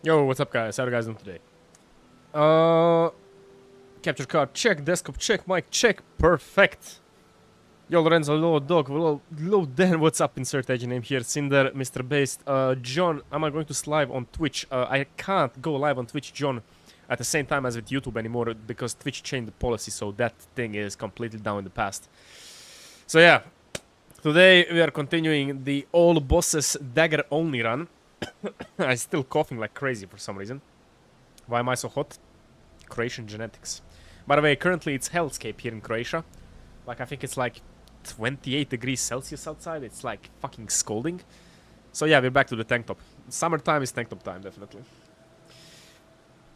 Yo, what's up, guys? How are you guys doing today? Capture card check, desktop check, mic check, perfect. Yo, Lorenzo, hello, dog, hello, Dan, what's up? Insert agent name here, Cinder, Mr. Based. John, am I going to live on Twitch? I can't go live on Twitch, John, at the same time as with YouTube anymore because Twitch changed the policy, so that thing is completely down in the past. So yeah, today we are continuing the all bosses dagger only run. I'm still coughing like crazy for some reason. Why am I so hot? Croatian genetics. By the way, currently it's hellscape here in Croatia. Like, I think it's like 28 degrees Celsius outside. It's like fucking scalding. So yeah, we're back to the tank top. Summertime is tank top time, definitely.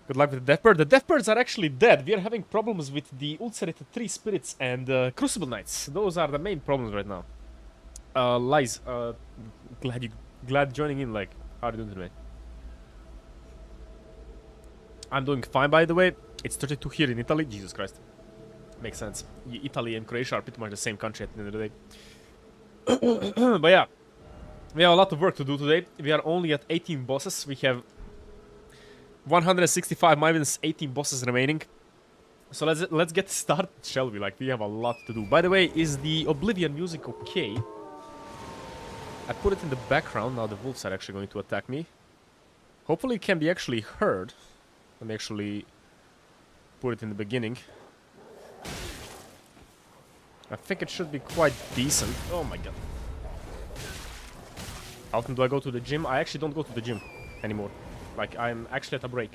Good luck with the death bird. The death birds are actually dead. We are having problems with the ulcerated 3 spirits and Crucible Knights. Those are the main problems right now. Lies, glad joining in, like, how are you doing today? I'm doing fine, by the way. It's 32 here in Italy. Jesus Christ. Makes sense. Italy and Croatia are pretty much the same country at the end of the day. But yeah, we have a lot of work to do today. We are only at 18 bosses. We have 165 minus 18 bosses remaining. So let's get started, shall we? Like, we have a lot to do. By the way, is the Oblivion music okay? I put it in the background. Now the wolves are actually going to attack me. Hopefully it can be actually heard. Let me actually put it in the beginning. I think it should be quite decent. Oh my god. How often do I go to the gym? I actually don't go to the gym anymore. Like, I'm actually at a break.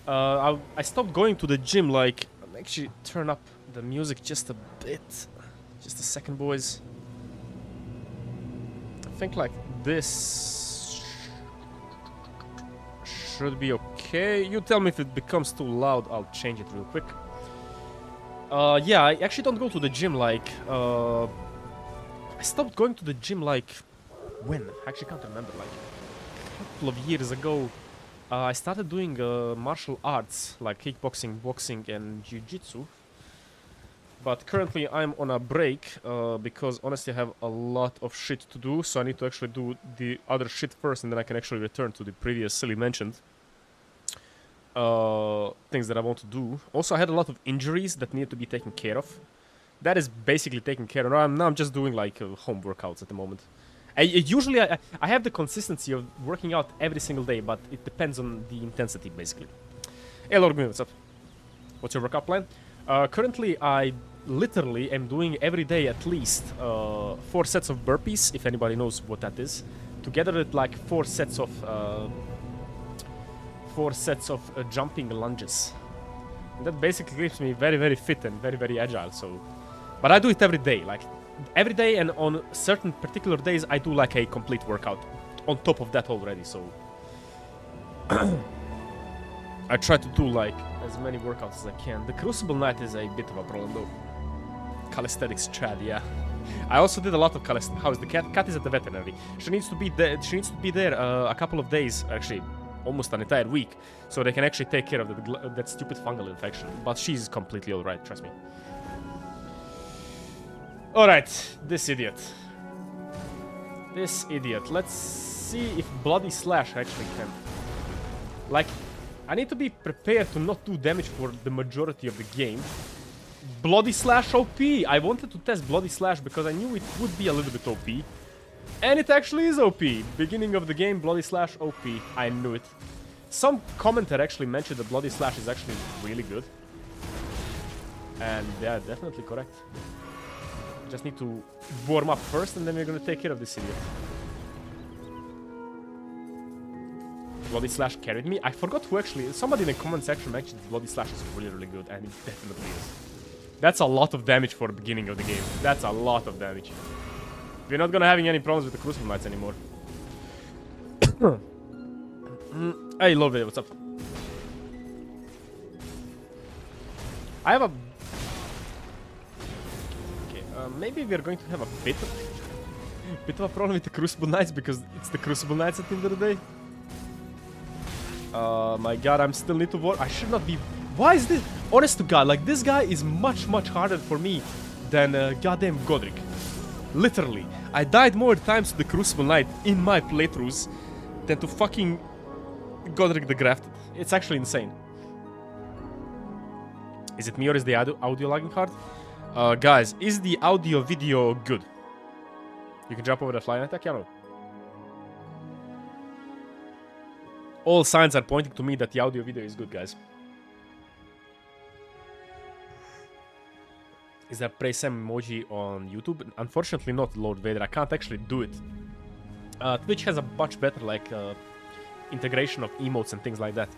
I stopped going to the gym, like... Let me actually turn up the music just a bit. Just a second, boys. I think like this should be okay. You tell me if it becomes too loud, I'll change it real quick. Yeah, I actually don't go to the gym like... I stopped going to the gym like... When? I actually can't remember, like... A couple of years ago. I started doing martial arts, like kickboxing, boxing and jiu-jitsu. But currently I'm on a break because honestly I have a lot of shit to do, so I need to actually do the other shit first and then I can actually return to the previously mentioned things that I want to do. Also, I had a lot of injuries that need to be taken care of. That is basically taken care of. Now I'm just doing like home workouts at the moment. Usually I have the consistency of working out every single day, but it depends on the intensity basically. Hey Lord, what's up? What's your workout plan? Currently, I literally am doing every day at least 4 sets of burpees, if anybody knows what that is. Together with like 4 sets of jumping lunges. And that basically keeps me very, very fit and very, very agile. So, but I do it every day, like every day, and on certain particular days, I do like a complete workout on top of that already. So, I try to do like as many workouts as I can. The Crucible Knight is a bit of a problem though. Calisthenics Chad, yeah. I also did a lot of calisthenics. How is the cat? Cat is at the veterinary. She needs to be there. She needs to be there a couple of days, actually, almost an entire week, so they can actually take care of that stupid fungal infection. But she's completely alright, trust me. Alright, this idiot. This idiot. Let's see if Bloody Slash actually can. Like, I need to be prepared to not do damage for the majority of the game. Bloody Slash OP! I wanted to test Bloody Slash because I knew it would be a little bit OP. And it actually is OP! Beginning of the game, Bloody Slash OP. I knew it. Some commenter actually mentioned that Bloody Slash is actually really good. And yeah, definitely correct. Just need to warm up first and then we're gonna take care of this idiot. Bloody Slash carried me. I forgot who actually... Somebody in the comment section mentioned Bloody Slash is really, really good, and it definitely is. That's a lot of damage for the beginning of the game. That's a lot of damage. We're not gonna having any problems with the Crucible Knights anymore. Hey, love it. What's up? I have a... Okay, maybe we're going to have a bit of a problem with the Crucible Knights because it's the Crucible Knights at the end of the day. My god, I'm still need to work. I should not be... Why is this... Honest to god, like, this guy is much harder for me than goddamn Godric. Literally. I died more times to the Crucible Knight in my playthroughs than to fucking Godric the Grafted. It's actually insane. Is it me or is the audio lagging hard? Guys, is the audio video good? You can jump over the flying attack, yeah, no. All signs are pointing to me that the audio video is good, guys. Is there praise Sam emoji on YouTube? Unfortunately not, Lord Vader. I can't actually do it. Twitch has a much better like integration of emotes and things like that.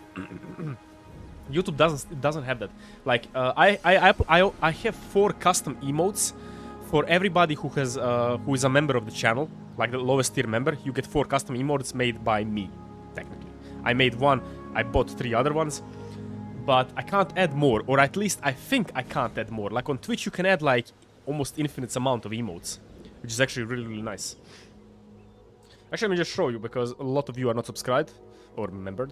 YouTube doesn't have that. Like I have 4 custom emotes for everybody who has who is a member of the channel, like the lowest tier member. You get 4 custom emotes made by me, technically. I made one. I bought 3 other ones. But I can't add more, or at least I think I can't add more. Like on Twitch, you can add like almost infinite amount of emotes, which is actually really, really nice. Actually, let me just show you, because a lot of you are not subscribed or membered.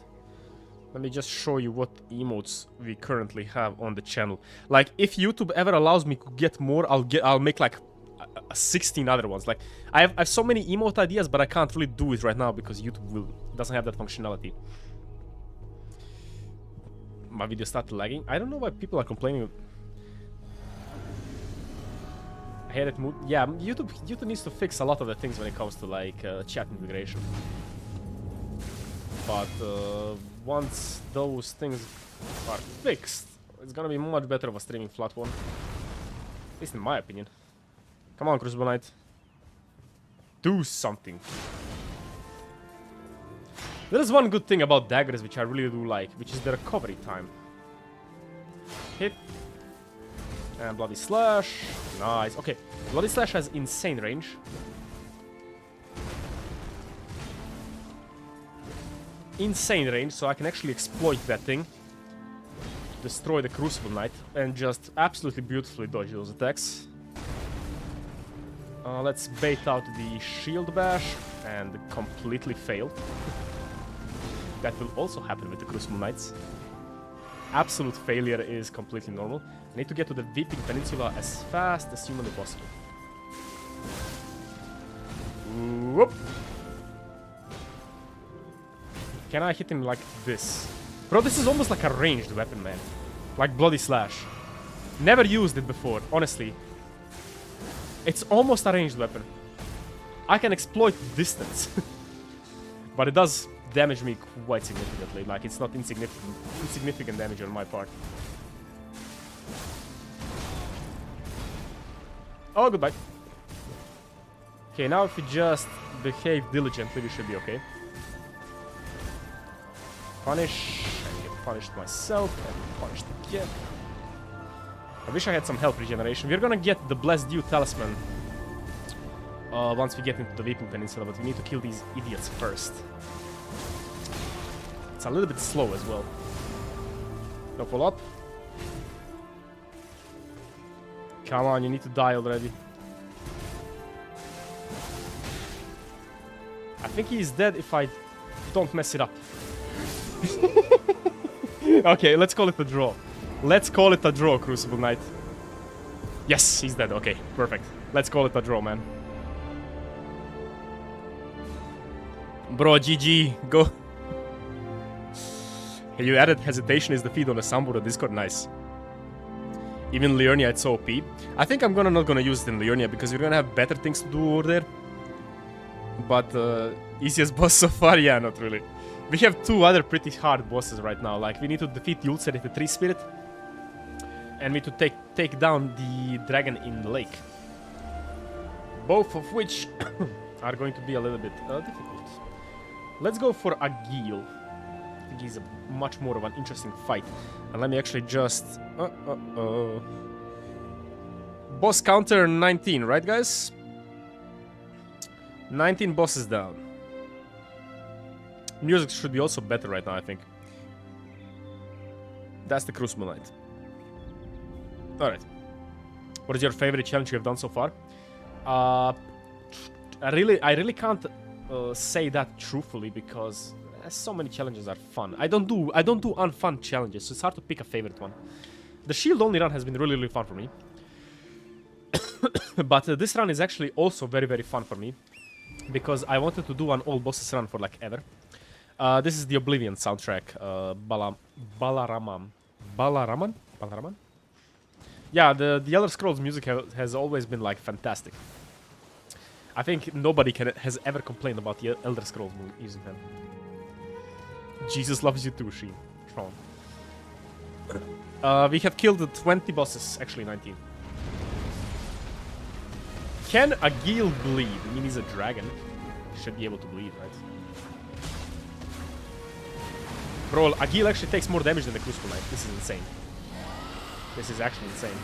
Let me just show you what emotes we currently have on the channel. Like, if YouTube ever allows me to get more, I'll make like 16 other ones. Like, I have so many emote ideas, but I can't really do it right now because YouTube doesn't have that functionality. My video started lagging. I don't know why people are complaining. I had it mood. Yeah, YouTube needs to fix a lot of the things when it comes to like chat integration. But once those things are fixed, it's gonna be much better of a streaming platform. At least in my opinion. Come on, Crucible Knight. Do something. There is one good thing about daggers which I really do like, which is the recovery time. Hit. And Bloody Slash. Nice. Okay, Bloody Slash has insane range. Insane range, so I can actually exploit that thing. Destroy the Crucible Knight and just absolutely beautifully dodge those attacks. Let's bait out the Shield Bash and completely fail. That will also happen with the Crucible Knights. Absolute failure is completely normal. I need to get to the Weeping Peninsula as fast as humanly possible. Whoop. Can I hit him like this? Bro, this is almost like a ranged weapon, man. Like Bloody Slash. Never used it before, honestly. It's almost a ranged weapon. I can exploit distance. But it does damage me quite significantly. Like, it's not insignificant damage on my part. Oh, goodbye. Okay, now if we just behave diligently, we should be okay. Punish, and get punished myself, and punished again. I wish I had some health regeneration. We're gonna get the Blessed Dew Talisman once we get into the Weeping Peninsula, but we need to kill these idiots first. It's a little bit slow as well. No follow-up. Come on, you need to die already. I think he's dead if I don't mess it up. Okay, let's call it a draw. Let's call it a draw, Crucible Knight. Yes, he's dead. Okay, perfect. Let's call it a draw, man. Bro, GG. Go. Hey, you added hesitation is the feed on the Sambura Discord. Nice. Even Liurnia, it's OP. I think I'm not gonna use it in Liurnia because we're gonna have better things to do over there. But easiest boss so far? Yeah, not really. We have 2 other pretty hard bosses right now. Like, we need to defeat Yultzeret, the Tree Spirit. And we need to take down the dragon in the lake. Both of which are going to be a little bit difficult. Let's go for Agheel. I think he's a much more of an interesting fight. And let me actually just... Boss counter 19, right guys? 19 bosses down. Music should be also better right now, I think. That's the Crucible Knight. Alright. What is your favorite challenge you have done so far? I really can't say that truthfully because so many challenges are fun. I don't do unfun challenges, so it's hard to pick a favorite one. The shield only run has been really, really fun for me. But this run is actually also very, very fun for me because I wanted to do an all bosses run for like ever. This is the Oblivion soundtrack. Balaraman? Balaraman? Yeah, the Elder Scrolls music has always been like fantastic. I think nobody has ever complained about the Elder Scrolls music. Man. Jesus loves you too, Sheen. Tron. We have killed 20 bosses, actually 19. Can Agheel bleed? I mean, he's a dragon. He should be able to bleed, right? Bro, Agheel actually takes more damage than the Crucible Knight. This is insane. This is actually insane.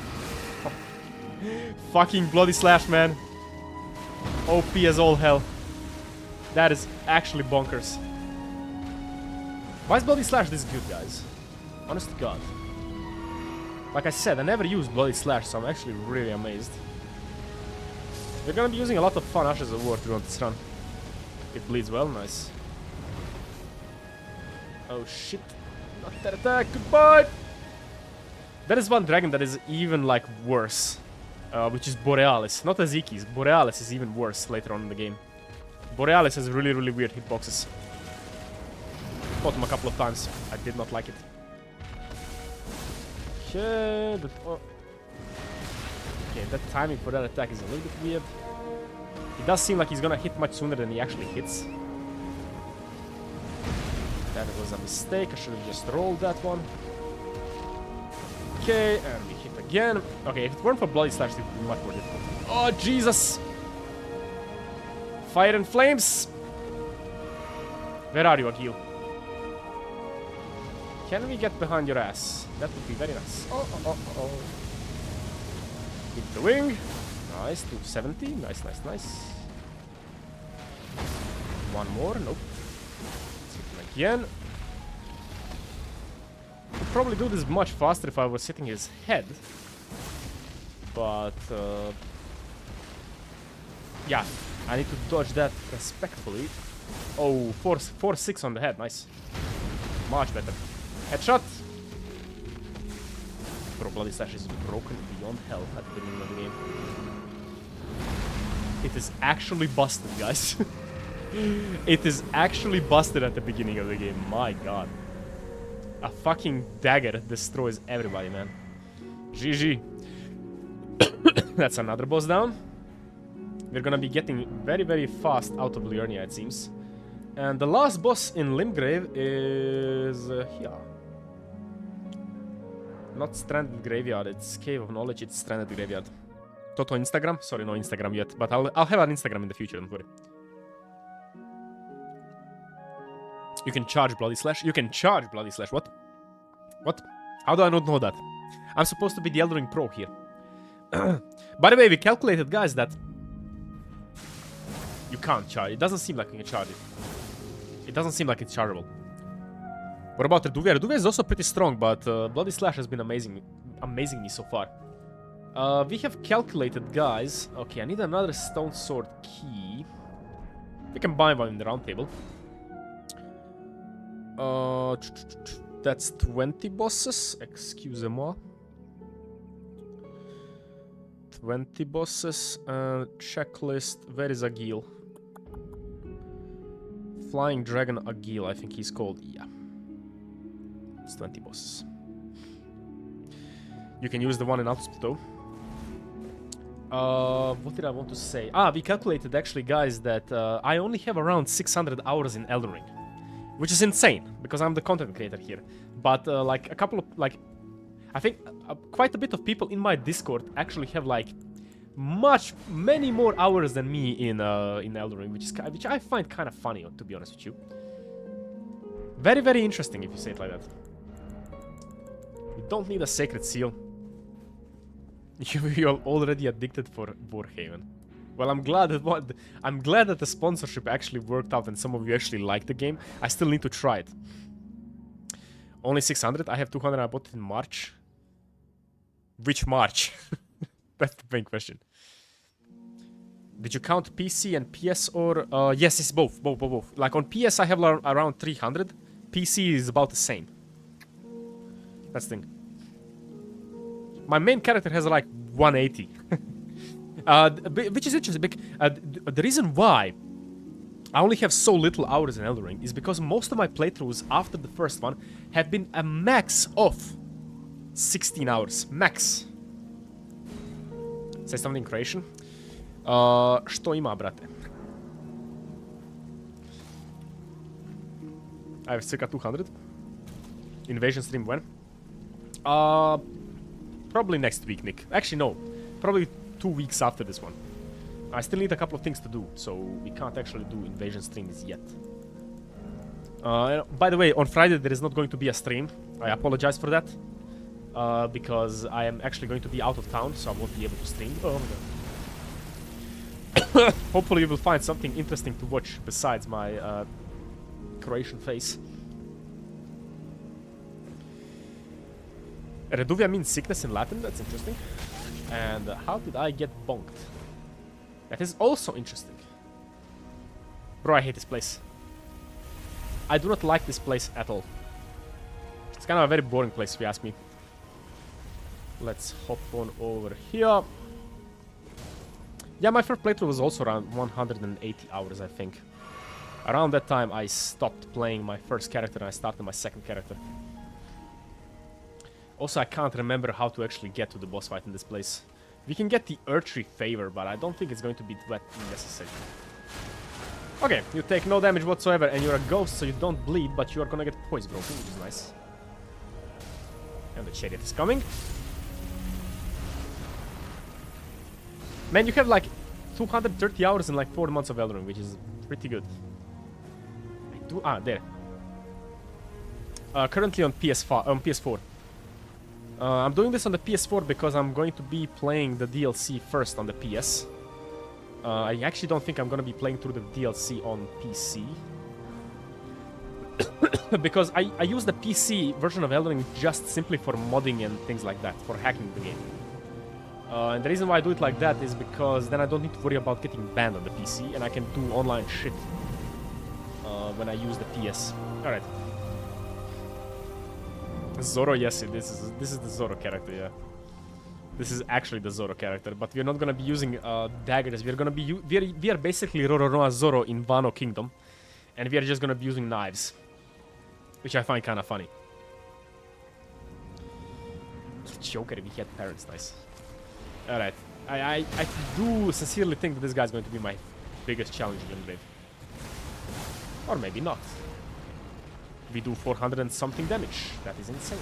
Fucking Bloody Slash, man. OP as all hell. That is actually bonkers. Why is Bloody Slash this good, guys? Honest to God. Like I said, I never used Bloody Slash, so I'm actually really amazed. We're gonna be using a lot of fun Ashes of War throughout this run. It bleeds well, nice. Oh shit. Not that attack, goodbye! There is one dragon that is even like worse. Which is Borealis. Not Ezekiel's. Borealis is even worse later on in the game. Borealis has really, really weird hitboxes. Fought him a couple of times. I did not like it. Okay, that timing for that attack is a little bit weird. It does seem like he's gonna hit much sooner than he actually hits. That was a mistake. I should have just rolled that one. Okay, and we hit again. Okay, if it weren't for Bloody Slash, it would be much more difficult. Oh, Jesus! Fire and flames! Where are you, Agheel? Can we get behind your ass? That would be very nice. Oh. Hit the wing. Nice, 270. Nice. One more. Nope. Let's hit him again. Could probably do this much faster if I was hitting his head. But, yeah. I need to dodge that respectfully. Oh, 4-6 on the head. Nice. Much better. Headshot. Bro, Bloody Slash is broken beyond hell at the beginning of the game. It is actually busted, guys. It is actually busted at the beginning of the game. My god. A fucking dagger destroys everybody, man. GG. That's another boss down. We're gonna be getting very, very fast out of Liurnia, it seems. And the last boss in Limgrave is here. Not Stranded Graveyard, it's Cave of Knowledge, it's Stranded Graveyard. Toto Instagram? Sorry, no Instagram yet, but I'll have an Instagram in the future, don't worry. You can charge Bloody Slash? You can charge Bloody Slash, what? What? How do I not know that? I'm supposed to be the Elden Ring Pro here. By the way, we calculated, guys, that you can't charge. It doesn't seem like you can charge it. It doesn't seem like it's chargeable. What about Reduvia? Reduvia is also pretty strong, but Bloody Slash has been amazing me so far. We have calculated, guys. Okay, I need another Stone Sword key. We can buy one in the round table. That's 20 bosses. Excusez-moi. 20 bosses. Checklist. Where is Agheel? Flying Dragon Agheel, I think he's called. Yeah. It's 20 bosses. You can use the one in Outspito. What did I want to say? We calculated actually, guys, that I only have around 600 hours in Elden Ring. Which is insane, because I'm the content creator here. But like a couple of, like, I think quite a bit of people in my Discord actually have like many more hours than me in Elden Ring, which I find kind of funny, to be honest with you. Very, very interesting if you say it like that. You don't need a sacred seal. You're already addicted for Warhaven. Well, I'm glad that the sponsorship actually worked out and some of you actually like the game. I still need to try it. Only 600. I have 200. I bought it in March. Which March? That's the main question. Did you count PC and PS or... yes, it's both. Both. Like on PS, I have around 300. PC is about the same. That's the thing. My main character has like 180. Which is interesting. The reason why I only have so little hours in Elden Ring is because most of my playthroughs after the first one have been a max of 16 hours. Max. Say something Croatian. Što ima, brate? I have circa 200. Invasion stream when? Probably next week, Nick. Actually, no. Probably 2 weeks after this one. I still need a couple of things to do, so we can't actually do invasion streams yet. By the way, on Friday there is not going to be a stream. I apologize for that. Because I am actually going to be out of town, so I won't be able to stream. Oh my god. Hopefully you will find something interesting to watch besides my Croatian face. Reduvia means sickness in Latin, that's interesting. And how did I get bonked? That is also interesting. Bro, I hate this place. I do not like this place at all. It's kind of a very boring place if you ask me. Let's hop on over here. Yeah, my first playthrough was also around 180 hours, I think. Around that time, I stopped playing my first character and I started my second character. Also, I can't remember how to actually get to the boss fight in this place. We can get the Earthly Favor, but I don't think it's going to be that necessary. Okay, you take no damage whatsoever and you're a ghost, so you don't bleed, but you are gonna get poison broken, which is nice. And the chariot is coming. Man, you have like 230 hours in like 4 months of Elden Ring, which is pretty good. There. Currently on PS4. I'm doing this on the PS4 because I'm going to be playing the DLC first on the PS. I actually don't think I'm going to be playing through the DLC on PC. Because I use the PC version of Elden Ring just simply for modding and things like that, for hacking the game. And the reason why I do it like that is because then I don't need to worry about getting banned on the PC and I can do online shit when I use the PS. Alright. Zoro, yes, this is the Zoro character, yeah. This is actually the Zoro character, but we're not gonna be using daggers. We're gonna be we are basically Roronoa Zoro in Wano Kingdom, and we are just gonna be using knives, which I find kind of funny. Joker, we had parents, nice. All right, I do sincerely think that this guy's going to be my biggest challenge in Limgrave, or maybe not. We do 400 and something damage. That is insane.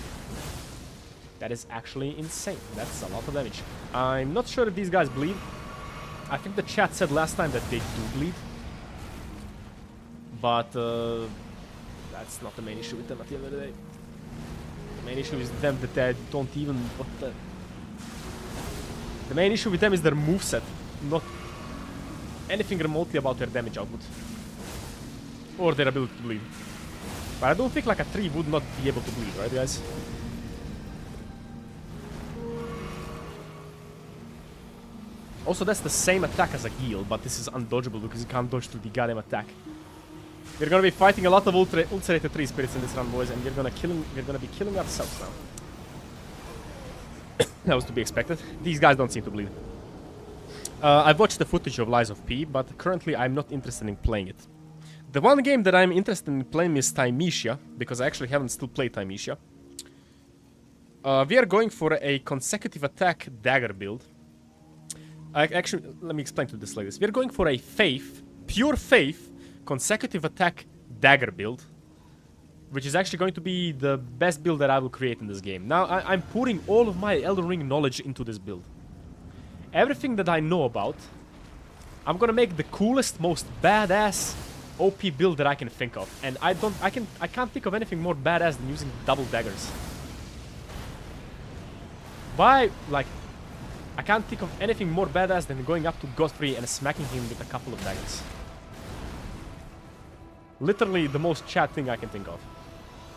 That is actually insane. That's a lot of damage. I'm not sure if these guys bleed. I think the chat said last time that they do bleed. But that's not the main issue with them at the end of the day. The main issue is them that they don't even... The main issue with them is their moveset, not anything remotely about their damage output. Or their ability to bleed. But I don't think like a tree would not be able to bleed, right guys? Also, that's the same attack as Agheel, but this is undodgeable because you can't dodge through the goddamn attack. We're gonna be fighting a lot of ulcerated tree spirits in this run, boys, and we're gonna be killing ourselves now. That was to be expected. These guys don't seem to bleed. I've watched the footage of Lies of P, but currently I'm not interested in playing it. The one game that I'm interested in playing is Thymesia, because I actually haven't still played Thymesia. We are going for a consecutive attack dagger build. Actually, let me explain to this like this. We're going for a faith, pure faith, consecutive attack dagger build, which is actually going to be the best build that I will create in this game. Now, I'm putting all of my Elden Ring knowledge into this build. Everything that I know about, I'm gonna make the coolest, most badass OP build that I can think of, and I can't think of anything more badass than using double daggers. Why, like, I can't think of anything more badass than going up to Godfrey and smacking him with a couple of daggers. Literally the most Chad thing I can think of,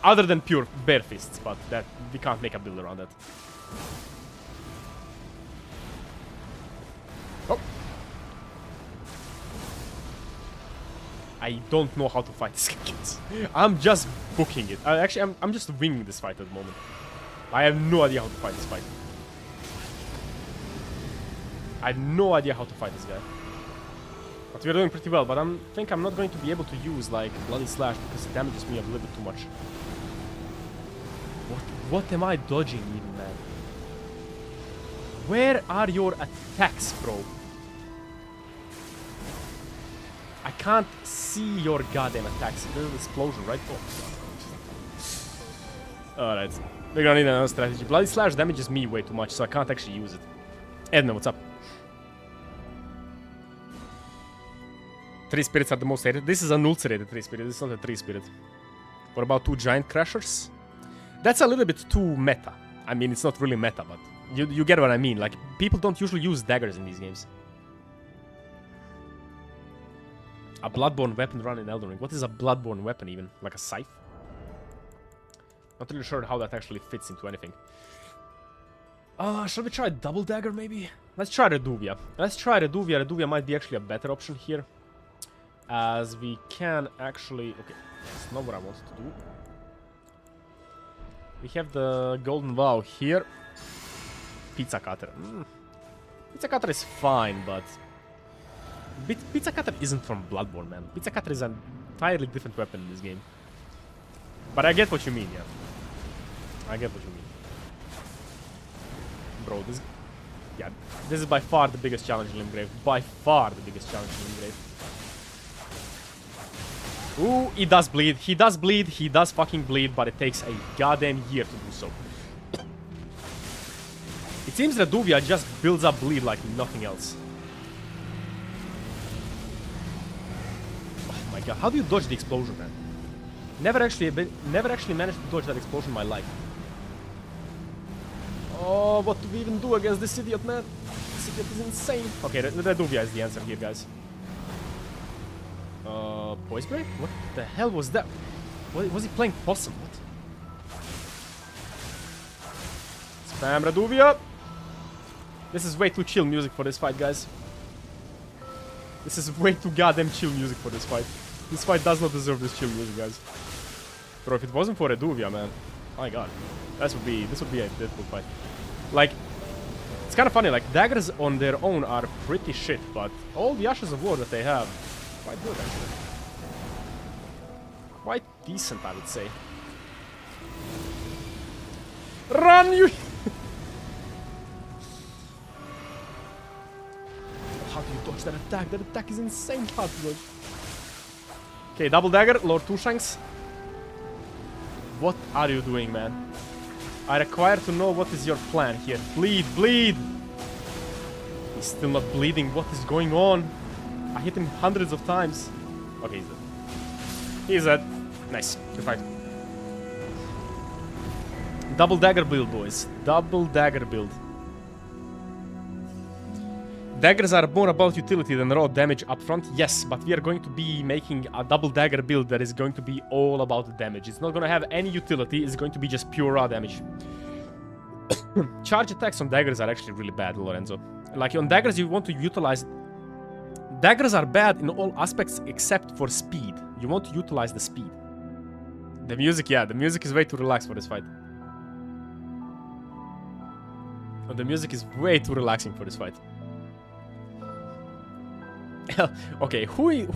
other than pure bare fists, but that we can't make a build around that. Oh. I don't know how to fight this kids. I'm just booking it. Actually, I'm just winging this fight at the moment. I have no idea how to fight this fight. I have no idea how to fight this guy. But we're doing pretty well, but I think I'm not going to be able to use, like, Bloody Slash because it damages me a little bit too much. What am I dodging even, man? Where are your attacks, bro? I can't see your goddamn attacks. There's an explosion, right? Oh. Alright. We're gonna need another strategy. Bloody Slash damages me way too much, so I can't actually use it. Edna, what's up? 3 spirits are the most rated. This is an ulcerated 3 spirit. This is not a 3 spirit. What about 2 giant crashers? That's a little bit too meta. I mean, it's not really meta, but you get what I mean. Like, people don't usually use daggers in these games. A bloodborne weapon run in Elden Ring. What is a bloodborne weapon even? Like a scythe? Not really sure how that actually fits into anything. Shall we try double dagger maybe? Let's try Reduvia. Reduvia might be actually a better option here. As we can actually... Okay, that's not what I wanted to do. We have the golden vow here. Pizza cutter. Pizza cutter is fine, but... Pizza cutter isn't from Bloodborne, man. Pizza cutter is an entirely different weapon in this game. But I get what you mean, yeah. I get what you mean. Bro, this... Yeah, this is by far the biggest challenge in Limgrave. By far the biggest challenge in Limgrave. Ooh, he does bleed. He does bleed. He does fucking bleed, but it takes a goddamn year to do so. It seems Reduvia just builds up bleed like nothing else. Oh my god, how do you dodge the explosion, man? Never actually managed to dodge that explosion in my life. Oh, what do we even do against this idiot, man? This idiot is insane. Okay, Reduvia is the answer here, guys. Voice break? What the hell was that? Was he playing possum? What? Spam Reduvia! This is way too chill music for this fight, guys. This is way too goddamn chill music for this fight. This fight does not deserve this chill music, guys. Bro, if it wasn't for Reduvia, man. My god. This would be a difficult fight. Like, it's kind of funny, like, daggers on their own are pretty shit, but all the Ashes of War that they have, quite good, actually. Quite decent, I would say. Run, you... How do you dodge that attack? That attack is insane hard to dodge. Okay, double dagger, Lord Tushanks. What are you doing, man? I require to know what is your plan here. Bleed, bleed! He's still not bleeding. What is going on? I hit him hundreds of times. Okay, he's dead. He's dead. Nice. Good fight. Double dagger build, boys. Double dagger build. Daggers are more about utility than raw damage up front, yes, but we are going to be making a double dagger build that is going to be all about the damage. It's not going to have any utility, it's going to be just pure raw damage. Charge attacks on daggers are actually really bad, Lorenzo. Like, on daggers you want to utilize... Daggers are bad in all aspects except for speed. You want to utilize the speed. The music, yeah, the music is way too relaxed for this fight. The music is way too relaxing for this fight. Okay, who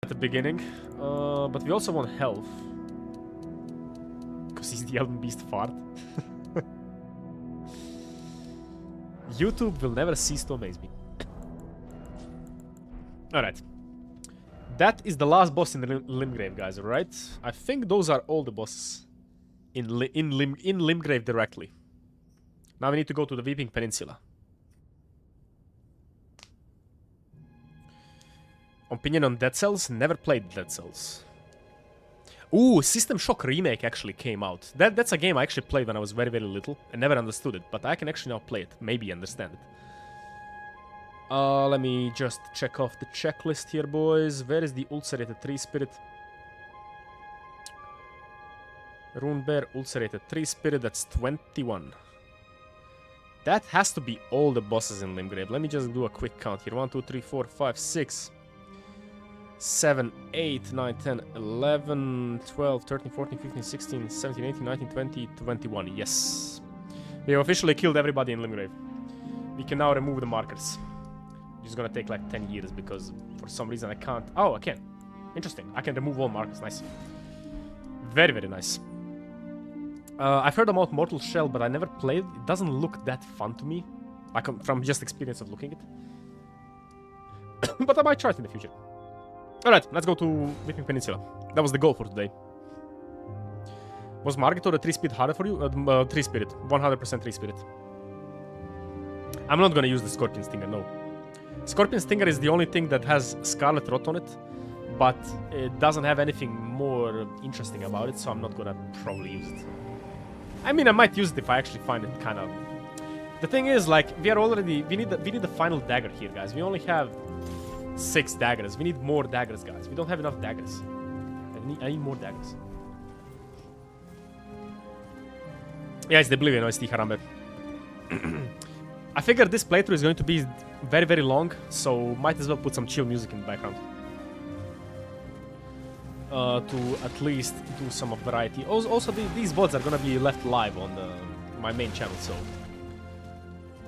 at the beginning, but we also want health. Because he's the Elden Beast fart. YouTube will never cease to amaze me. Alright. That is the last boss in the Limgrave, guys, alright? I think those are all the bosses in Limgrave directly. Now we need to go to the Weeping Peninsula. Opinion on Dead Cells? Never played Dead Cells. Ooh, System Shock Remake actually came out. That's a game I actually played when I was very, very little. I never understood it, but I can actually now play it. Maybe understand it. Let me just check off the checklist here, boys. Where is the ulcerated 3 spirit? Rune Bear, ulcerated 3 spirit, that's 21. That has to be all the bosses in Limgrave. Let me just do a quick count here. 1, 2, 3, 4, 5, 6, 7, 8, 9, 10, 11, 12, 13, 14, 15, 16, 17, 18, 19, 20, 21. Yes. We have officially killed everybody in Limgrave. We can now remove the markers. It's gonna take like 10 years because for some reason I can't. Oh, I can. Interesting. I can remove all markers. Nice. Very, very nice. I've heard about Mortal Shell, but I never played. It doesn't look that fun to me. Like from just experience of looking it. But I might try it in the future. Alright, let's go to Weeping Peninsula. That was the goal for today. Was Margit or a 3-speed harder for you? 3-spirit. 100% 3-spirit. I'm not gonna use the Scorpion Stinger, no. Scorpion Stinger is the only thing that has Scarlet Rot on it, but it doesn't have anything more interesting about it, so I'm not gonna probably use it. I mean, I might use it if I actually find it kind of... The thing is, like, we need the final dagger here, guys. We only have 6 daggers. We need more daggers, guys. We don't have enough daggers. I need more daggers. Yeah, it's the Oblivion, it's the Harambe. I figured this playthrough is going to be very, very long, so might as well put some chill music in the background. To at least do some of variety. Also, these VODs are gonna be left live on my main channel, so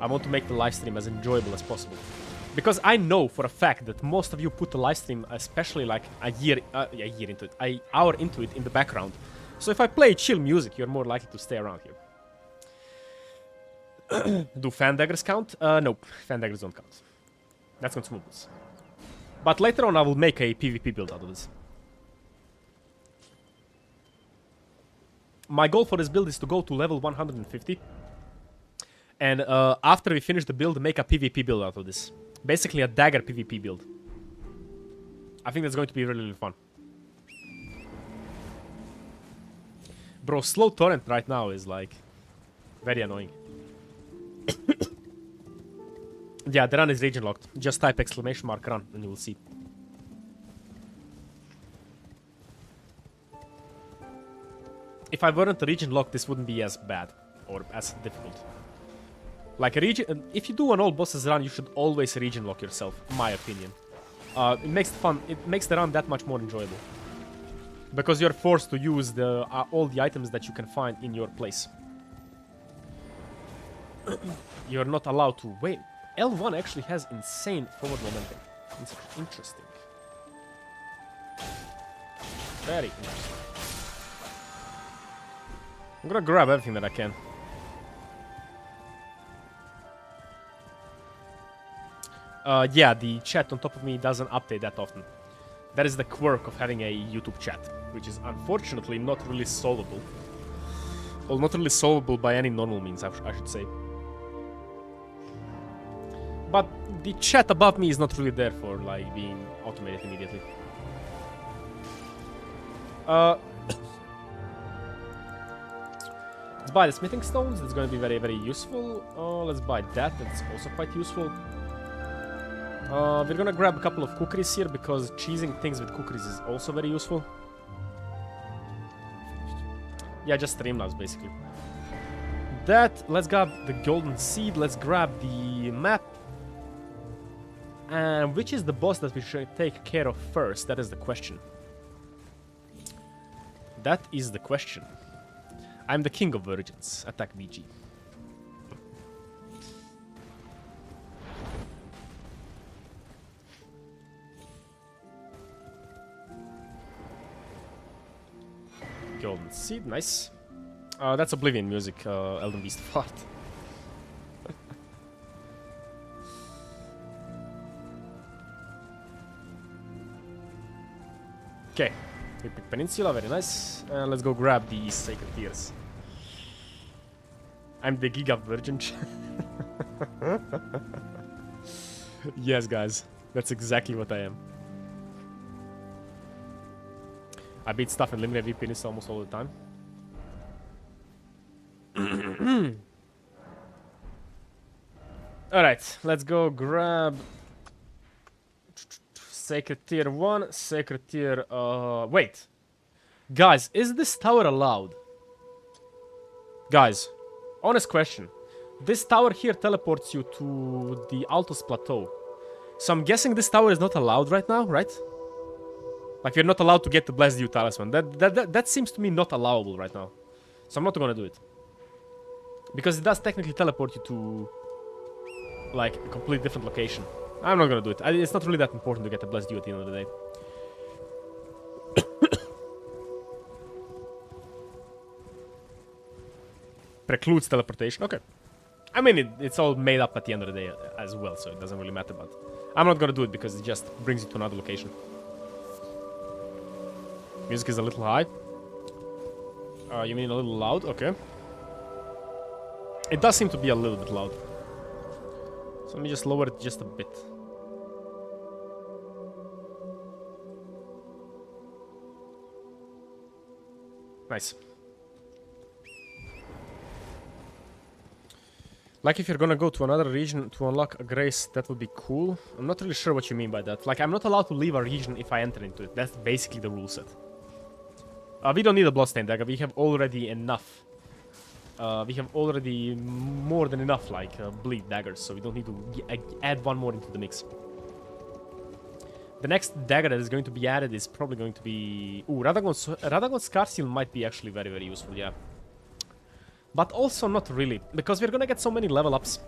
I want to make the live stream as enjoyable as possible. Because I know for a fact that most of you put the live stream, especially like an hour into it in the background. So if I play chill music, you're more likely to stay around here. Do fan daggers count? Nope, fan daggers don't count. That's consumables. But later on I will make a PvP build out of this. My goal for this build is to go to level 150. And after we finish the build, make a PvP build out of this. Basically a dagger PvP build. I think that's going to be really, really fun. Bro, slow torrent right now is like very annoying. Yeah, the run is region locked. Just type !run and you will see. If I weren't region locked, this wouldn't be as bad or as difficult. Like a region, if you do an all bosses run, you should always region lock yourself, in my opinion. It makes the run that much more enjoyable. Because you're forced to use all the items that you can find in your place. You're not allowed to wait. L1 actually has insane forward momentum. It's interesting. Very interesting. I'm gonna grab everything that I can. Yeah, the chat on top of me doesn't update that often. That is the quirk of having a YouTube chat, which is unfortunately not really solvable. Well, not really solvable by any normal means, I should say. But the chat above me is not really there for like being automated immediately. Let's buy the smithing stones. That's going to be very, very useful. Let's buy that. That's also quite useful. We're gonna grab a couple of cookeries here because cheesing things with cookeries is also very useful. Yeah, just Streamlabs basically. Let's grab the golden seed. Let's grab the map. And which is the boss that we should take care of first? That is the question. That is the question. I'm the king of virgins. Attack VG. Golden seed, nice. That's Oblivion music, Elden Beast fart. Okay, we pick Peninsula, very nice. Let's go grab the Sacred Tears. I'm the Giga Virgin. Yes, guys, that's exactly what I am. I beat stuff in Limgrave Peninsula almost all the time. Alright, let's go grab Sacred Tier 1, Sacred Tier... wait. Guys, is this tower allowed? Guys, honest question. This tower here teleports you to the Altos Plateau. So I'm guessing this tower is not allowed right now, right? Like, you're not allowed to get the Blessed Dew Talisman. That seems to me not allowable right now. So I'm not gonna do it. Because it does technically teleport you to, like, a completely different location. I'm not gonna do it. It's not really that important to get the Blessed Dew at the end of the day. Precludes teleportation. Okay. I mean, it's all made up at the end of the day as well, so it doesn't really matter, but I'm not gonna do it because it just brings you to another location. Music is a little high. You mean a little loud? Okay. It does seem to be a little bit loud. So let me just lower it just a bit. Nice. Like, if you're gonna go to another region to unlock a grace, that would be cool. I'm not really sure what you mean by that. Like, I'm not allowed to leave a region if I enter into it. That's basically the rule set. We don't need a Bloodstained Dagger. We have already enough. We have already more than enough, like, bleed daggers. So we don't need to add one more into the mix. The next dagger that is going to be added is probably going to be... Ooh, Radagon's Scarseal might be actually very, very useful, yeah. But also not really, because we're gonna get so many level ups.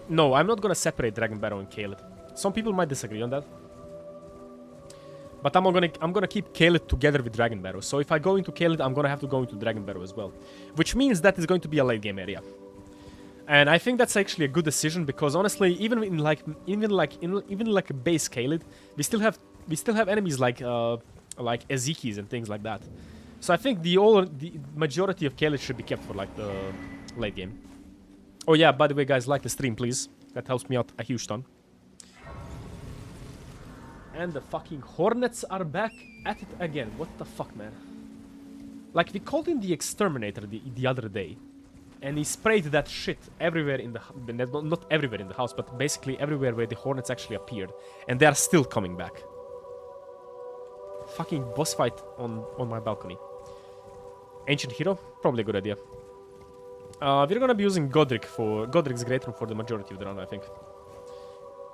No, I'm not gonna separate Dragon Barrow and Caelid. Some people might disagree on that. But I'm gonna keep Caelid together with Dragon Barrow. So if I go into Caelid, I'm gonna have to go into Dragon Barrow as well. Which means that is going to be a late game area. And I think that's actually a good decision, because honestly, even in like a base Caelid, we still have enemies like Ezekis and things like that. So I think the majority of Caelid should be kept for like the late game. Oh yeah, by the way, guys, like the stream, please. That helps me out a huge ton. And the fucking Hornets are back at it again. What the fuck, man? Like, we called in the Exterminator the other day. And he sprayed that shit everywhere in the... Not everywhere in the house, but basically everywhere where the Hornets actually appeared. And they are still coming back. Fucking boss fight on my balcony. Ancient Hero? Probably a good idea. We're gonna be using Godric's Great Rune for the majority of the run, I think.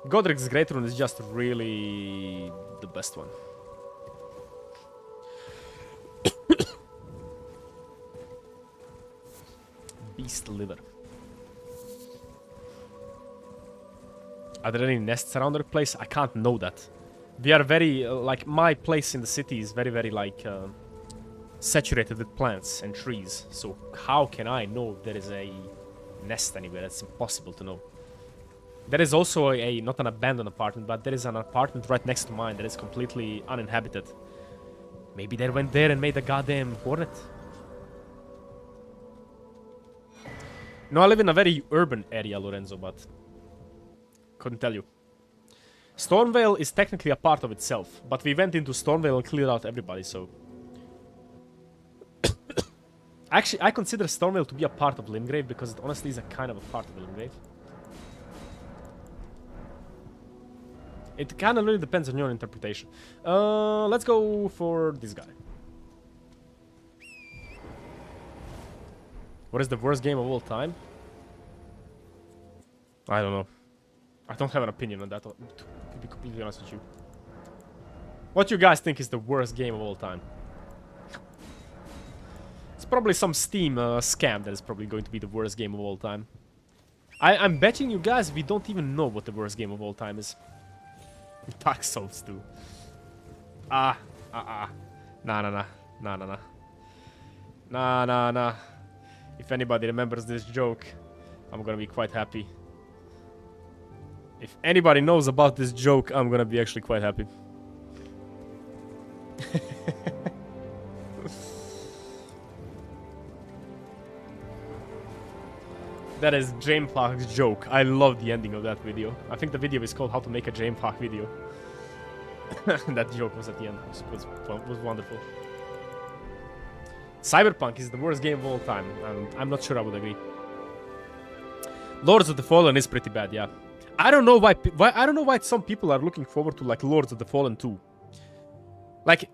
Godric's Great Rune is just really the best one. Beast liver. Are there any nests around our place? I can't know that. We are very, like, my place in the city is very, very, like, saturated with plants and trees. So how can I know if there is a nest anywhere? That's impossible to know. There is also not an abandoned apartment, but there is an apartment right next to mine that is completely uninhabited. Maybe they went there and made a goddamn hornet. No, I live in a very urban area, Lorenzo, but couldn't tell you. Stormvale is technically a part of itself, but we went into Stormvale and cleared out everybody, so... Actually, I consider Stormvale to be a part of Limgrave, because it honestly is a kind of a part of Limgrave. It kind of really depends on your interpretation. Let's go for this guy. What is the worst game of all time? I don't know. I don't have an opinion on that, to be completely honest with you. What do you guys think is the worst game of all time? It's probably some Steam scam that is probably going to be the worst game of all time. I'm betting you guys we don't even know what the worst game of all time is. Dark Souls 2. Nah. If anybody remembers this joke, I'm gonna be quite happy. If anybody knows about this joke, I'm gonna be actually quite happy. That is Jamepark's joke. I love the ending of that video. I think the video is called How to Make a Jamepark Video. That joke was at the end. Was wonderful. Cyberpunk is the worst game of all time. I'm not sure I would agree. Lords of the Fallen is pretty bad, yeah. I don't know why some people are looking forward to like Lords of the Fallen 2. Like,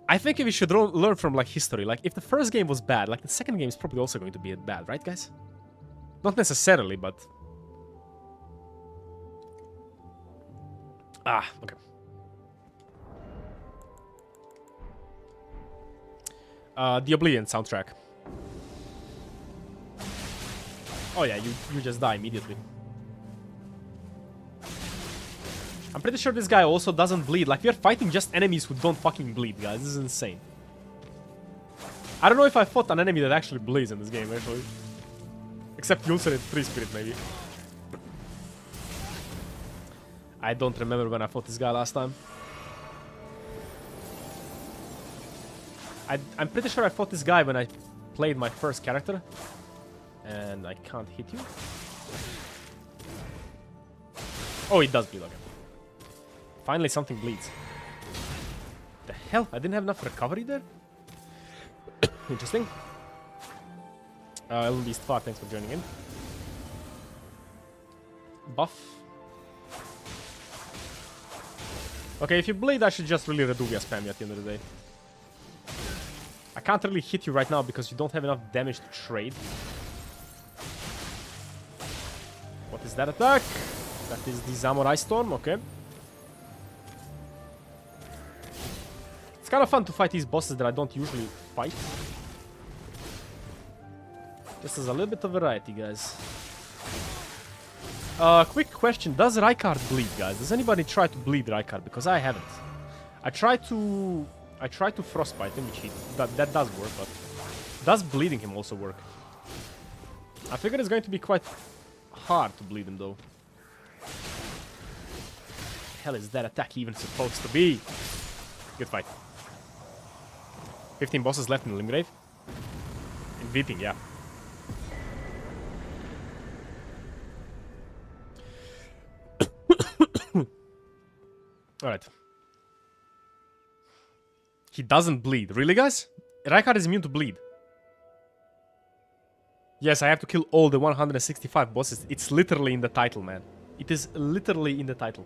I think we should learn from, like, history. Like, if the first game was bad, like, the second game is probably also going to be bad, right, guys? Not necessarily, but... Ah, okay. The Oblivion soundtrack. Oh yeah, you just die immediately. I'm pretty sure this guy also doesn't bleed. Like, we are fighting just enemies who don't fucking bleed, guys. This is insane. I don't know if I fought an enemy that actually bleeds in this game, actually. Except Ulcerate 3 Spirit, maybe. I don't remember when I fought this guy last time. I'm pretty sure I fought this guy when I played my first character. And I can't hit you. Oh, it does bleed, okay. Finally something bleeds. The hell? I didn't have enough recovery there? Interesting. At least far, thanks for joining in. Buff. Okay, if you bleed, I should just really Reduvia spam you at the end of the day. I can't really hit you right now because you don't have enough damage to trade. What is that attack? That is the Samurai Storm, okay. It's kind of fun to fight these bosses that I don't usually fight. Just as a little bit of variety, guys. Quick question. Does Rykard bleed, guys? Does anybody try to bleed Rykard? Because I haven't. I tried to frostbite him, which that does work, but does bleeding him also work? I figure it's going to be quite hard to bleed him, though. The hell is that attack even supposed to be? Good fight. 15 bosses left in the Limgrave. In beating, yeah. Alright. He doesn't bleed. Really, guys? Rykard is immune to bleed. Yes, I have to kill all the 165 bosses. It's literally in the title, man. It is literally in the title.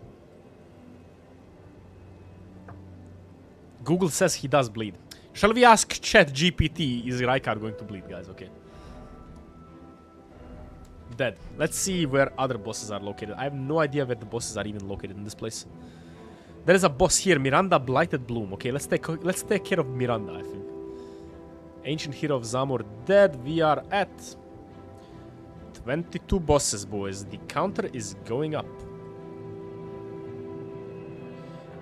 Google says he does bleed. Shall we ask ChatGPT, is Rykard going to bleed, guys? Okay. Dead. Let's see where other bosses are located. I have no idea where the bosses are even located in this place. There is a boss here, Miranda Blighted Bloom. Okay, let's take care of Miranda, I think. Ancient Hero of Zamor dead. We are at 22 bosses, boys. The counter is going up.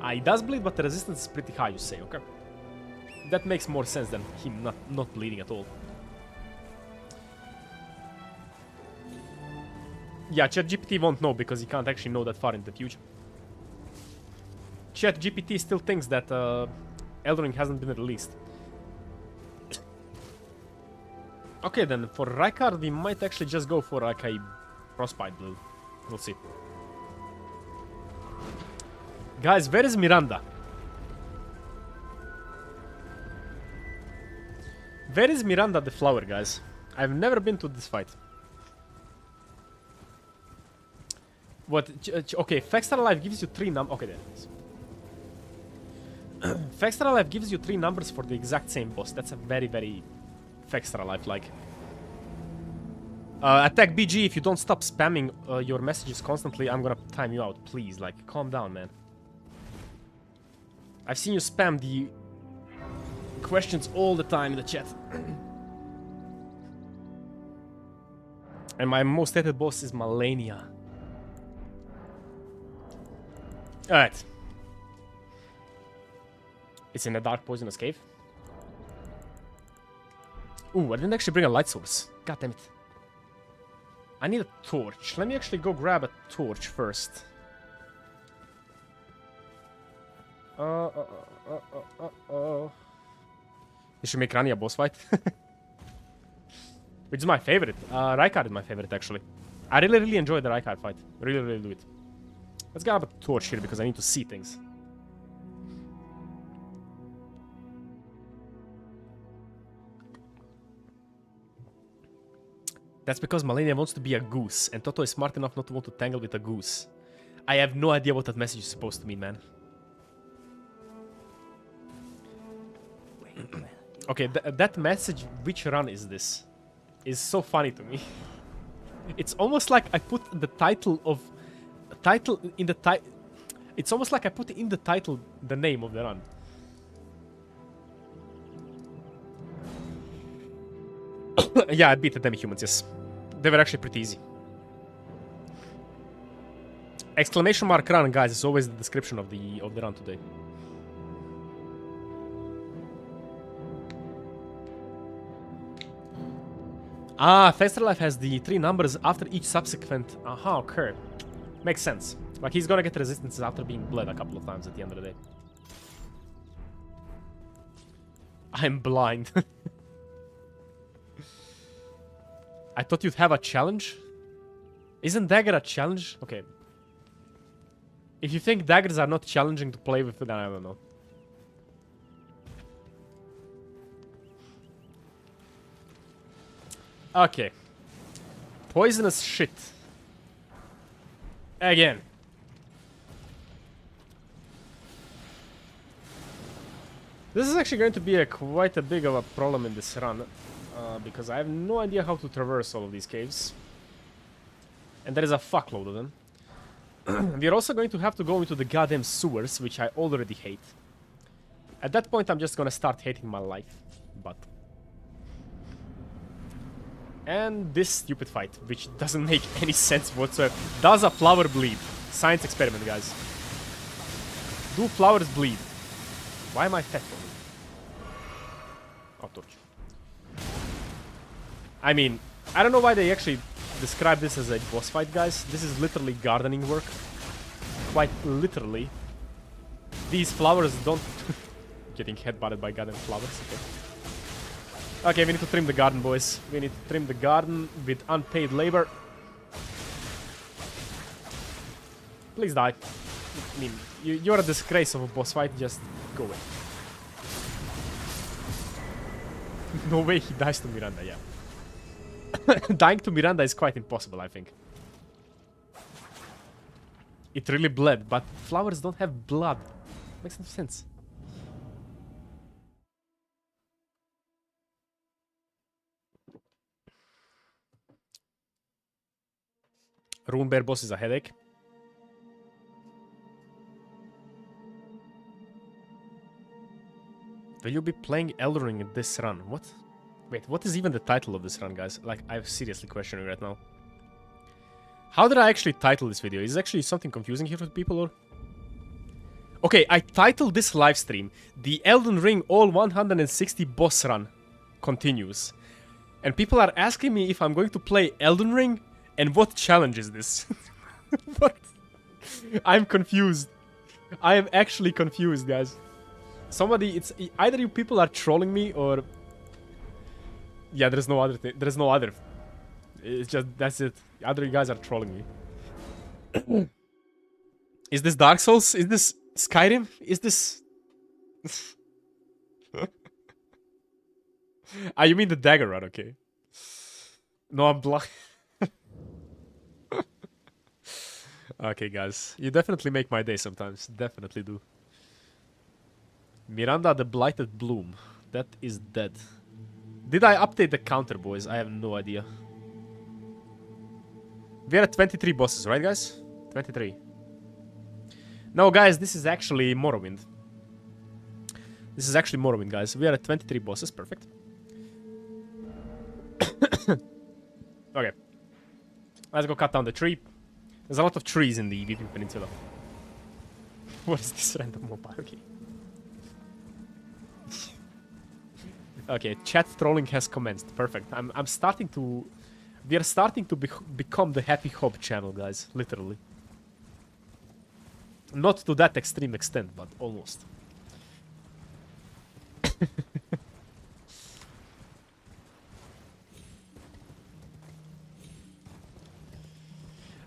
Ah, he does bleed, but the resistance is pretty high, you say, okay. That makes more sense than him not bleeding at all. Yeah, ChatGPT won't know because he can't actually know that far in the future. ChatGPT still thinks that Elden Ring hasn't been released. Okay, then for Rykard, we might actually just go for like a Frostbite build. We'll see. Guys, where is Miranda? Where is Miranda the Flower, guys? I've never been to this fight. What? Okay, Fextra Life gives you 3 numbers. Okay, there it is. Fextra Life gives you 3 numbers for the exact same boss. That's a very, very Fextra Life-like. Attack BG, if you don't stop spamming your messages constantly, I'm gonna time you out. Please, like, calm down, man. I've seen you spam the questions all the time in the chat. And my most hated boss is Malenia. Alright. It's in a dark poisonous cave. Ooh, I didn't actually bring a light source. God damn it. I need a torch. Let me actually go grab a torch first. You should make Rani a boss fight. Which is my favorite. Rykard is my favorite, actually. I really enjoy the Rykard fight. Really do it. Let's grab a torch here because I need to see things. That's because Malenia wants to be a goose, and Toto is smart enough not to want to tangle with a goose. I have no idea what that message is supposed to mean, man. Okay, that message, which run is this, is so funny to me. It's almost like I put the title of... It's almost like I put in the title the name of the run. Yeah, I beat the demi-humans, yes. They were actually pretty easy. Exclamation mark run, guys, is always the description of the run today. Ah, Faster Life has the 3 numbers after each subsequent... Aha, okay. Makes sense. Like, he's gonna get resistances after being bled a couple of times at the end of the day. I'm blind. I thought you'd have a challenge? Isn't dagger a challenge? Okay. If you think daggers are not challenging to play with, then I don't know. Okay. Poisonous shit. Again. This is actually going to be quite a big of a problem in this run. Because I have no idea how to traverse all of these caves. And there is a fuckload of them. We're also going to have to go into the goddamn sewers, which I already hate. At that point, I'm just gonna start hating my life. But... And this stupid fight, which doesn't make any sense whatsoever. Does a flower bleed? Science experiment, guys. Do flowers bleed? Why am I fat for me? Oh, torch. I mean, I don't know why they actually describe this as a boss fight, guys. This is literally gardening work. Quite literally. These flowers don't... Getting headbutted by goddamn flowers, okay. Okay, we need to trim the garden, boys. We need to trim the garden with unpaid labor. Please die. I mean, you're a disgrace of a boss fight, just go away. No way he dies to Miranda, yeah. Dying to Miranda is quite impossible, I think. It really bled, but flowers don't have blood. Makes no sense. Rune Bear boss is a headache. Will you be playing Elden Ring in this run? What? Wait, what is even the title of this run, guys? Like, I'm seriously questioning right now. How did I actually title this video? Is actually something confusing here with people, or...? Okay, I titled this livestream, The Elden Ring All 160 Boss Run Continues. And people are asking me if I'm going to play Elden Ring, and what challenge is this? What? I'm confused. I am actually confused, guys. Somebody, it's... Either you people are trolling me, or... Yeah, there's no other thing. There's no other. It's just, that's it. Other guys are trolling me. Is this Dark Souls? Is this Skyrim? Is this... Ah, you mean the dagger run, okay. No, I'm blind. Okay, guys. You definitely make my day sometimes. Definitely do. Miranda the Blighted Bloom. That is dead. Did I update the counter, boys? I have no idea. We are at 23 bosses, right, guys? 23. No, guys, this is actually Morrowind. This is actually Morrowind, guys. We are at 23 bosses. Perfect. Okay. Let's go cut down the tree. There's a lot of trees in the Weeping Peninsula. What is this random mobile? Okay. Okay, chat trolling has commenced. Perfect. I'm starting to... We are starting to become the Happy Hob channel, guys. Literally. Not to that extreme extent, but almost.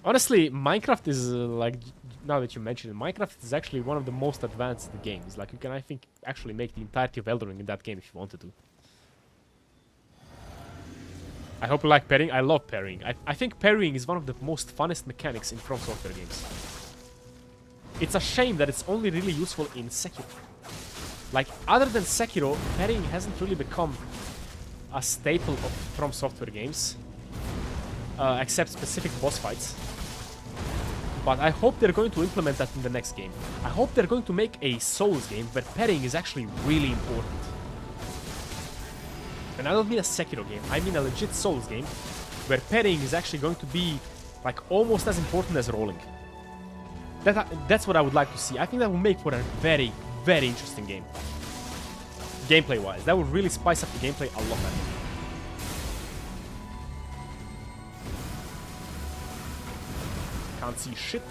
Honestly, Minecraft is like... Now that you mention it, Minecraft is actually one of the most advanced games. Like, you can, I think, actually make the entirety of Elden Ring in that game if you wanted to. I hope you like parrying. I love parrying. I think parrying is one of the most funnest mechanics in From Software games. It's a shame that it's only really useful in Sekiro. Like, other than Sekiro, parrying hasn't really become a staple of From Software games. Except specific boss fights. But I hope they're going to implement that in the next game. I hope they're going to make a Souls game where parrying is actually really important. And I don't mean a Sekiro game, I mean a legit Souls game where parrying is actually going to be like almost as important as rolling. That's what I would like to see. I think that would make for a very, very interesting game. Gameplay-wise, that would really spice up the gameplay a lot better. Can't see shit.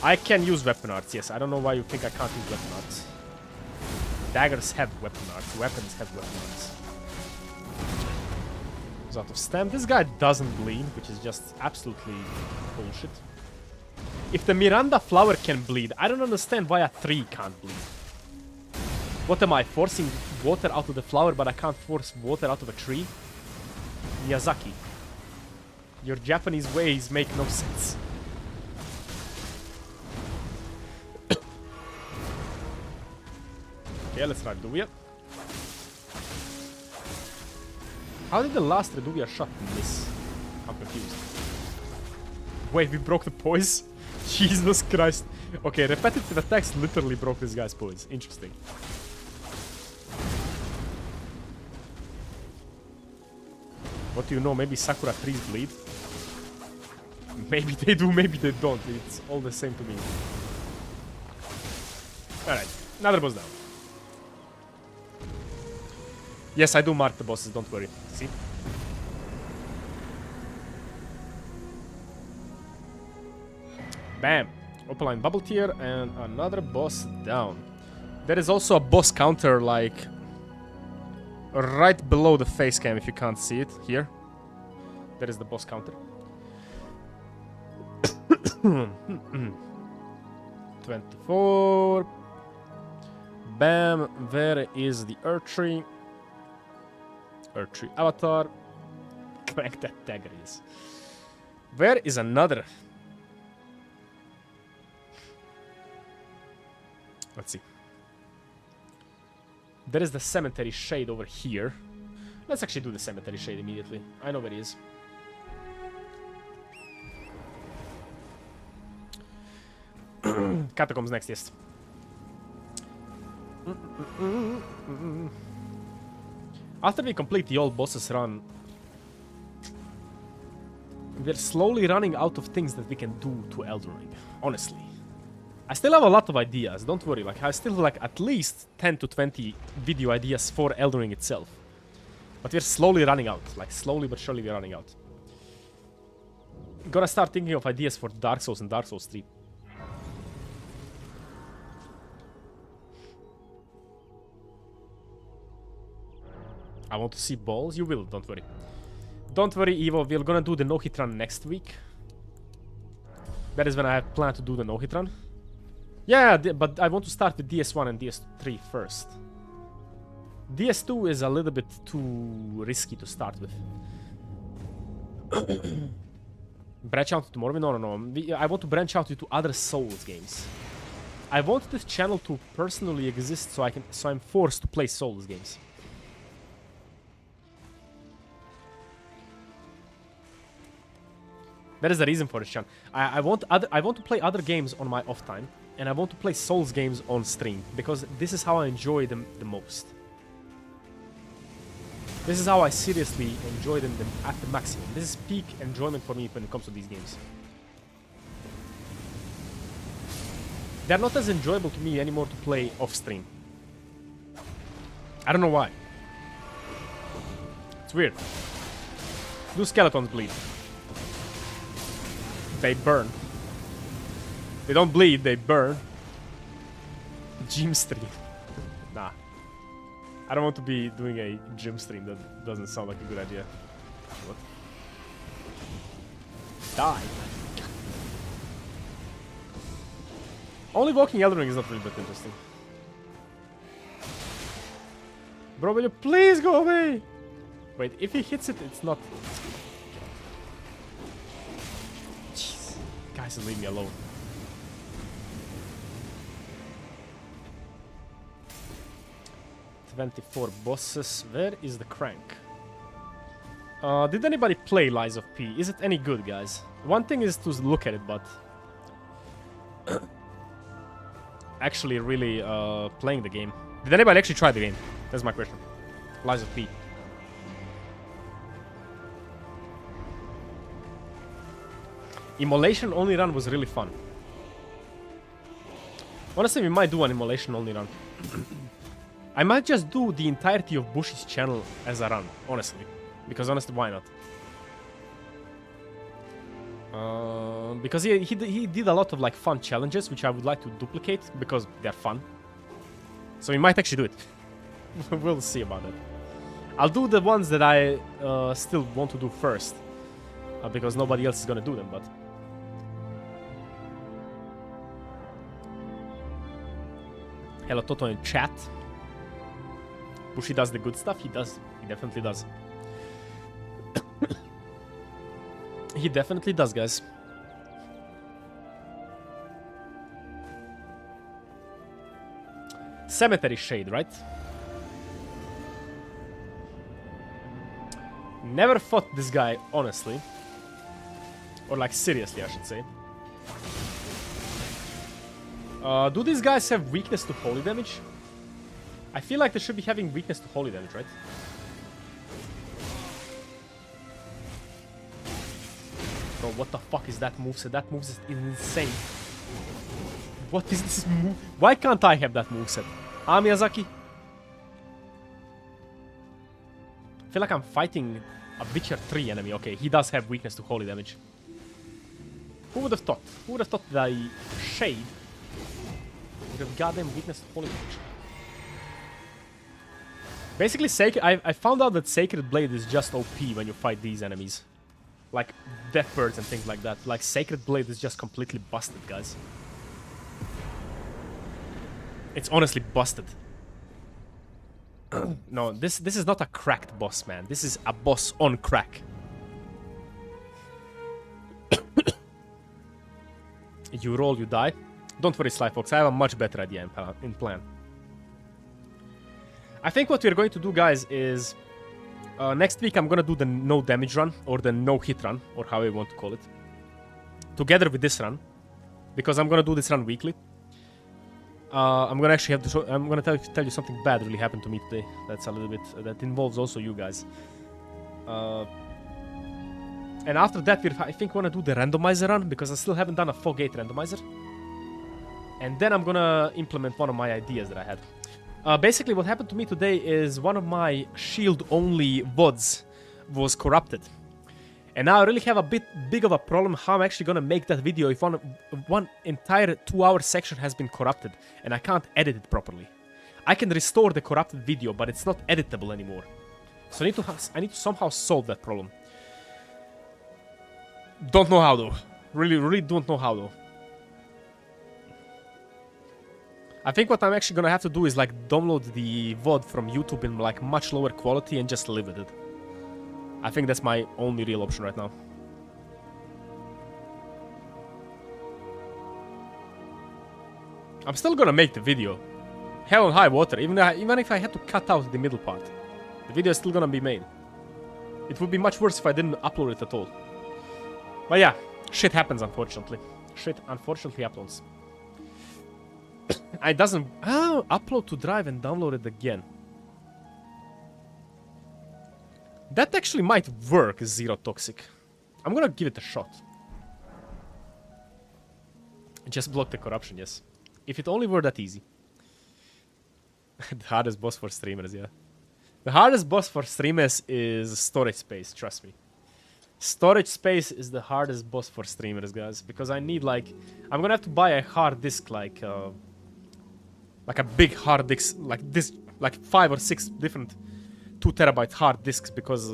I can use weapon arts, yes. I don't know why you think I can't use weapon arts. Daggers have weapon arts. Weapons have weapon arts. He's out of stam. This guy doesn't bleed, which is just absolutely bullshit. If the Miranda flower can bleed, I don't understand why a tree can't bleed. What am I, forcing water out of the flower, but I can't force water out of a tree? Miyazaki. Your Japanese ways make no sense. Okay, let's try Reduvia. How did the last Reduvia shot miss? I'm confused. Wait, we broke the poise? Jesus Christ. Okay, repetitive attacks literally broke this guy's poise. Interesting. What do you know? Maybe Sakura trees bleed? Maybe they do, maybe they don't. It's all the same to me. Alright, another boss down. Yes, I do mark the bosses, don't worry. See? Bam! Opaline bubble tier and another boss down. There is also a boss counter, like, right below the face cam if you can't see it. Here. There is the boss counter. 24. Bam. Where is the Earth Tree? Earth Tree avatar. Crank that dagger is. Where is another? Let's see. There is the cemetery shade over here. Let's actually do the cemetery shade immediately. I know where it is. Catacombs next, yes. After we complete the old bosses run, we're slowly running out of things that we can do to Elden Ring, honestly. I still have a lot of ideas, don't worry, like I still have like at least 10 to 20 video ideas for Elden Ring itself. But we're slowly running out, like slowly but surely we're running out. Gotta start thinking of ideas for Dark Souls and Dark Souls 3. I want to see balls, you will, don't worry. Don't worry, Evo, we're gonna do the no-hit run next week. That is when I have planned to do the no-hit run. Yeah, but I want to start with DS1 and DS3 first. DS2 is a little bit too risky to start with. Branch out to Morrowind? No. I want to branch out into other Souls games. I want this channel to personally exist so I'm forced to play Souls games. That is the reason for this channel. I want to play other games on my off time, and I want to play Souls games on stream because this is how I enjoy them the most. This is how I seriously enjoy them at the maximum. This is peak enjoyment for me when it comes to these games. They're not as enjoyable to me anymore to play off stream. I don't know why. It's weird. Do skeletons bleed? They burn. They don't bleed, they burn. Gym stream. Nah. I don't want to be doing a gym stream. That doesn't sound like a good idea. What? Die. Only walking Elden Ring is not really that interesting. Bro, will you please go away? Wait, if he hits it, it's not... Jeez. Guys, leave me alone. 24 bosses. Where is the crank? Did anybody play Lies of P? Is it any good, guys? One thing is to look at it, but actually really playing the game. Did anybody actually try the game? That's my question. Lies of P. Immolation only run was really fun. Honestly, we might do an immolation only run. I might just do the entirety of Bushy's channel as a run, honestly. Because honestly, why not? Because he did a lot of like fun challenges, which I would like to duplicate because they're fun. So we might actually do it. We'll see about it. I'll do the ones that I still want to do first. Because nobody else is gonna do them, but... Hello Toto in chat. Bushy does the good stuff? He does. He definitely does. He definitely does, guys. Cemetery Shade, right? Never fought this guy, honestly. Or like, seriously, I should say. Do these guys have weakness to holy damage? I feel like they should be having weakness to holy damage, right? Bro, what the fuck is that moveset? That moveset is insane. What is this move? Why can't I have that moveset? Ah, Miyazaki? I feel like I'm fighting a Witcher 3 enemy. Okay, he does have weakness to holy damage. Who would have thought? Who would have thought that Shade would have goddamn weakness to holy damage? Basically, I found out that Sacred Blade is just OP when you fight these enemies. Like Death Birds and things like that. Like Sacred Blade is just completely busted, guys. It's honestly busted. No, this is not a cracked boss, man. This is a boss on crack. You roll, you die. Don't worry, Sly Fox. I have a much better idea in plan. I think what we're going to do, guys, is... next week I'm gonna do the no damage run, or the no hit run, or however you want to call it. Together with this run. Because I'm gonna do this run weekly. I'm gonna actually have to show, I'm gonna tell you something bad really happened to me today. That's a little bit, that involves also you guys. And after that, I think we're gonna do the randomizer run, because I still haven't done a 4-gate randomizer. And then I'm gonna implement one of my ideas that I had. Basically, what happened to me today is one of my shield-only VODs was corrupted. And now I really have a bit big of a problem how I'm actually gonna make that video if one entire 2-hour section has been corrupted and I can't edit it properly. I can restore the corrupted video, but it's not editable anymore. So I need to somehow solve that problem. Don't know how though. Really don't know how though. I think what I'm actually gonna have to do is like download the VOD from YouTube in like much lower quality and just live with it. I think that's my only real option right now. I'm still gonna make the video. Hell and high water, even if I had to cut out the middle part. The video is still gonna be made. It would be much worse if I didn't upload it at all. But yeah, shit happens unfortunately. Shit unfortunately happens. It doesn't... Oh, upload to drive and download it again. That actually might work, Zero Toxic. I'm gonna give it a shot. Just block the corruption, yes. If it only were that easy. The hardest boss for streamers, yeah. The hardest boss for streamers is storage space, trust me. Storage space is the hardest boss for streamers, guys. Because I need like... I'm gonna have to buy a hard disk like a big hard disk, like this, like 5 or 6 different 2 terabyte hard disks, because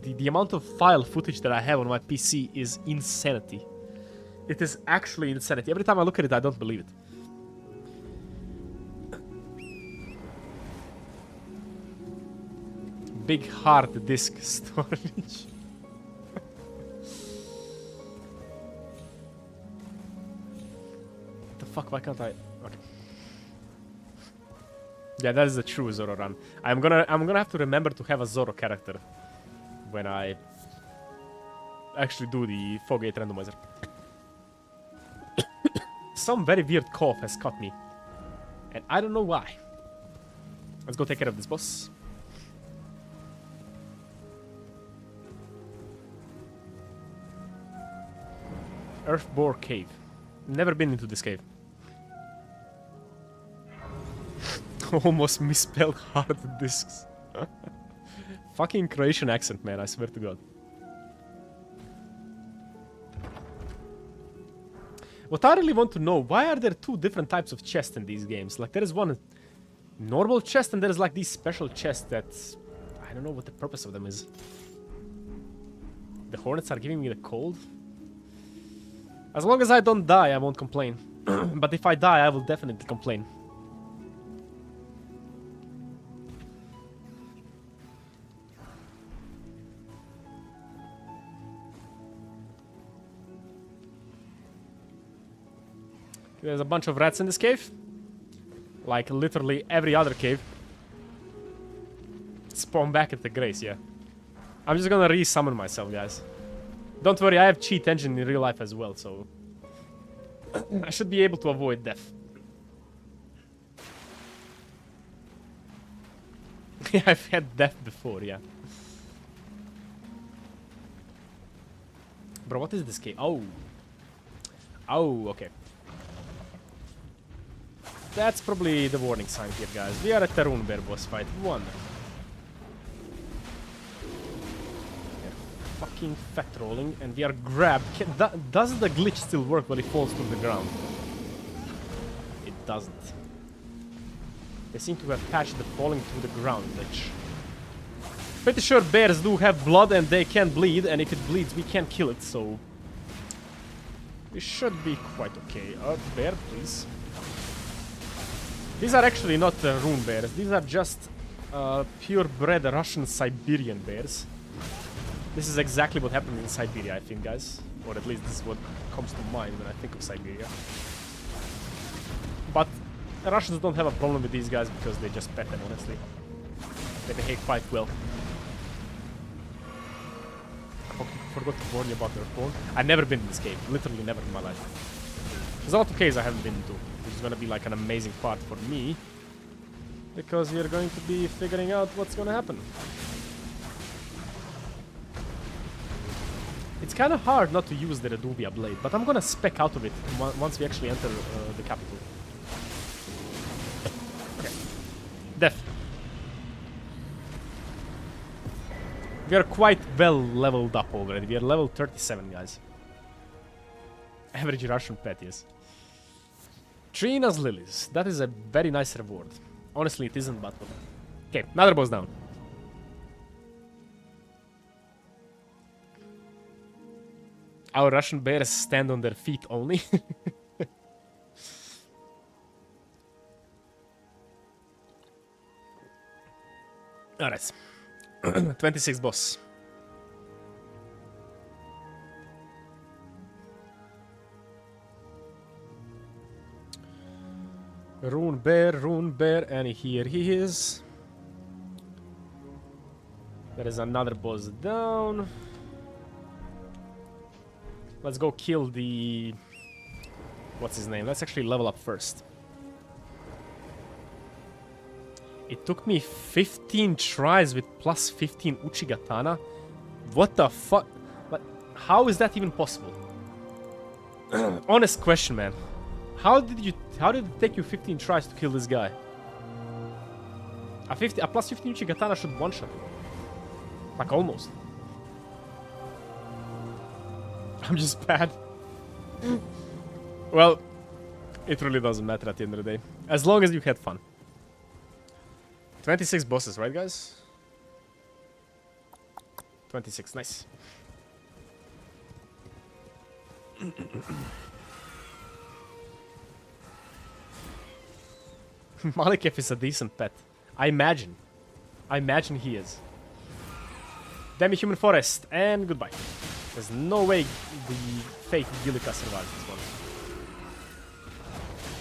the amount of file footage that I have on my PC is insanity. It is actually insanity. Every time I look at it, I don't believe it. Big hard disk storage. What the fuck? Why can't I? Okay. Yeah, that is the true Zoro run. I'm gonna have to remember to have a Zoro character when I actually do the Fogate randomizer. Some very weird cough has caught me, and I don't know why. Let's go take care of this boss. Earthbore Cave. Never been into this cave. Almost misspelled hard discs. Fucking Croatian accent, man, I swear to God. What I really want to know, why are there two different types of chests in these games? Like, there is one normal chest and there is like these special chests that... I don't know what the purpose of them is. The hornets are giving me the cold? As long as I don't die, I won't complain. But if I die, I will definitely complain. There's a bunch of rats in this cave. Like literally every other cave. Spawn back at the grace, yeah. I'm just gonna re-summon myself, guys. Don't worry, I have cheat engine in real life as well, so... I should be able to avoid death. I've had death before, yeah. Bro, what is this cave? Oh. Oh, okay. That's probably the warning sign here, guys. We are at the Rune Bear boss fight 1. Fucking fat rolling, and we are grabbed. Does the glitch still work when it falls to the ground? It doesn't. They seem to have patched the falling to the ground glitch. Pretty sure bears do have blood and they can bleed, and if it bleeds we can't kill it, so... we should be quite okay. Bear, please. These are actually not Rune Bears, these are just purebred Russian Siberian bears. This is exactly what happened in Siberia, I think, guys. Or at least this is what comes to mind when I think of Siberia. But the Russians don't have a problem with these guys because they just pet them, honestly. They behave quite well. I forgot to warn you about their phone. I've never been in this cave, literally never in my life. There's a lot of caves I haven't been into, which is gonna be like an amazing part for me. Because we are going to be figuring out what's gonna happen. It's kind of hard not to use the Reduvia blade, but I'm gonna spec out of it once we actually enter the capital. Okay. Death. We are quite well leveled up already. We are level 37, guys. Average Russian pet, yes. Trina's lilies. That is a very nice reward. Honestly, it isn't, but... okay, another boss down. Our Russian bears stand on their feet only. Alright. 26 boss. Rune Bear, and here he is. There is another boss down. Let's go kill the... what's his name? Let's actually level up first. It took me 15 tries with plus 15 Uchigatana. What the fuck? But how is that even possible? Honest question, man. How did it take you 15 tries to kill this guy? A plus 15 Uchigatana should one-shot him. Like, almost. I'm just bad. Well, it really doesn't matter at the end of the day. As long as you had fun. 26 bosses, right, guys? 26, nice. Malekith is a decent pet. I imagine he is. Demi-human forest, and goodbye. There's no way the fake Gillica survives this one.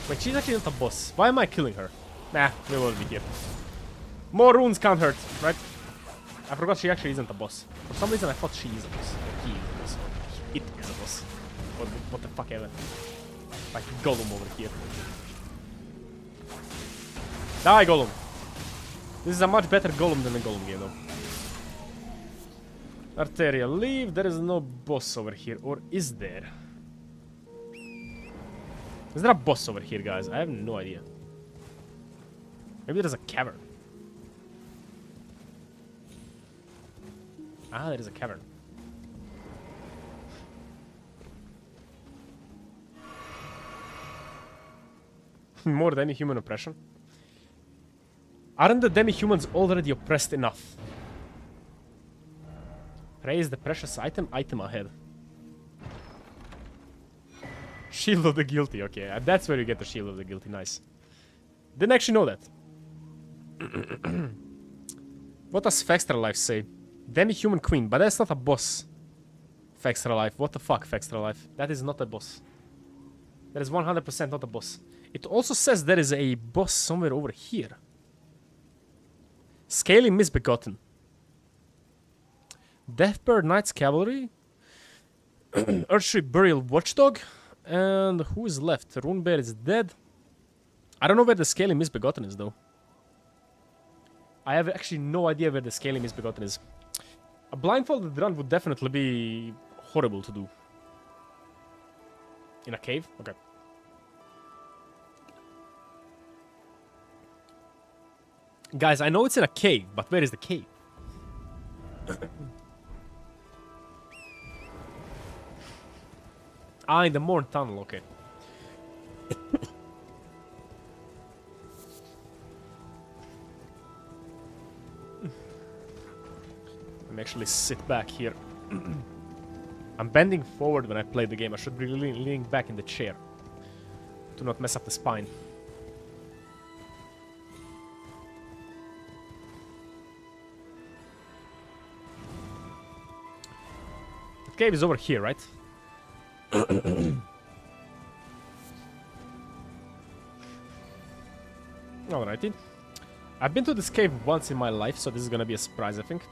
Wait, she's actually not a boss. Why am I killing her? Nah, we will be here. More runes can't hurt, right? I forgot she actually isn't a boss. For some reason I thought she is a boss. Or he is a boss. It is a boss. Or what the fuck ever. Like Gollum over here. Die, Gollum! This is a much better Gollum than the Gollum game, though. Arterial, leave. There is no boss over here. Or is there? Is there a boss over here, guys? I have no idea. Maybe there's a cavern. Ah, there is a cavern. More demi-human oppression? Aren't the demi-humans already oppressed enough? Raise the precious item ahead. Shield of the Guilty, okay. That's where you get the Shield of the Guilty, nice. Didn't actually know that. What does Fextra Life say? Demi-human queen, but that's not a boss. Fextra Life, what the fuck, Fextra Life? That is not a boss. That is 100% not a boss. It also says there is a boss somewhere over here. Scaly Misbegotten. Deathbird Knight's Cavalry. Earthtree Burial Watchdog. And who is left? Rune Bear is dead. I don't know where the Scaly Misbegotten is, though. I have actually no idea where the Scaly Misbegotten is. A blindfolded run would definitely be horrible to do. In a cave? Okay. Guys, I know it's in a cave, but where is the cave? Ah, in the Morn Tunnel, okay. Let me actually sit back here. I'm bending forward when I play the game. I should be leaning back in the chair to not mess up the spine. The cave is over here, right? Alrighty. I've been to this cave once in my life, so this is gonna be a surprise, I think.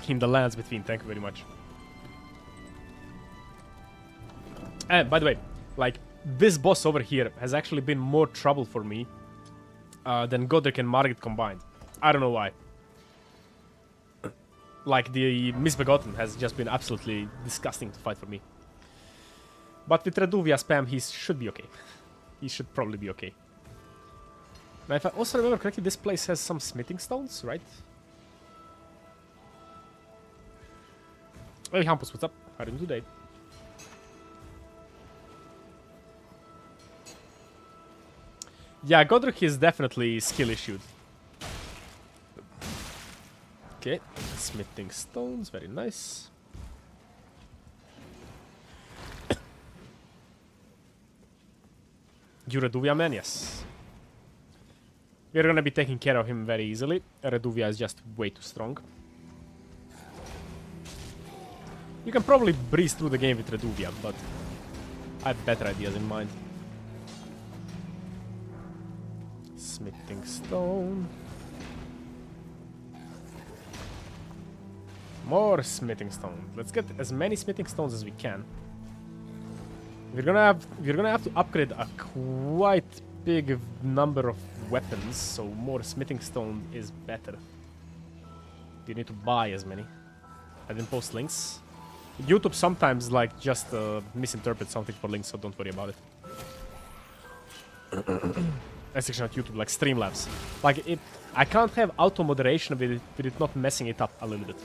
In the lands between, thank you very much. And by the way, like, this boss over here has actually been more trouble for me than Godric and Margit combined. I don't know why. Like, the Misbegotten has just been absolutely disgusting to fight for me. But with Reduvia spam, he should be okay. He should probably be okay. Now, if I also remember correctly, this place has some smithing stones, right? Hey, Hampus, what's up? How are you doing today? Yeah, Godric is definitely skill issued. Okay, smithing stones, very nice. You Reduvia man, yes. We're gonna be taking care of him very easily. Reduvia is just way too strong. You can probably breeze through the game with Reduvia, but I have better ideas in mind. Smithing stone. More smithing stone. Let's get as many smithing stones as we can. We're gonna have to upgrade a quite big number of weapons, so more smithing stone is better. You need to buy as many. I didn't post links. YouTube sometimes like just misinterprets something for links, so don't worry about it. That's actually not YouTube, like Streamlabs. Like it, I can't have auto moderation with it not messing it up a little bit.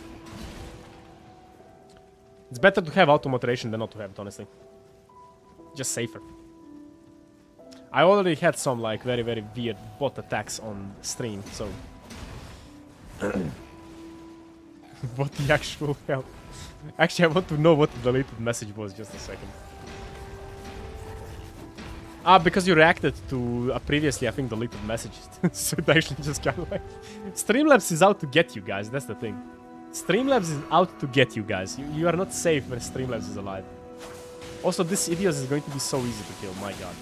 It's better to have auto moderation than not to have it, honestly. Just safer. I already had some like very weird bot attacks on stream, so what the actual hell? Actually, I want to know what the deleted message was. Just a second. Ah, because you reacted to a previously, I think, deleted message. So it actually just kind of like... Streamlabs is out to get you guys, that's the thing. Streamlabs is out to get you guys. You are not safe when Streamlabs is alive. Also, this idiot is going to be so easy to kill, my god.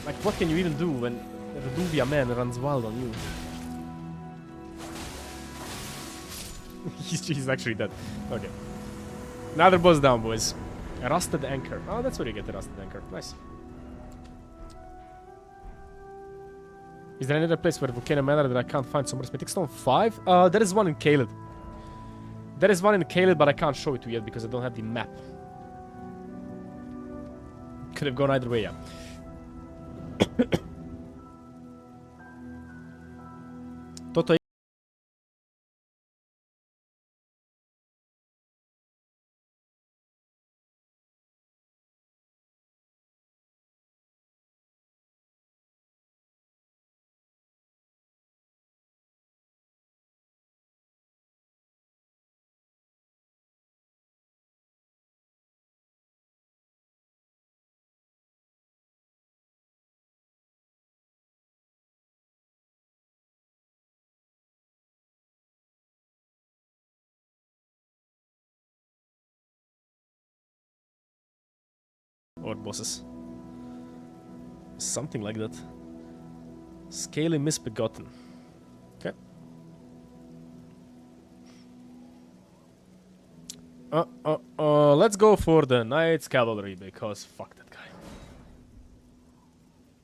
Like, what can you even do when the Reduvia man runs wild on you? he's actually dead. Okay. Another boss down, boys. A rusted anchor. Oh, that's where you get the rusted anchor. Nice. Is there any other place where Volcano Manor that I can't find somewhere? Mythic Stone 5? There is one in Caelid. There is one in Caelid, but I can't show it to you yet because I don't have the map. Could have gone either way, yeah. Toto. Or bosses. Something like that. Scaly Misbegotten. Okay. Let's go for the Knight's Cavalry, because fuck that guy.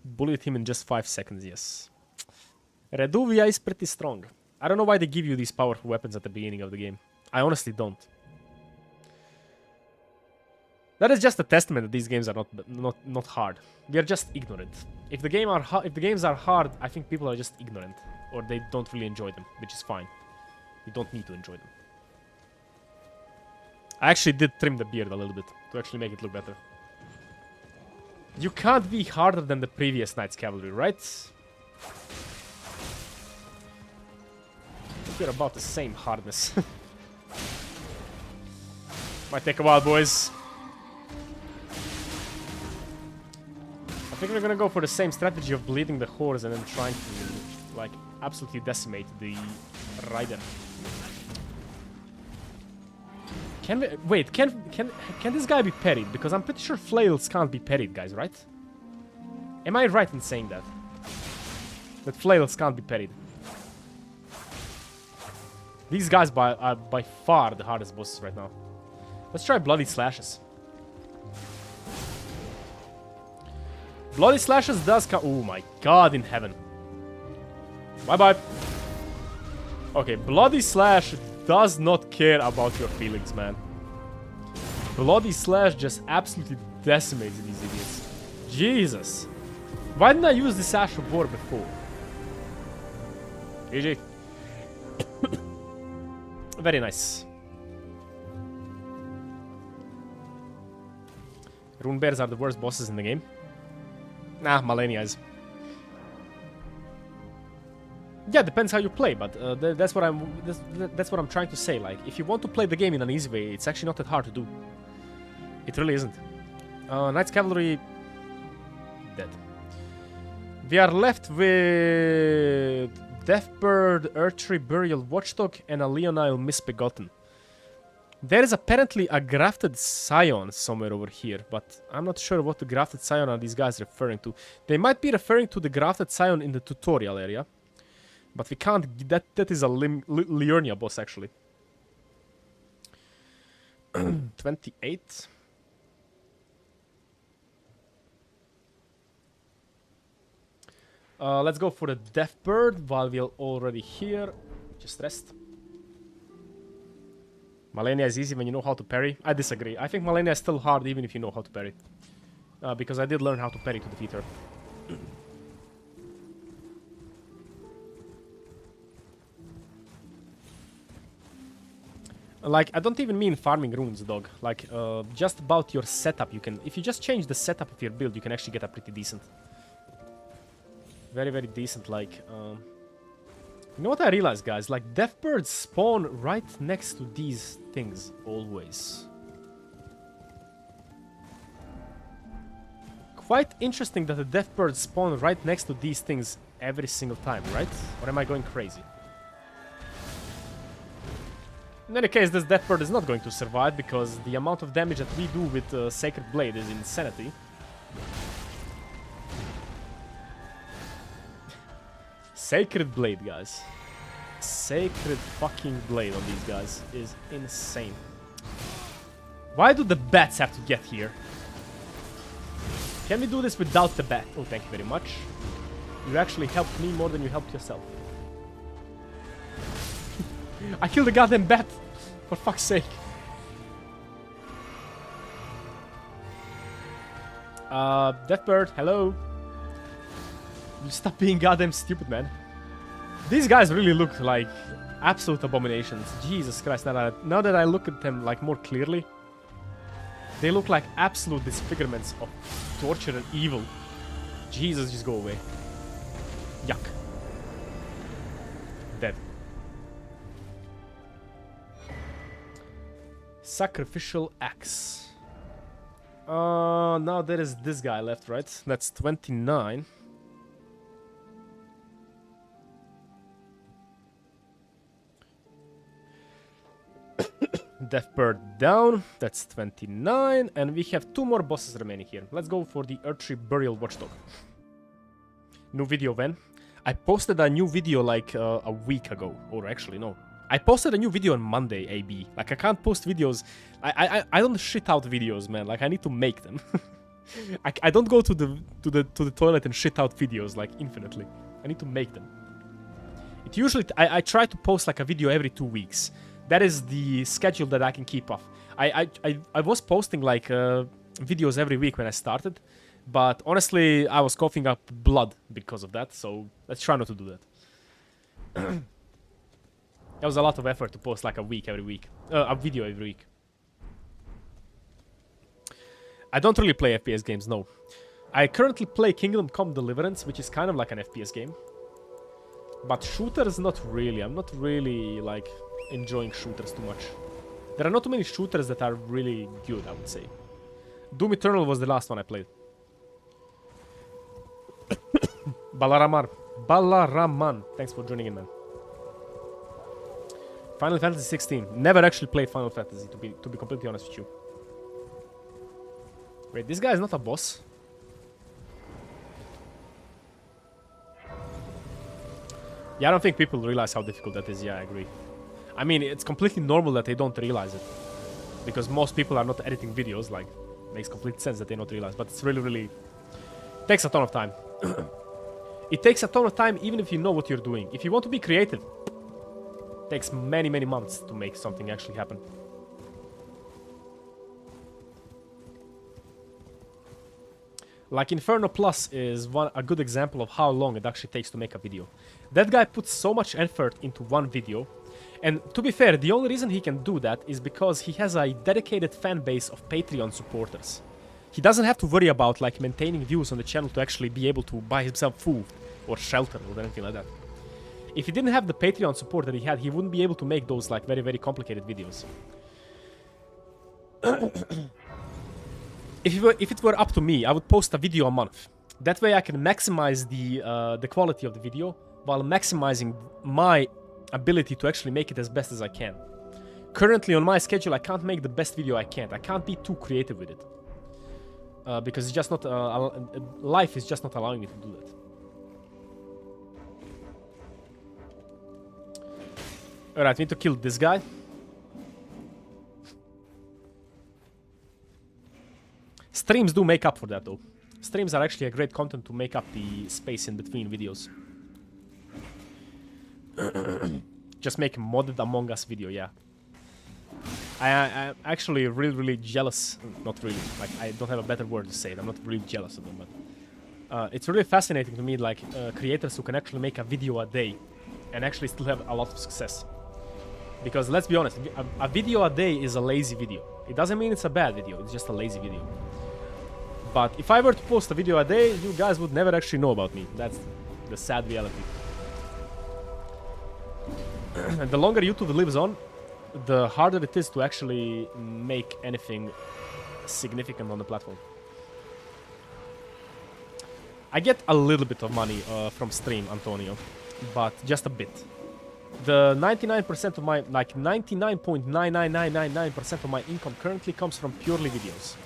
Bullied him in just 5 seconds, yes. Reduvia is pretty strong. I don't know why they give you these powerful weapons at the beginning of the game. I honestly don't. That is just a testament that these games are not hard. We are just ignorant. If the games are hard, I think people are just ignorant, or they don't really enjoy them, which is fine. You don't need to enjoy them. I actually did trim the beard a little bit to actually make it look better. You can't be harder than the previous Knight's Cavalry, right? We're about the same hardness. Might take a while, boys. I think we're gonna go for the same strategy of bleeding the horse and then trying to, like, absolutely decimate the rider. Can we... Wait, can this guy be parried? Because I'm pretty sure flails can't be parried, guys, right? Am I right in saying that? That flails can't be parried. These guys are by far the hardest bosses right now. Let's try Bloody Slashes. Bloody Slashes does come... Oh my god in heaven. Bye-bye. Okay, Bloody Slash does not care about your feelings, man. Bloody Slash just absolutely decimates these idiots. Jesus. Why didn't I use the Sash of War before? GG. Very nice. Rune Bears are the worst bosses in the game. Nah, Malenia is. Yeah, depends how you play, but that's what I'm trying to say. Like, if you want to play the game in an easy way, it's actually not that hard to do. It really isn't. Knight's Cavalry dead. We are left with Deathbird, Earthtree, Burial, Watchdog, and a Leonile Misbegotten. There is apparently a grafted scion somewhere over here, but I'm not sure what the grafted scion are these guys referring to. They might be referring to the grafted scion in the tutorial area, but we can't. That is a Liurnia boss, actually. 28. Let's go for the Deathbird while we're already here. Just rest. Malenia is easy when you know how to parry. I disagree. I think Malenia is still hard even if you know how to parry. Because I did learn how to parry to defeat her. Like, I don't even mean farming runes, dog. Like, just about your setup, you can... If you just change the setup of your build, you can actually get a pretty decent. Very, very decent, like... You know what I realized, guys? Like, Deathbirds spawn right next to these things, always. Quite interesting that the Deathbirds spawn right next to these things every single time, right? Or am I going crazy? In any case, this Death Bird is not going to survive because the amount of damage that we do with Sacred Blade is insanity. Sacred Blade, guys. Sacred fucking Blade on these guys is insane. Why do the bats have to get here? Can we do this without the bat? Oh, thank you very much. You actually helped me more than you helped yourself. I killed the goddamn bat! For fuck's sake. Deathbird, hello. You stop being goddamn stupid, man. These guys really look like absolute abominations. Jesus Christ, now that I look at them like more clearly, they look like absolute disfigurements of torture and evil. Jesus, just go away. Yuck. Dead. Sacrificial axe. Now there is this guy left, right? That's 29. Deathbird down. That's 29. And we have 2 more bosses remaining here. Let's go for the Earthtree Burial Watchdog. New video when? I posted a new video like a week ago. Or actually, no. I posted a new video on Monday, AB. Like, I can't post videos. I don't shit out videos, man. Like, I need to make them. I don't go to the toilet and shit out videos, like, infinitely. I need to make them. It usually... I try to post, like, a video every 2 weeks. That is the schedule that I can keep off. I was posting, like, videos every week when I started. But, honestly, I was coughing up blood because of that. So, let's try not to do that. That was a lot of effort to post like a video every week. I don't really play FPS games, no. I currently play Kingdom Come Deliverance, which is kind of like an FPS game. But shooters, not really. I'm not really like enjoying shooters too much. There are not too many shooters that are really good, I would say. Doom Eternal was the last one I played. Balaraman, thanks for joining in, man. Final Fantasy 16. Never actually played Final Fantasy, to be completely honest with you. Wait, this guy is not a boss. Yeah, I don't think people realize how difficult that is. Yeah, I agree. I mean, it's completely normal that they don't realize it. Because most people are not editing videos, like, makes complete sense that they don't realize. But it's really, really... takes a ton of time. It takes a ton of time even if you know what you're doing. If you want to be creative, takes many, many months to make something actually happen. Like Inferno Plus is a good example of how long it actually takes to make a video. That guy puts so much effort into one video. And to be fair, the only reason he can do that is because he has a dedicated fan base of Patreon supporters. He doesn't have to worry about like maintaining views on the channel to actually be able to buy himself food or shelter or anything like that. If he didn't have the Patreon support that he had, he wouldn't be able to make those like very, very complicated videos. If it were up to me, I would post a video a month. That way I can maximize the quality of the video while maximizing my ability to actually make it as best as I can. Currently on my schedule, I can't make the best video I can. I can't be too creative with it. Because it's just not... life is just not allowing me to do that. Alright, we need to kill this guy. Streams do make up for that, though. Streams are actually a great content to make up the space in between videos. Just make a modded Among Us video, yeah. I'm actually really, really jealous. Not really. Like, I don't have a better word to say it. I'm not really jealous of them, but... it's really fascinating to me, like, creators who can actually make a video a day and actually still have a lot of success. Because, let's be honest, a video a day is a lazy video. It doesn't mean it's a bad video, it's just a lazy video. But if I were to post a video a day, you guys would never actually know about me. That's the sad reality. And the longer YouTube lives on, the harder it is to actually make anything significant on the platform. I get a little bit of money from stream, Antonio, but just a bit. The 99% of my, like 99.99999% of my income currently comes from purely videos.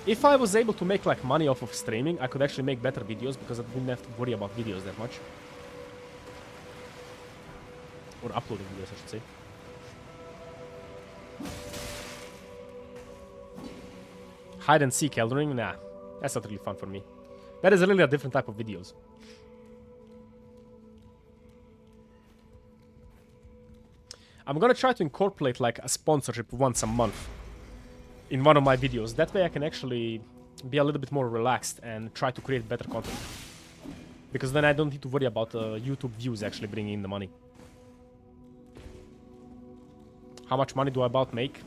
If I was able to make like money off of streaming, I could actually make better videos because I wouldn't have to worry about videos that much. Or uploading videos, I should say. Hide and seek Elden? Nah, that's not really fun for me. That is really a different type of videos. I'm gonna try to incorporate like a sponsorship once a month in one of my videos. That way I can actually be a little bit more relaxed and try to create better content. Because then I don't need to worry about YouTube views actually bringing in the money. How much money do I about make?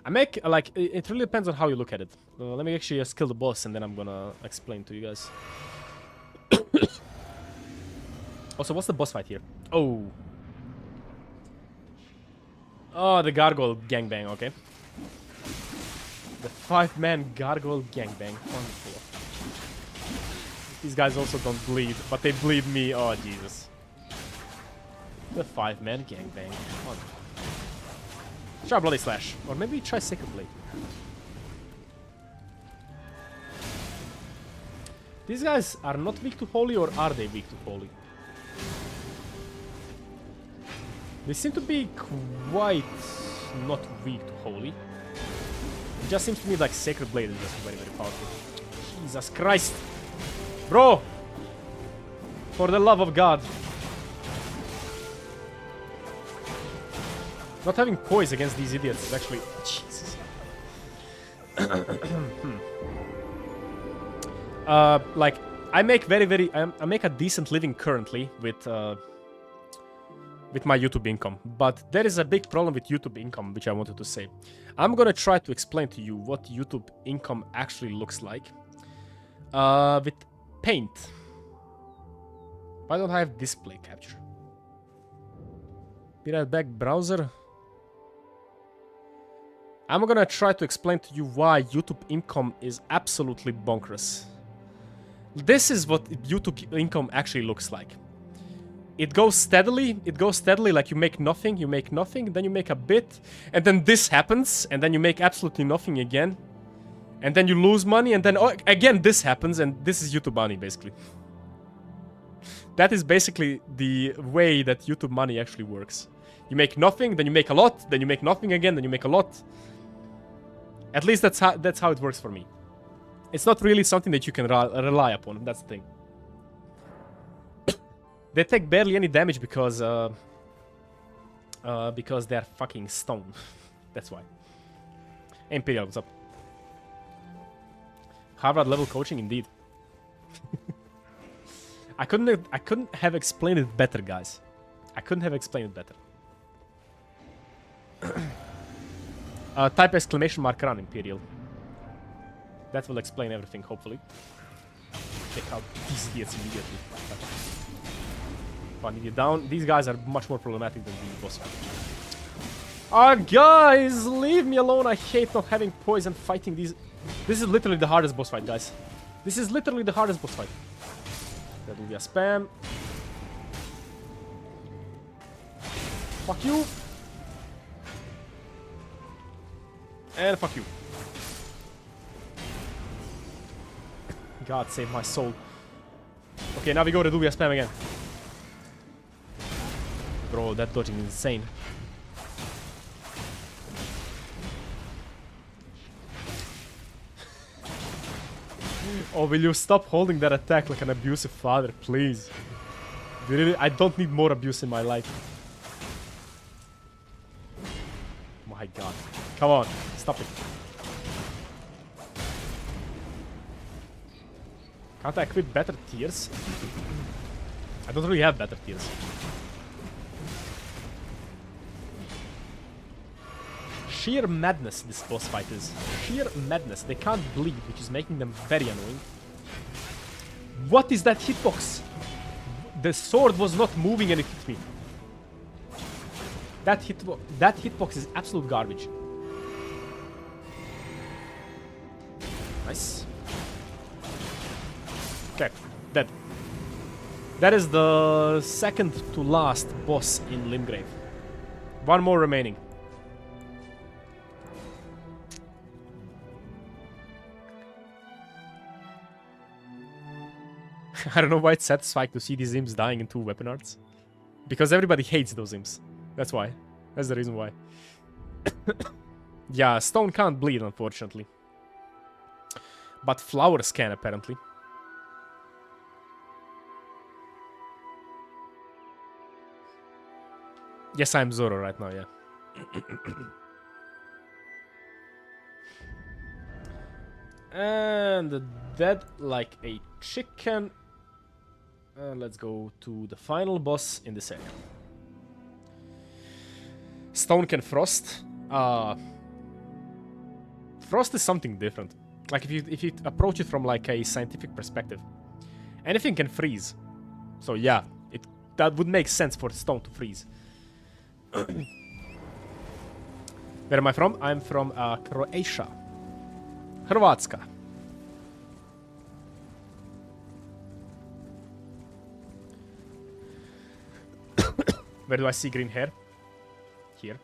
I make, like, it really depends on how you look at it. Let me actually kill the boss and then I'm gonna explain to you guys. Also, what's the boss fight here? Oh. Oh, the Gargoyle gangbang, okay. The 5-man Gargoyle gangbang. Wonderful. These guys also don't bleed, but they bleed me. Oh, Jesus. The 5-man gangbang. Wonderful. Try Bloody Slash. Or maybe try Sacred Blade. These guys are not weak to Holy, or are they weak to Holy? They seem to be quite not weak to Holy. It just seems to me like Sacred Blade is just very, very powerful. Jesus Christ! Bro! For the love of God. Not having poise against these idiots is actually... Jesus. Like, I make I make a decent living currently with my YouTube income. But there is a big problem with YouTube income, which I wanted to say. I'm gonna try to explain to you what YouTube income actually looks like. With Paint. Why don't I have display capture? Be right back, browser. I'm gonna try to explain to you why YouTube income is absolutely bonkers. This is what YouTube income actually looks like. It goes steadily, like you make nothing, then you make a bit, and then this happens, and then you make absolutely nothing again. And then you lose money, and then again this happens, and this is YouTube money, basically. That is basically the way that YouTube money actually works. You make nothing, then you make a lot, then you make nothing again, then you make a lot. At least that's how it works for me. It's not really something that you can rely upon, that's the thing. They take barely any damage because they're fucking stone. That's why. Imperial, what's up? Harvard level coaching, indeed. I couldn't have explained it better, guys. I couldn't have explained it better. Type exclamation mark run, Imperial. That will explain everything, hopefully. Check out these idiots immediately. One idiot down. These guys are much more problematic than the boss fight. Guys, leave me alone. I hate not having poison fighting these. This is literally the hardest boss fight, guys. This is literally the hardest boss fight. That will be a spam. Fuck you. And fuck you. God save my soul. Okay, now we go to Dubia spam again. Bro, that dodging is insane. Oh, will you stop holding that attack like an abusive father, please? Really, I don't need more abuse in my life. My God. Come on, stop it. Can't I equip better tiers? I don't really have better tiers. Sheer madness this boss fight is. Sheer madness. They can't bleed, which is making them very annoying. What is that hitbox? The sword was not moving and it hit me. That hitbox is absolute garbage. Nice. Okay, dead. That is the second to last boss in Limgrave. One more remaining. I don't know why it's satisfying to see these imps dying in 2 weapon arts. Because everybody hates those imps. That's why. That's the reason why. Yeah, stone can't bleed, unfortunately. But flowers can, apparently. Yes, I'm Zoro right now, yeah. And dead like a chicken. Let's go to the final boss in this area. Stone can frost. Frost is something different. Like if you approach it from like a scientific perspective, anything can freeze. So yeah, that would make sense for stone to freeze. Where am I from? I'm from Croatia. Hrvatska. Where do I see green hair? Here.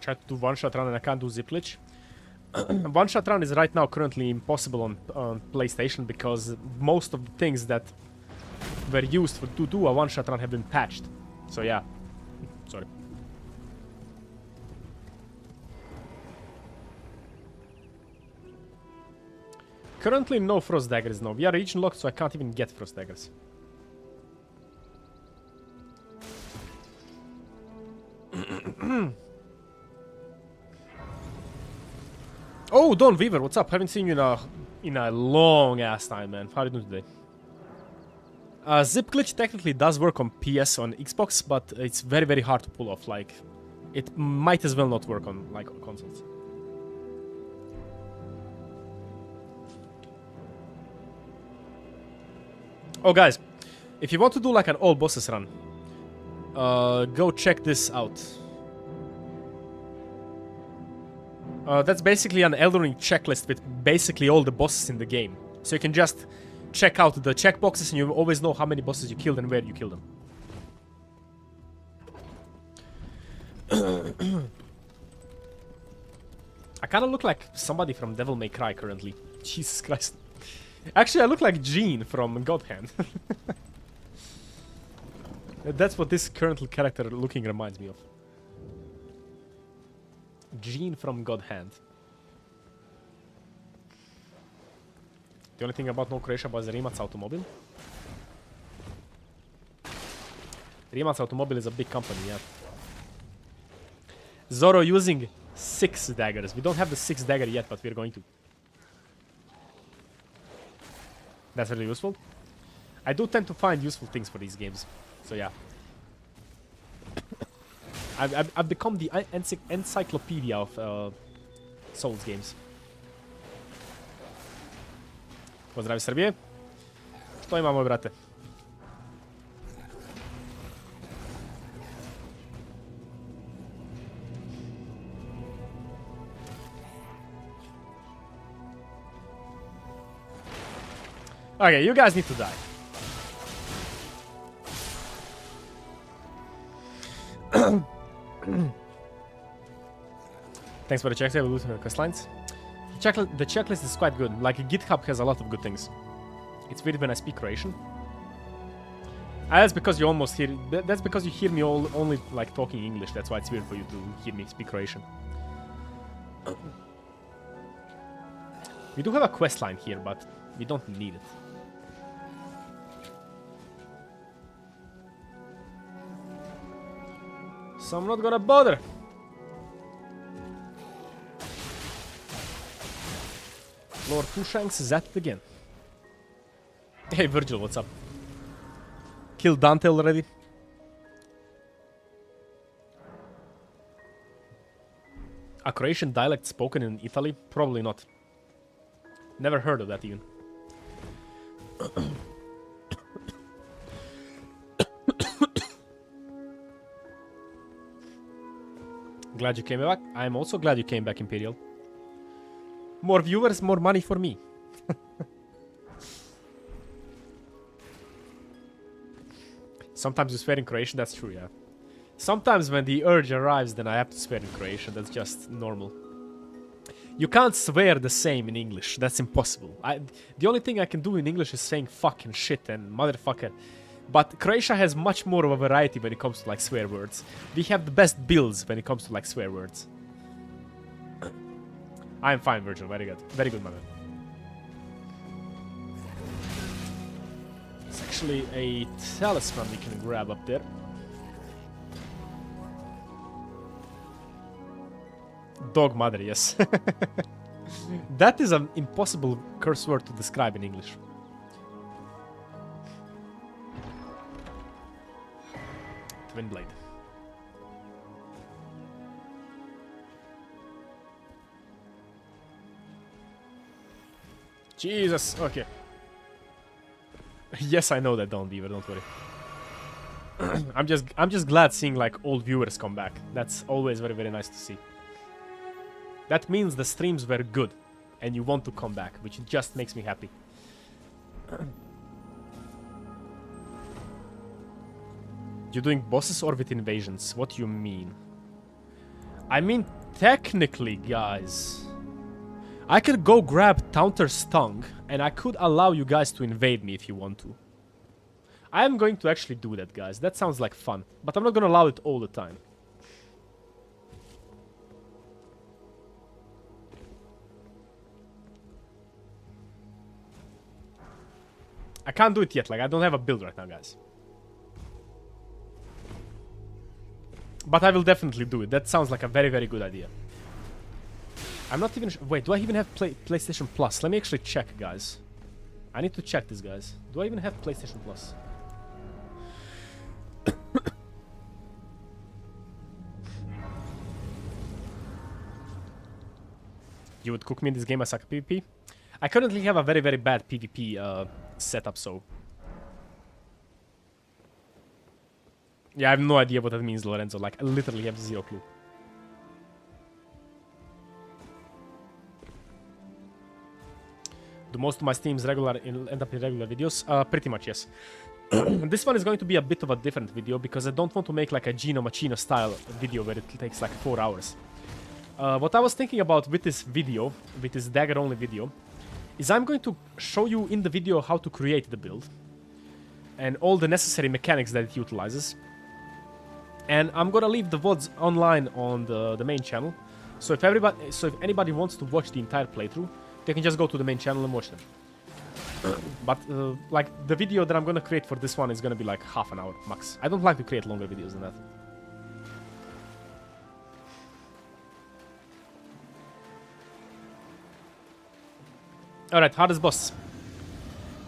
Try to do one-shot run and I can't do zip glitch. One-shot run is right now currently impossible on PlayStation because most of the things that were used to do a one-shot run have been patched. So yeah. Sorry. Currently no frost daggers, no. We are region locked so I can't even get frost daggers. Oh, Don Weaver, what's up? Haven't seen you in a long ass time, man. How are you doing today? Zip glitch technically does work on PS, on Xbox, but it's very, very hard to pull off. Like, it might as well not work on like consoles. Oh, guys, if you want to do like an all bosses run, go check this out. That's basically an Elden Ring checklist with basically all the bosses in the game. So you can just check out the checkboxes and you always know how many bosses you killed and where you killed them. I kind of look like somebody from Devil May Cry currently. Jesus Christ. Actually, I look like Jean from God Hand. That's what this current character looking reminds me of. Jean from God Hand. The only thing about no Croatia was Rimac Automobile. Rimac Automobile is a big company, yeah. Zoro using 6 daggers. We don't have the 6th dagger yet, but we're going to. That's really useful. I do tend to find useful things for these games. So yeah. I've become the encyclopedia of Souls games. Pozdrav iz Srbije. Što imamo, brate? Okay, you guys need to die. Thanks for the check. I will lose her quest lines. The checklist is quite good. Like, GitHub has a lot of good things. It's weird when I speak Croatian. That's because you almost hear. That's because you hear me only like talking English. That's why it's weird for you to hear me speak Croatian. We do have a quest line here, but we don't need it. So I'm not gonna bother. Lord Tushanks is at it again. Hey Virgil, what's up? Killed Dante already? A Croatian dialect spoken in Italy? Probably not. Never heard of that even. Glad you came back. I'm also glad you came back, Imperial. More viewers, more money for me. Sometimes you swear in Croatian, that's true, yeah. Sometimes when the urge arrives, then I have to swear in Croatian, that's just normal. You can't swear the same in English, that's impossible. The only thing I can do in English is saying fucking shit and motherfucker. But Croatia has much more of a variety when it comes to like swear words. We have the best builds when it comes to like swear words. I'm fine, Virgil, very good. Very good, my man. It's actually a talisman we can grab up there. Dog mother, yes. That is an impossible curse word to describe in English. Twin blade. Jesus, okay. Yes, I know that, Don Beaver, don't worry. I'm just glad seeing like old viewers come back. That's always very, very nice to see. That means the streams were good and you want to come back, which just makes me happy. You're doing bosses or with invasions? What do you mean? I mean, technically, guys, I could go grab Taunter's Tongue and I could allow you guys to invade me if you want to. I am going to actually do that, guys. That sounds like fun, but I'm not going to allow it all the time. I can't do it yet, like I don't have a build right now, guys. But I will definitely do it. That sounds like a very, very good idea. I'm not even... Wait, do I even have PlayStation Plus? Let me actually check, guys. I need to check this, guys. Do I even have PlayStation Plus? You would cook me in this game, I suck at PvP? I currently have a very, very bad PvP setup, so... Yeah, I have no idea what that means, Lorenzo. Like, I literally have zero clue. Do most of my streams end up in regular videos? Pretty much, yes. This one is going to be a bit of a different video because I don't want to make like a Gino Machino style video where it takes like 4 hours. What I was thinking about with this video, with this dagger only video, is I'm going to show you in the video how to create the build and all the necessary mechanics that it utilizes. And I'm gonna leave the VODs online on the main channel. So if anybody wants to watch the entire playthrough, they can just go to the main channel and watch them. But like the video that I'm gonna create for this one is gonna be like half an hour max. I don't like to create longer videos than that. Alright, hardest boss.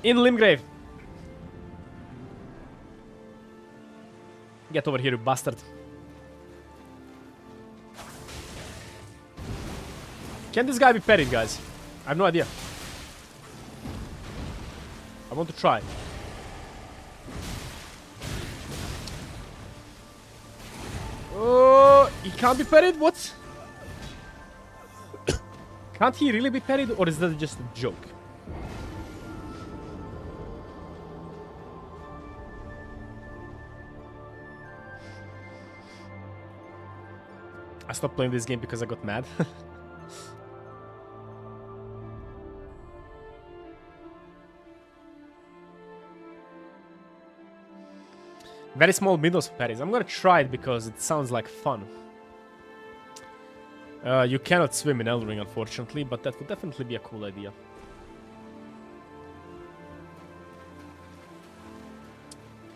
In Limgrave. Get over here, you bastard. Can this guy be parried, guys? I have no idea. I want to try. Oh, he can't be parried? What? Can't he really be parried, or is that just a joke? I stopped playing this game because I got mad. Very small windows for parries. I'm gonna try it because it sounds like fun. You cannot swim in Elden Ring, unfortunately, but that would definitely be a cool idea.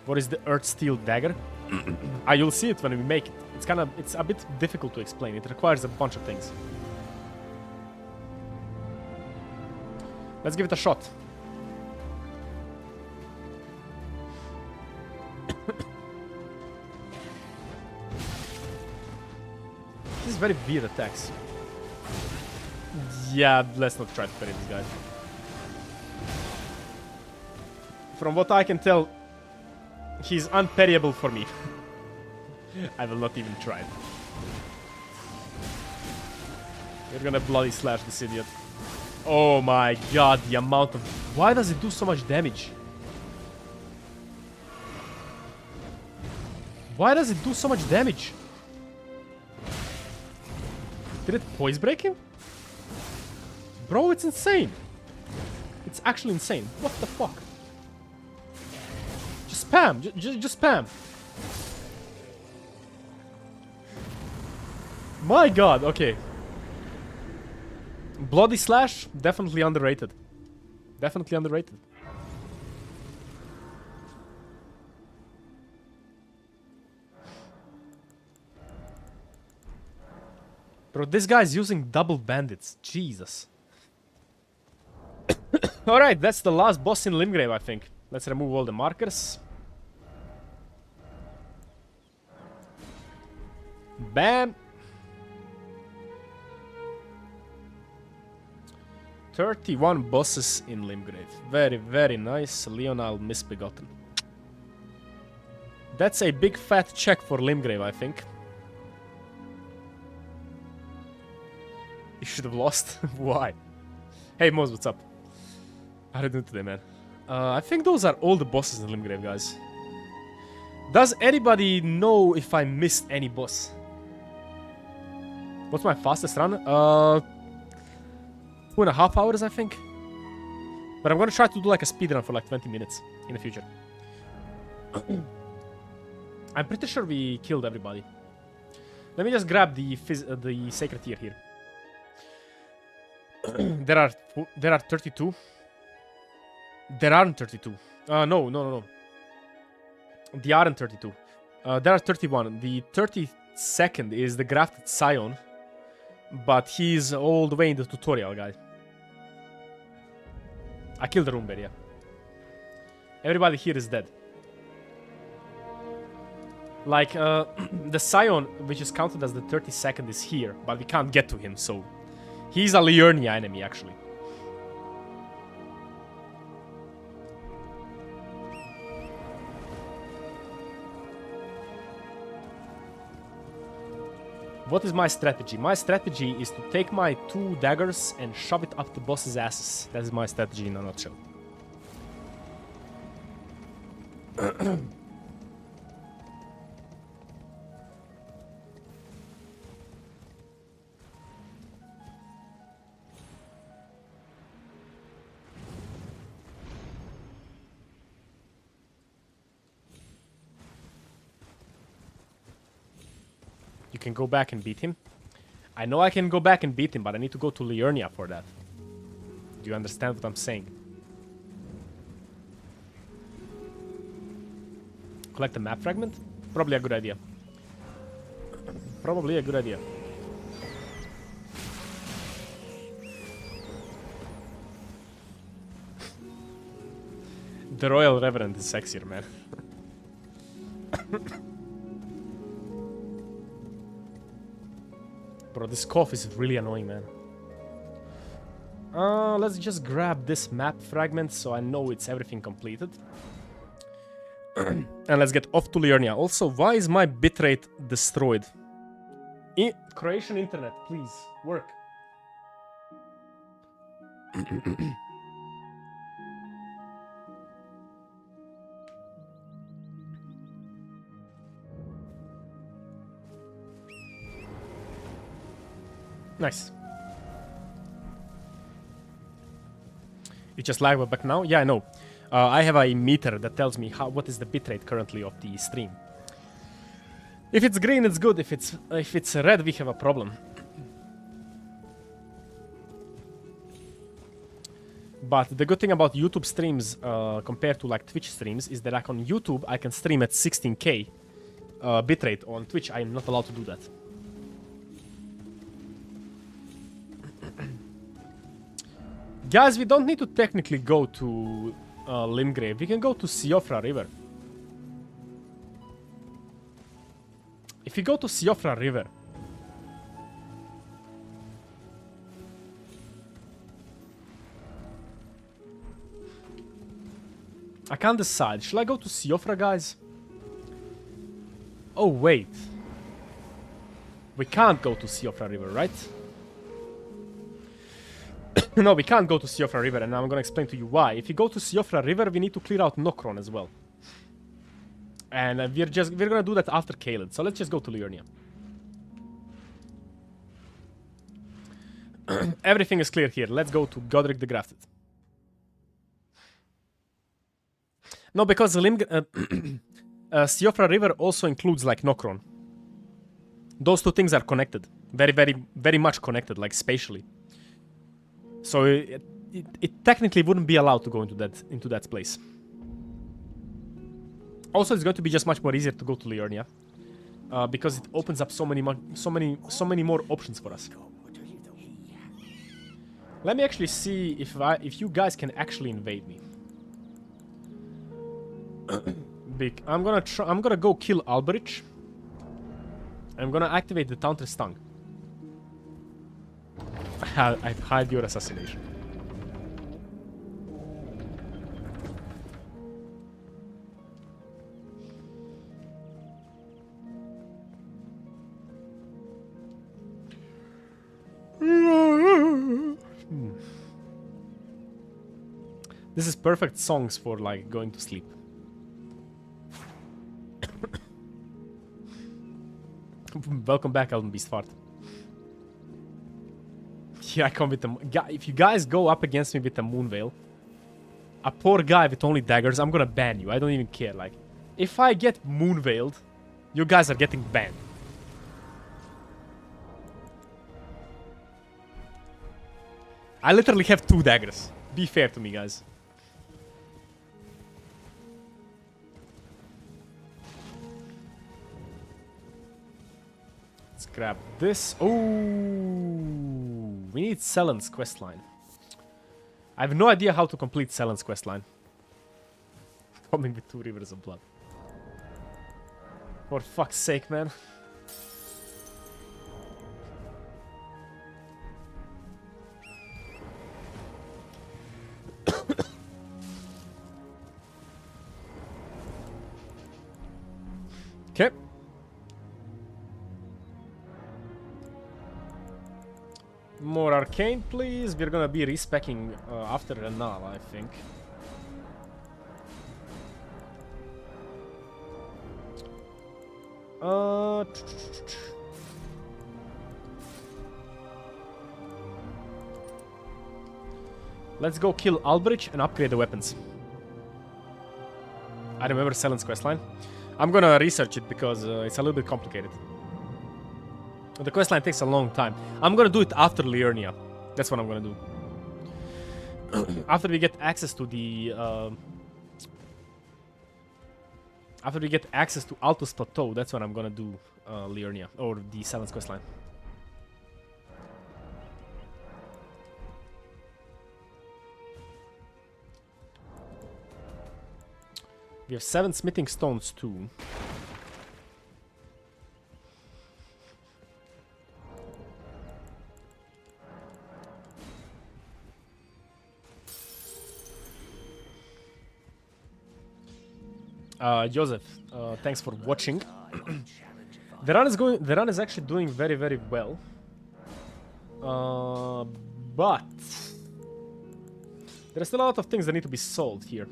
What is the Earth Steel Dagger? You'll see it when we make it. It's a bit difficult to explain. It requires a bunch of things. Let's give it a shot. This is very weird attacks. Yeah, let's not try to parry this guy. From what I can tell, he's unparryable for me. I will not even try it. We're gonna bloody slash this idiot. Oh my god, the amount of... Why does it do so much damage? Why does it do so much damage? Did it poise break him? Bro, it's insane. It's actually insane. What the fuck? Just spam. Just spam. My god, okay. Bloody Slash, definitely underrated. Definitely underrated. Bro, this guy's using double bandits. Jesus. Alright, that's the last boss in Limgrave, I think. Let's remove all the markers. Bam! 31 bosses in Limgrave. Very, very nice. Liurnia Misbegotten. That's a big fat check for Limgrave, I think. You should have lost. Why? Hey, Moz, what's up? How are you doing today, man? I think those are all the bosses in Limgrave, guys. Does anybody know if I missed any boss? What's my fastest run? 2.5 hours, I think. But I'm gonna try to do like a speedrun for like 20 minutes in the future. I'm pretty sure we killed everybody. Let me just grab the sacred tier here. There are 32. There aren't 32. No. There aren't 32. There are 31. The 32nd is the grafted Scion, but he's all the way in the tutorial, guys. I killed the Rune Bear, yeah. Everybody here is dead. Like, the Scion, which is counted as the 32nd, is here, but we can't get to him, so... He's a Liurnia enemy, actually. What is my strategy? My strategy is to take my 2 daggers and shove it up the boss's asses. That is my strategy in a nutshell. You can go back and beat him. I know I can go back and beat him, but I need to go to Liurnia for that. Do you understand what I'm saying? Collect a map fragment? Probably a good idea. Probably a good idea. The Royal Reverend is sexier, man. Bro, this cough is really annoying, man. Let's just grab this map fragment so I know it's everything completed. And let's get off to Liurnia. Also, why is my bitrate destroyed? Croatian internet, please, work. Nice. You just lag back now? Yeah, I know. I have a meter that tells me what is the bitrate currently of the stream. If it's green, it's good. If it's red, we have a problem. But the good thing about YouTube streams compared to like Twitch streams is that like on YouTube I can stream at 16K bitrate. On Twitch I am not allowed to do that. Guys, we don't need to technically go to Limgrave. We can go to Siofra River. If we go to Siofra River... I can't decide. Shall I go to Siofra, guys? Oh, wait. We can't go to Siofra River, right? No, we can't go to Siofra River, and I'm gonna explain to you why. If you go to Siofra River, we need to clear out Nokron as well. And we're gonna do that after Caelid, so let's just go to Liurnia. Everything is clear here. Let's go to Godric the Grafted. No, because the Siofra River also includes, like, Nokron. Those two things are connected. Very, very, very much connected, like, spatially. So it technically wouldn't be allowed to go into that place. Also, it's going to be just much more easier to go to Liurnia. Because it opens up so many more options for us. Let me actually see if you guys can actually invade me. I'm gonna go kill Alberich. I'm gonna activate the Tauntress Tongue. I've hide your assassination. This is perfect songs for, like, going to sleep. Welcome back, Elden Beast Fart. Yeah, I come with them. If you guys go up against me with the Moonveil, a poor guy with only daggers, I'm gonna ban you. I don't even care. Like, if I get Moonveiled, you guys are getting banned. I literally have 2 daggers. Be fair to me, guys. Let's grab this. Oh, we need Selen's questline. I have no idea how to complete Selen's questline. Coming with 2 rivers of blood. For fuck's sake, man. Okay. More arcane, please. We're gonna be respecking after Renalla, I think. Let's go kill Alberich and upgrade the weapons. I remember Selen's questline. I'm gonna research it because it's a little bit complicated. The questline takes a long time. I'm gonna do it after Liurnia. That's what I'm gonna do. After we get access to the... after we get access to Altus Plateau, that's when I'm gonna do Liurnia. Or the Selen's questline. We have 7 smithing stones too. Joseph, thanks for watching. The run is actually doing very, very well. But there are still a lot of things that need to be solved here.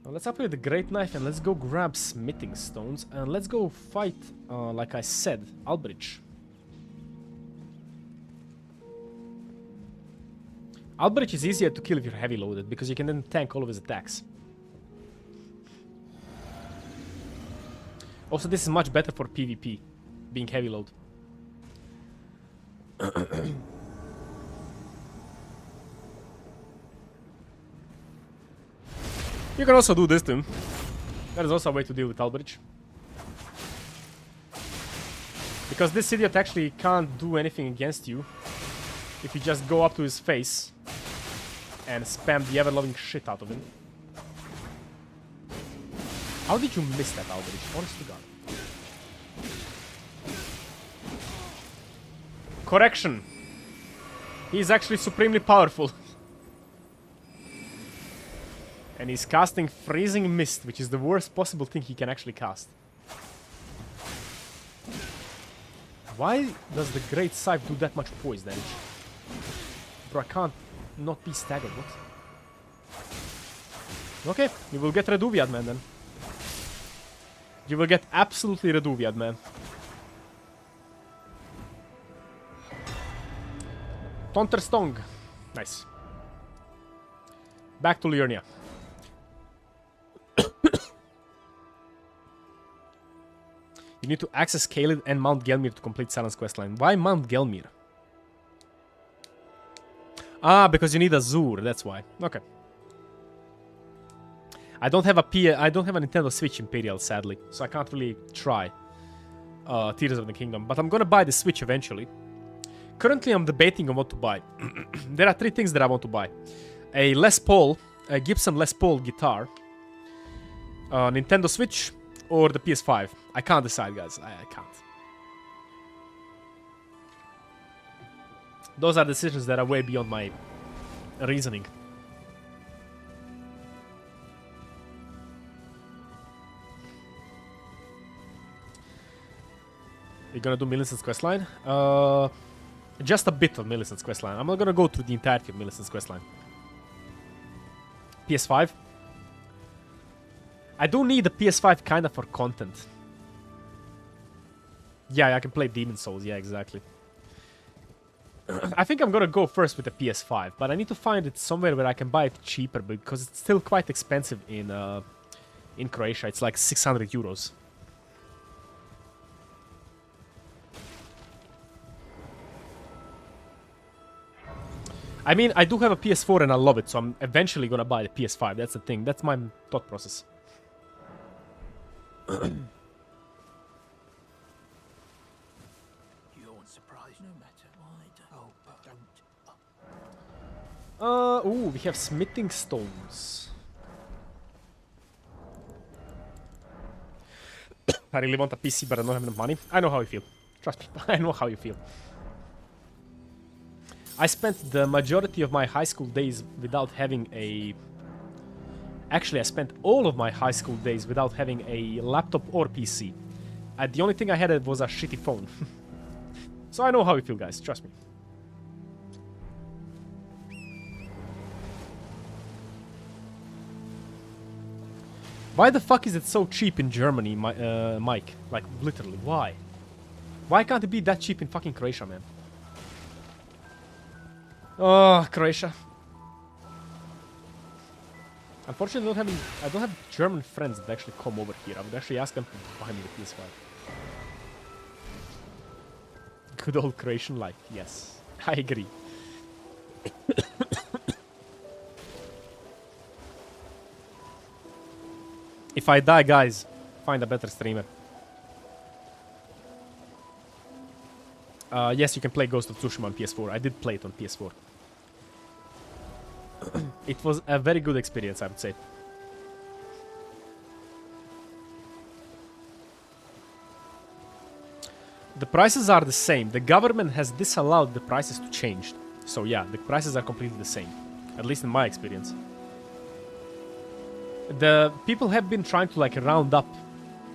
Let's upgrade the Great Knife and let's go grab smithing stones and let's go fight, like I said, Alberich. Alberich is easier to kill if you're heavy loaded because you can then tank all of his attacks. Also, this is much better for PvP, being heavy load. You can also do this to him. That is also a way to deal with Alberich. Because this idiot actually can't do anything against you if you just go up to his face and spam the ever-loving shit out of him. How did you miss that, Alberich? Honest to God. Correction. He is actually supremely powerful. And he's casting Freezing Mist, which is the worst possible thing he can actually cast. Why does the Great Scythe do that much poise damage? Bro, I can't not be staggered, what? Okay, you will get Reduviad, man, then. You will get absolutely Reduviad, man. Tonterstong. Nice. Back to Liurnia. You need to access Caelid and Mount Gelmir to complete Silence questline. Why Mount Gelmir? Ah, because you need Azure, that's why. Okay. I don't have a Nintendo Switch Imperial, sadly, so I can't really try Tears of the Kingdom, but I'm gonna buy the Switch eventually. Currently, I'm debating on what to buy. There are 3 things that I want to buy. A Les Paul, a Gibson Les Paul guitar, Nintendo Switch, or the PS5. I can't decide, guys. I can't. Those are decisions that are way beyond my reasoning. You're gonna do Millicent's questline? Just a bit of Millicent's questline. I'm not gonna go through the entirety of Millicent's questline. PS5. I do need the PS5 kinda for content. Yeah, I can play Demon Souls. Yeah, exactly. I think I'm gonna go first with the PS5, but I need to find it somewhere where I can buy it cheaper because it's still quite expensive in Croatia. It's like 600 euros. I mean, I do have a PS4 and I love it, so I'm eventually gonna buy the PS5. That's the thing. That's my thought process. You won't surprise no matter what. Oh, but don't. Ooh, we have smithing stones. I really want a PC, but I don't have enough money. I know how you feel. Trust me, I know how you feel. I spent the majority of my high school days without having a... Actually, I spent all of my high school days without having a laptop or PC. The only thing I had was a shitty phone. So I know how you feel, guys. Trust me. Why the fuck is it so cheap in Germany, Mike? Like, literally, why? Why can't it be that cheap in fucking Croatia, man? Oh, Croatia. Unfortunately, I don't have German friends that actually come over here. I would actually ask them to buy me the PS5. Good old Croatian life, yes. I agree. If I die, guys, find a better streamer. Yes, you can play Ghost of Tsushima on PS4. I did play it on PS4. It was a very good experience, I would say. The prices are the same. The government has disallowed the prices to change. So yeah, the prices are completely the same. At least in my experience. The people have been trying to like round up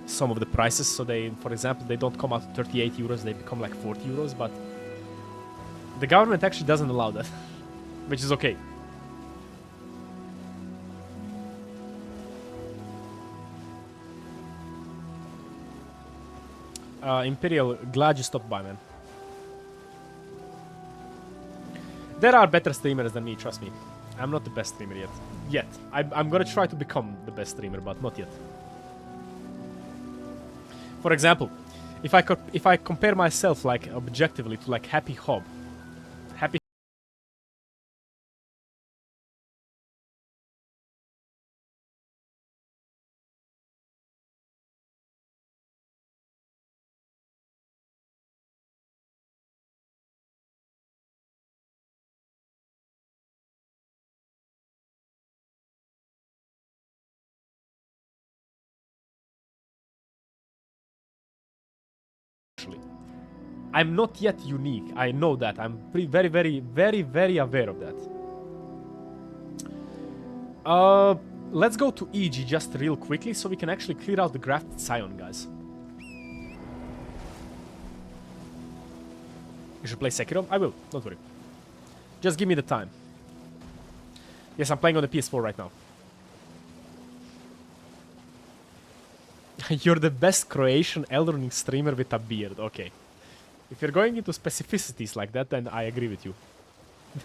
some of the prices, so they, for example, they don't come out to 38 euros, they become like 40 euros, but the government actually doesn't allow that, which is okay. Imperial, glad you stopped by, man. There are better streamers than me, trust me. I'm not the best streamer yet. Yet. I'm gonna try to become the best streamer, but not yet. For example, if I compare myself like objectively to like Happy Hob, Happy I'm not yet unique. I know that. I'm very aware of that. let's go to EG just real quickly so we can actually clear out the Grafted Scion, guys. You should play Sekiro? I will, don't worry. Just give me the time. Yes, I'm playing on the PS4 right now. You're the best Croatian Elden Ring streamer with a beard. Okay. If you're going into specificities like that, then I agree with you.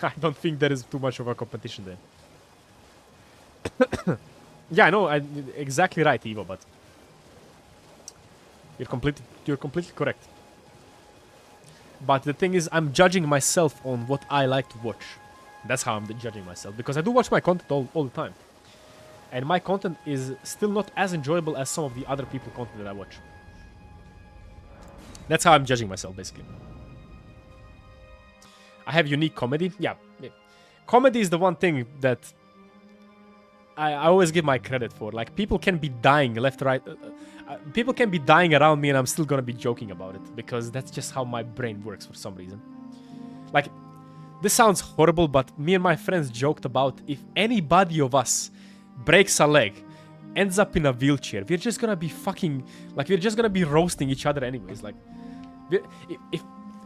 I don't think there is too much of a competition there. Yeah, I know, exactly right, Evo, but you're completely correct. But the thing is, I'm judging myself on what I like to watch. That's how I'm judging myself, because I do watch my content all the time. And my content is still not as enjoyable as some of the other people's content that I watch. That's how I'm judging myself, basically. I have unique comedy. Yeah. Comedy is the one thing that I always give my credit for. Like, people can be dying left, right. People can be dying around me and I'm still gonna be joking about it. Because that's just how my brain works for some reason. Like, this sounds horrible, but me and my friends joked about if anybody of us breaks a leg, ends up in a wheelchair, we're just gonna be fucking... Like, we're just gonna be roasting each other anyways. Like,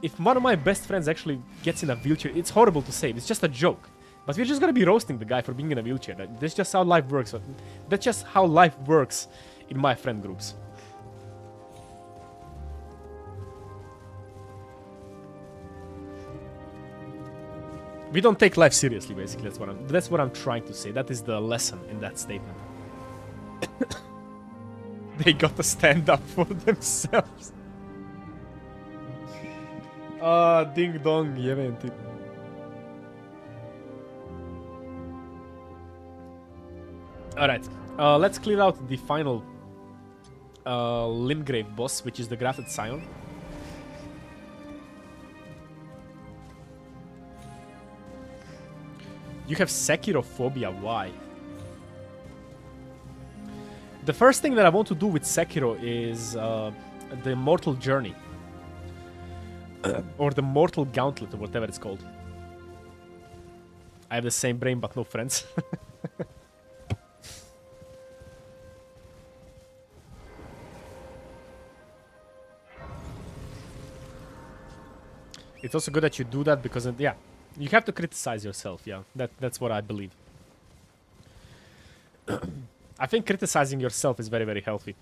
if one of my best friends actually gets in a wheelchair, it's horrible to say, it's just a joke. But we're just gonna be roasting the guy for being in a wheelchair. That's just how life works. That's just how life works in my friend groups. We don't take life seriously, basically. That's what I'm trying to say. That is the lesson in that statement. They gotta stand up for themselves. Ding dong, jeventi. Alright, let's clear out the final Limgrave boss, which is the Grafted Scion. You have Sekirophobia, why? The first thing that I want to do with Sekiro is the Mortal Journey. Or the Mortal Gauntlet, or whatever it's called. I have the same brain, but no friends. It's also good that you do that because, yeah, you have to criticize yourself, yeah. That's what I believe. I think criticizing yourself is very, very healthy.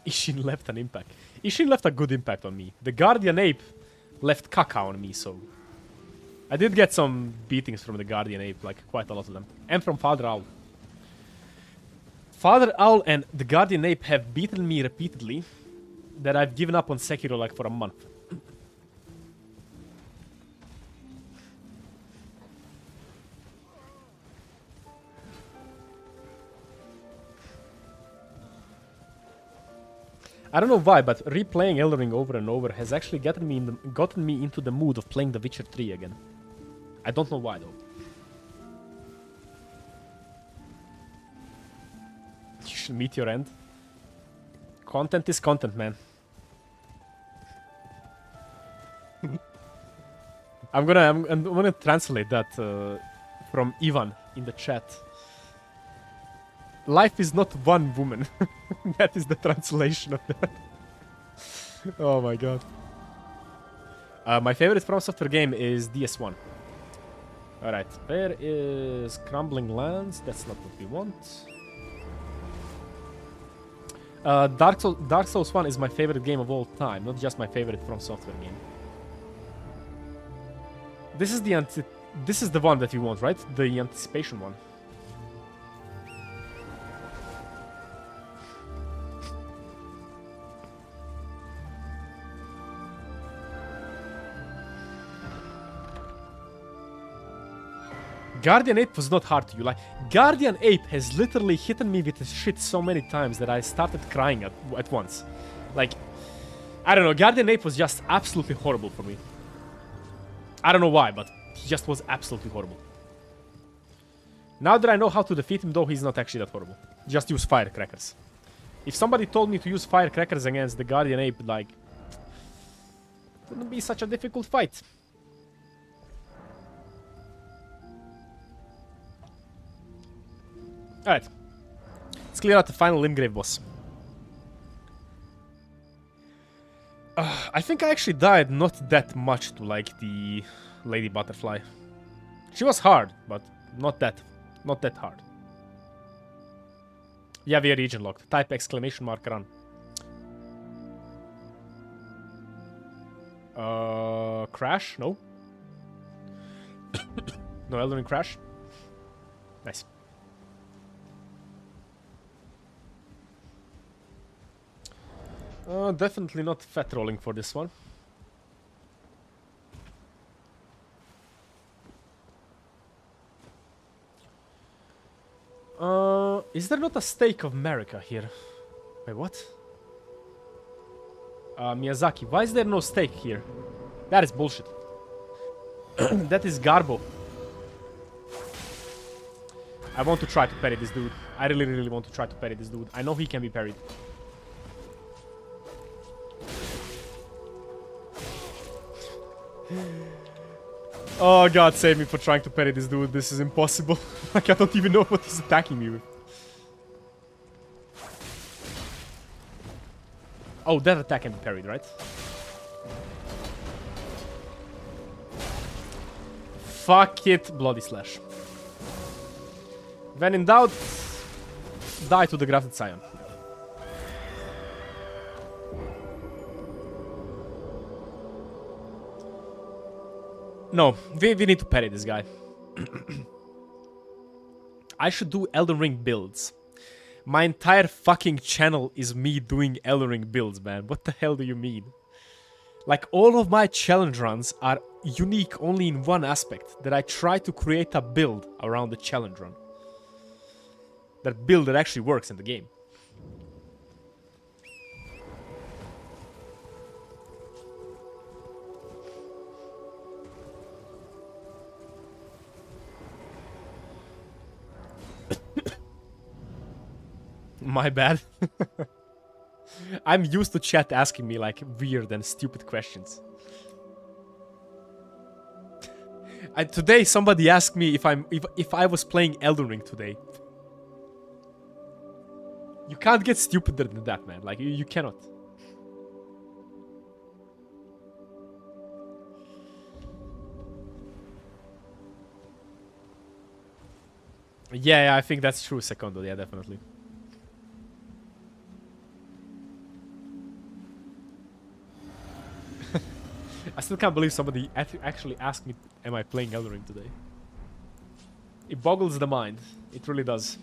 Ishin left an impact. Ishin left a good impact on me. The Guardian Ape left caca on me, so... I did get some beatings from the Guardian Ape, like quite a lot of them. And from Father Owl. Father Owl and the Guardian Ape have beaten me repeatedly that I've given up on Sekiro like for a month. I don't know why, but replaying Elden Ring over and over has actually gotten me into the mood of playing The Witcher 3 again. I don't know why though. You should meet your end. Content is content, man. I'm gonna translate that from Ivan in the chat. Life is not one woman. That is the translation of that. Oh my god. My favorite From Software game is DS1. Alright, where is Crumbling Lands? That's not what we want. Dark Souls 1 is my favorite game of all time, not just my favorite From Software game. This is the one that you want, right? The anticipation one. Guardian Ape was not hard to you. Like, Guardian Ape has literally hit me with his shit so many times that I started crying at once. Like, I don't know, Guardian Ape was just absolutely horrible for me. I don't know why, but he just was absolutely horrible. Now that I know how to defeat him, though, he's not actually that horrible. Just use firecrackers. If somebody told me to use firecrackers against the Guardian Ape, like, it wouldn't be such a difficult fight. Alright. Let's clear out the final Limgrave boss. I think I actually died not that much to like the Lady Butterfly. She was hard, but not that hard. Yeah, we are region locked. Type exclamation mark run. Crash? No. No Elden Ring crash. Nice. Definitely not fat rolling for this one. Is there not a stake of America here? Wait, what? Miyazaki, why is there no stake here? That is bullshit. That is garbo. I want to try to parry this dude. I really, really want to try to parry this dude. I know he can be parried. Oh god, save me for trying to parry this dude. This is impossible. Like, I don't even know what he's attacking me with. Oh, that attack can be parried, right? Fuck it, Bloody Slash. When in doubt, die to the Grafted Scion. No, we need to parry this guy. I should do Elden Ring builds. My entire fucking channel is me doing Elden Ring builds, man. What the hell do you mean? Like, all of my challenge runs are unique only in one aspect. That I try to create a build around the challenge run. That build that actually works in the game. My bad. I'm used to chat asking me like weird and stupid questions. Today somebody asked me if I was playing Elden Ring today. You can't get stupider than that, man. Like you cannot. Yeah, I think that's true, Secondo. Yeah, definitely. I still can't believe somebody actually asked me, am I playing Elden Ring today? It boggles the mind. It really does.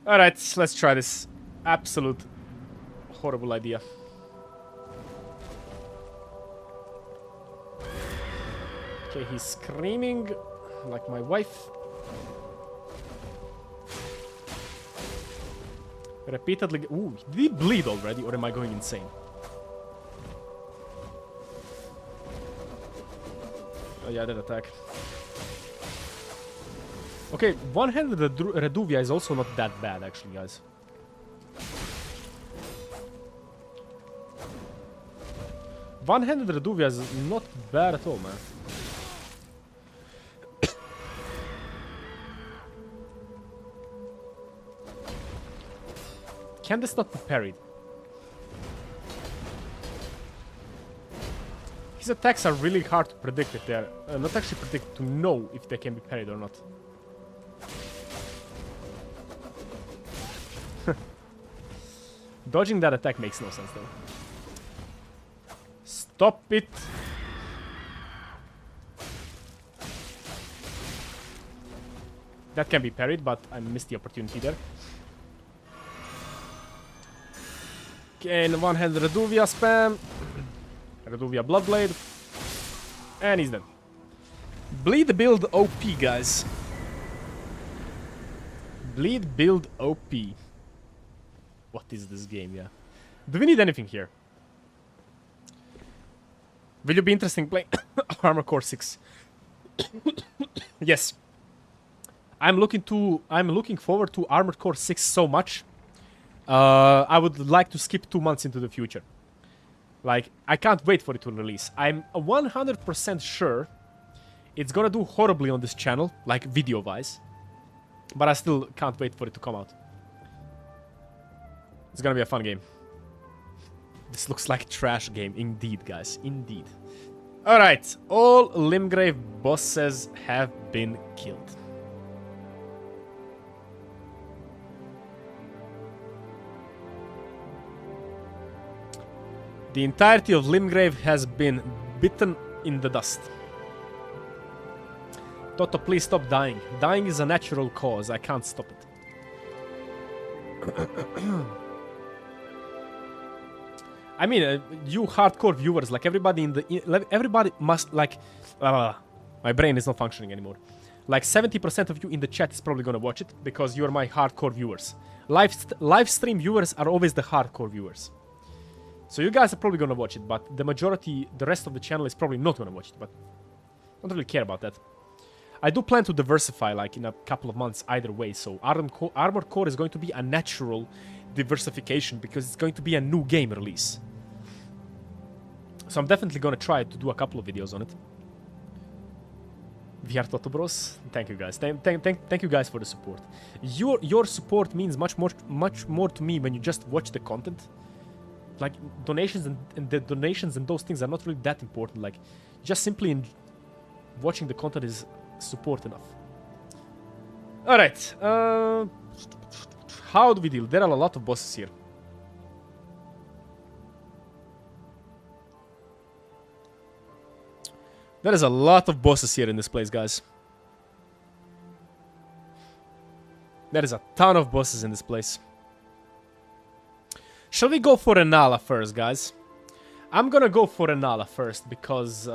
Alright, let's try this. Absolute horrible idea. Okay, he's screaming like my wife. Repeatedly. Ooh, did he bleed already, or am I going insane? Oh yeah, that attack. Okay, one-handed Reduvia is also not that bad, actually, guys. One-handed Reduvia is not bad at all, man. Can this not be parried? His attacks are really hard to predict if they're... not actually predict, to know if they can be parried or not. Dodging that attack makes no sense, though. Stop it! That can be parried, but I missed the opportunity there. Okay, in one-hand Reduvia spam. Reduvia Bloodblade. And he's dead. Bleed build OP, guys. Bleed build OP. What is this game, yeah? Do we need anything here? Will you be interested in playing Armor Core 6? Yes. I'm looking forward to Armored Core 6 so much. I would like to skip 2 months into the future. Like, I can't wait for it to release. I'm 100% sure It's gonna do horribly on this channel, like video-wise. But I still can't wait for it to come out. It's gonna be a fun game. This looks like a trash game, indeed, guys. Indeed. Alright, all Limgrave bosses have been killed. The entirety of Limgrave has been bitten in the dust. Toto, please stop dying. Dying is a natural cause. I can't stop it. I mean, you hardcore viewers, like everybody in the... everybody must, like... my brain is not functioning anymore. Like 70% of you in the chat is probably gonna watch it, because you're my hardcore viewers. Live stream viewers are always the hardcore viewers. So you guys are probably gonna watch it, but the majority, the rest of the channel is probably not gonna watch it, but... I don't really care about that. I do plan to diversify, like, in a couple of months either way, so Armored Core is going to be a natural diversification, because it's going to be a new game release. So I'm definitely gonna try to do a couple of videos on it. VR Toto Bros, thank you guys. Thank you guys for the support. Your support means much more to me when you just watch the content. Like donations and the donations and those things are not really that important. Like just simply watching the content is support enough. All right. How do we deal? There are a lot of bosses here. There is a lot of bosses here in this place, guys. There is a ton of bosses in this place. Shall we go for Renalla first, guys? I'm gonna go for Renalla first, because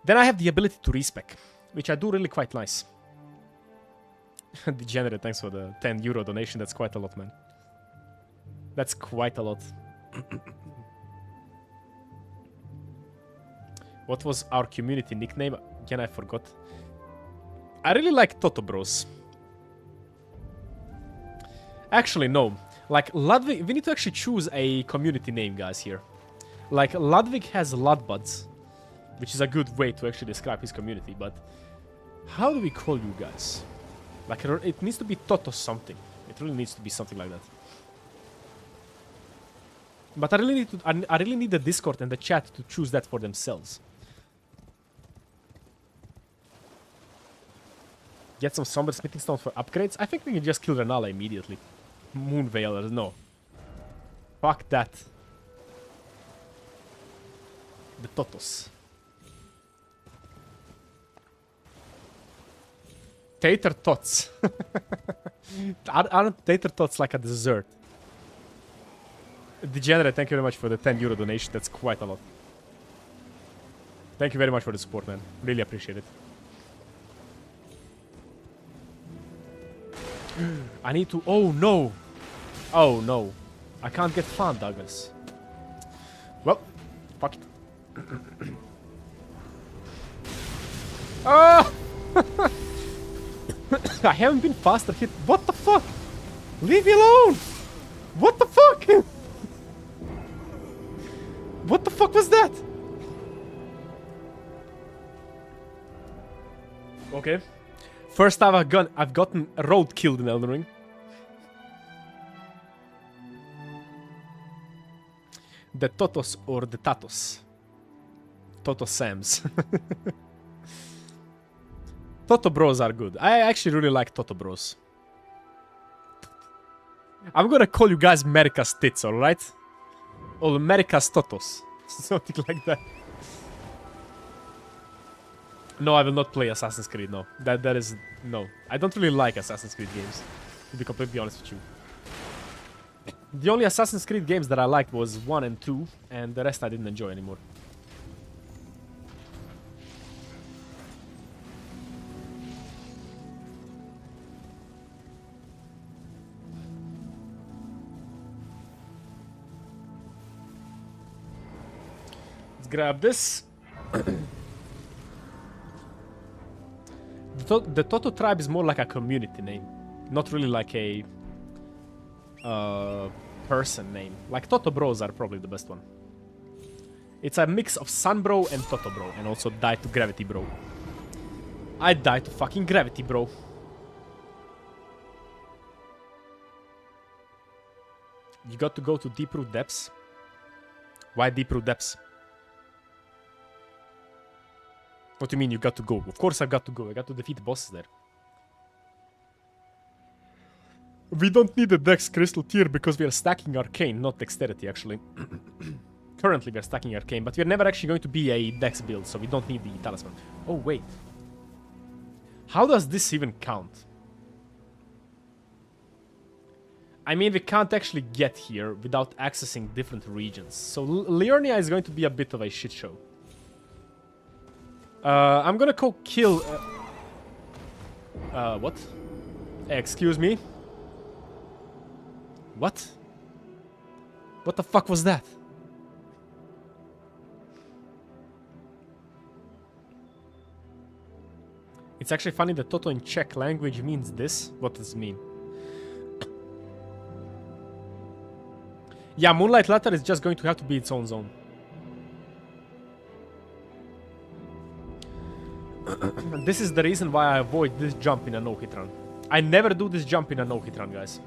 then I have the ability to respec, which I do really quite nice. Degenerate, thanks for the €10 donation. That's quite a lot, man. That's quite a lot. What was our community nickname? Again, I forgot. I really like Toto Bros. Actually, no. Like, Ludwig... We need to actually choose a community name, guys, here. Like, Ludwig has Ludbuds, which is a good way to actually describe his community, but... How do we call you guys? Like, it needs to be Toto something. It really needs to be something like that. But I really need the Discord and the chat to choose that for themselves. Get some Somber Smithing Stones for upgrades? I think we can just kill Renalla immediately. Moonveilers, no. Fuck that. The Totos. Tater Tots. Aren't Tater Tots like a dessert? Degenerate, thank you very much for the €10 donation. That's quite a lot. Thank you very much for the support, man. Really appreciate it. I need to... Oh, no. Oh, no. I can't get fan daggers. Well, fuck it. Oh! I haven't been faster hit. What the fuck? Leave me alone! What the fuck? What the fuck was that? Okay. First time I've gotten road killed in Elden Ring. The Totos or the Tatos? Toto Sams. Toto Bros are good. I actually really like Toto Bros. I'm gonna call you guys America's Tits, alright? Or America's Totos. Something like that. No, I will not play Assassin's Creed, no. That is... No. I don't really like Assassin's Creed games, to be completely honest with you. The only Assassin's Creed games that I liked was 1 and 2, and the rest I didn't enjoy anymore. Let's grab this. The Toto tribe is more like a community name, not really like a person name. Like Toto Bros are probably the best one. It's a mix of Sun Bro and Toto Bro, and also die to Gravity Bro. I die to fucking Gravity Bro. You got to go to Deep Root Depths. Why Deep Root Depths? What do you mean you got to go? Of course I got to go. I got to defeat the bosses there. We don't need the Dex Crystal tier because we are stacking Arcane, not Dexterity actually. Currently we are stacking Arcane, but we are never actually going to be a Dex build, so we don't need the Talisman. Oh wait. How does this even count? I mean, we can't actually get here without accessing different regions. So Liurnia is going to be a bit of a shit show. I'm gonna go kill... what? Excuse me? What? What the fuck was that? It's actually funny that Toto in Czech language means this. What does it mean? Yeah, Moonlight Latter is just going to have to be its own zone. This is the reason why I avoid this jump in a no-hit run. I never do this jump in a no-hit run, guys.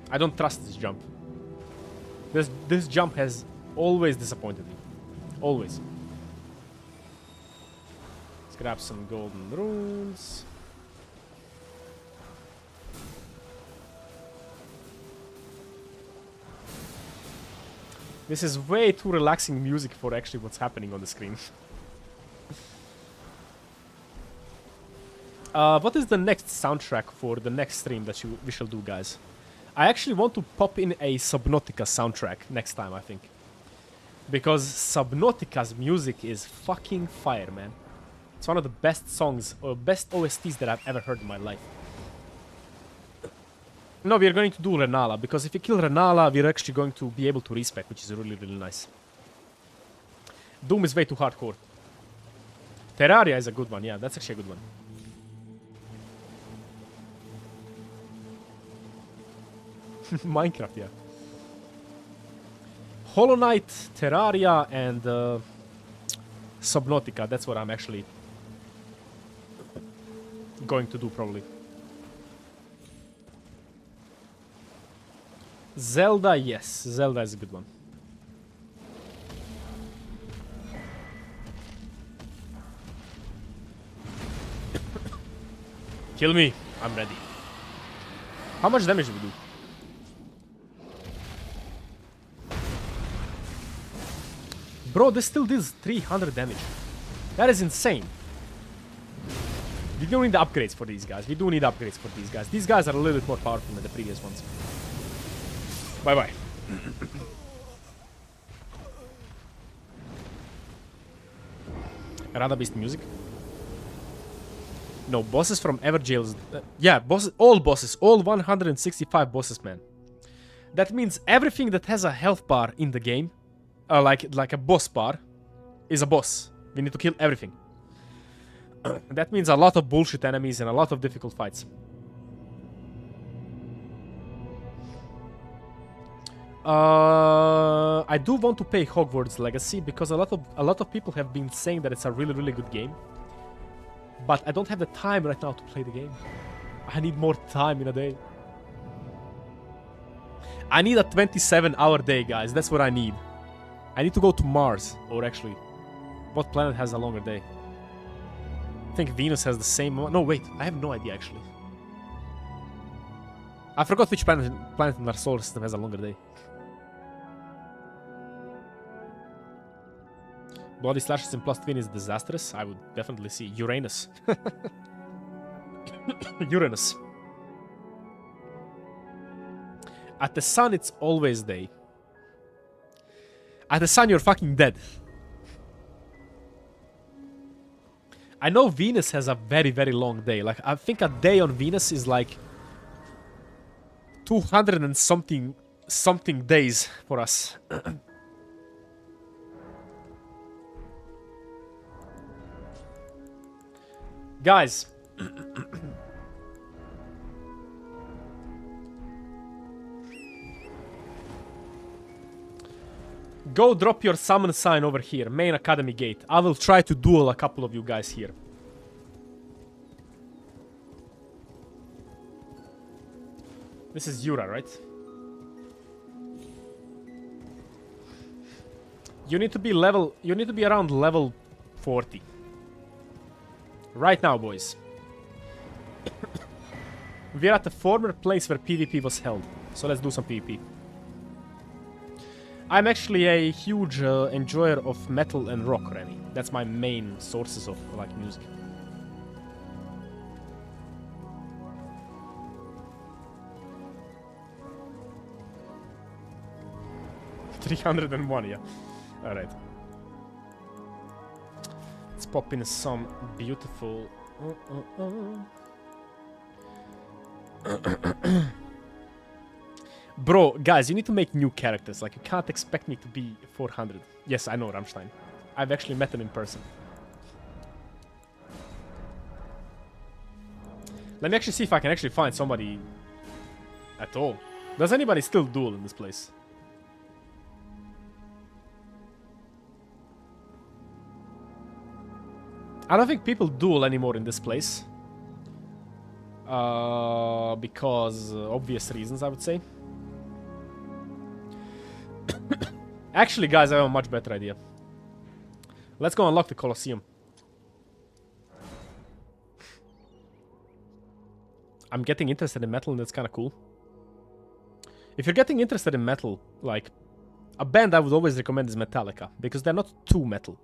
I don't trust this jump. This jump has always disappointed me. Always. Let's grab some golden runes. This is way too relaxing music for actually what's happening on the screen. What is the next soundtrack for the next stream that we shall do, guys? I actually want to pop in a Subnautica soundtrack next time, I think. Because Subnautica's music is fucking fire, man. It's one of the best songs, or best OSTs that I've ever heard in my life. No, we are going to do Renalla, because if you kill Renalla, we're actually going to be able to respec, which is really, really nice. Doom is way too hardcore. Terraria is a good one, yeah, that's actually a good one. Minecraft, yeah. Hollow Knight, Terraria, and Subnautica. That's what I'm actually going to do, probably. Zelda, yes. Zelda is a good one. Kill me. I'm ready. How much damage do we do? Bro, this still does 300 damage. That is insane. We don't need upgrades for these guys. We do need upgrades for these guys. These guys are a little bit more powerful than the previous ones. Bye-bye. Rada Beast music. No, bosses from Everjail's... yeah, bosses, all 165 bosses, man. That means everything that has a health bar in the game, like a boss bar, is a boss. We need to kill everything. That means a lot of bullshit enemies and a lot of difficult fights. I do want to pay Hogwarts Legacy because a lot of people have been saying that it's a really, really good game. But I don't have the time right now to play the game. I need more time in a day. I need a 27-hour day, guys. That's what I need. I need to go to Mars. Or actually, what planet has a longer day? I think Venus has the same... No, wait. I have no idea, actually. I forgot which planet in our solar system has a longer day. Bloody slashes in +20 is disastrous. I would definitely see Uranus. Uranus. At the sun, it's always day. At the sun, you're fucking dead. I know Venus has a very, very long day. Like, I think a day on Venus is like 200 and something days for us. Guys. Go drop your summon sign over here, main academy gate. I will try to duel a couple of you guys here. This is Yura, right? You need to be around level 40. Right now, boys. We're at the former place where PvP was held. So let's do some PvP. I'm actually a huge enjoyer of metal and rock, Rennie. That's my main sources of like music. $301, yeah. Alright. Let's pop in some beautiful... Bro, guys, you need to make new characters. Like, you can't expect me to be 400. Yes, I know Rammstein. I've actually met him in person. Let me actually see if I can actually find somebody at all. Does anybody still duel in this place? I don't think people duel anymore in this place. Because obvious reasons, I would say. Actually, guys, I have a much better idea. Let's go unlock the Colosseum. I'm getting interested in metal, and that's kind of cool. If you're getting interested in metal, like, a band I would always recommend is Metallica, because they're not too metal.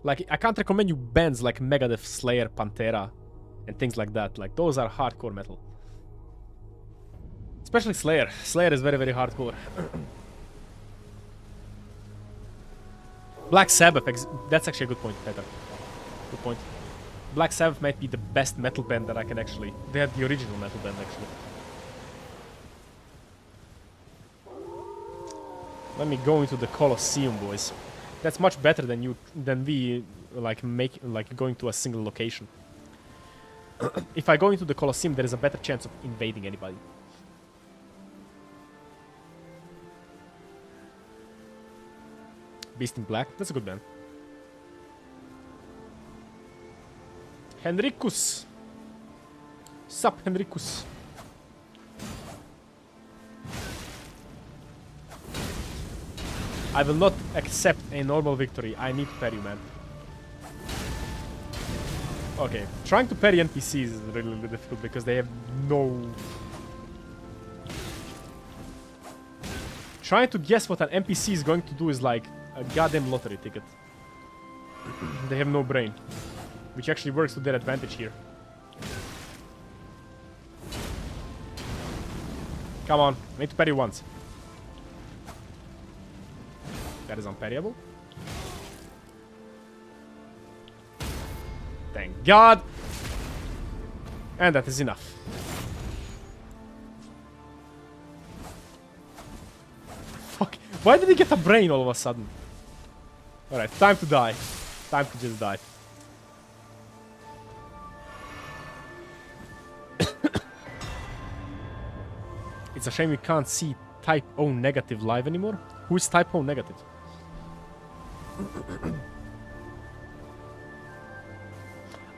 Like, I can't recommend you bands like Megadeth, Slayer, Pantera, and things like that. Like, those are hardcore metal. Especially Slayer. Slayer is very, very hardcore. Black Sabbath, that's actually a good point, Peter. Good point. Black Sabbath might be the best metal band that I can actually... They had the original metal band, actually. Let me go into the Colosseum, boys. That's much better than we like going to a single location. If I go into the Colosseum, there is a better chance of invading anybody. Beast in Black, that's a good band. Henricus. Sup, Henricus. I will not accept a normal victory. I need to parry you, man. Okay, trying to parry NPCs is really, really difficult because they have no... Trying to guess what an NPC is going to do is like a goddamn lottery ticket. They have no brain. Which actually works to their advantage here. Come on, I need to parry once. That is unparryable. Thank God. And that is enough. Fuck. Why did he get a brain all of a sudden? Alright, time to die. Time to just die. It's a shame we can't see Type O negative live anymore. Who is Type O negative?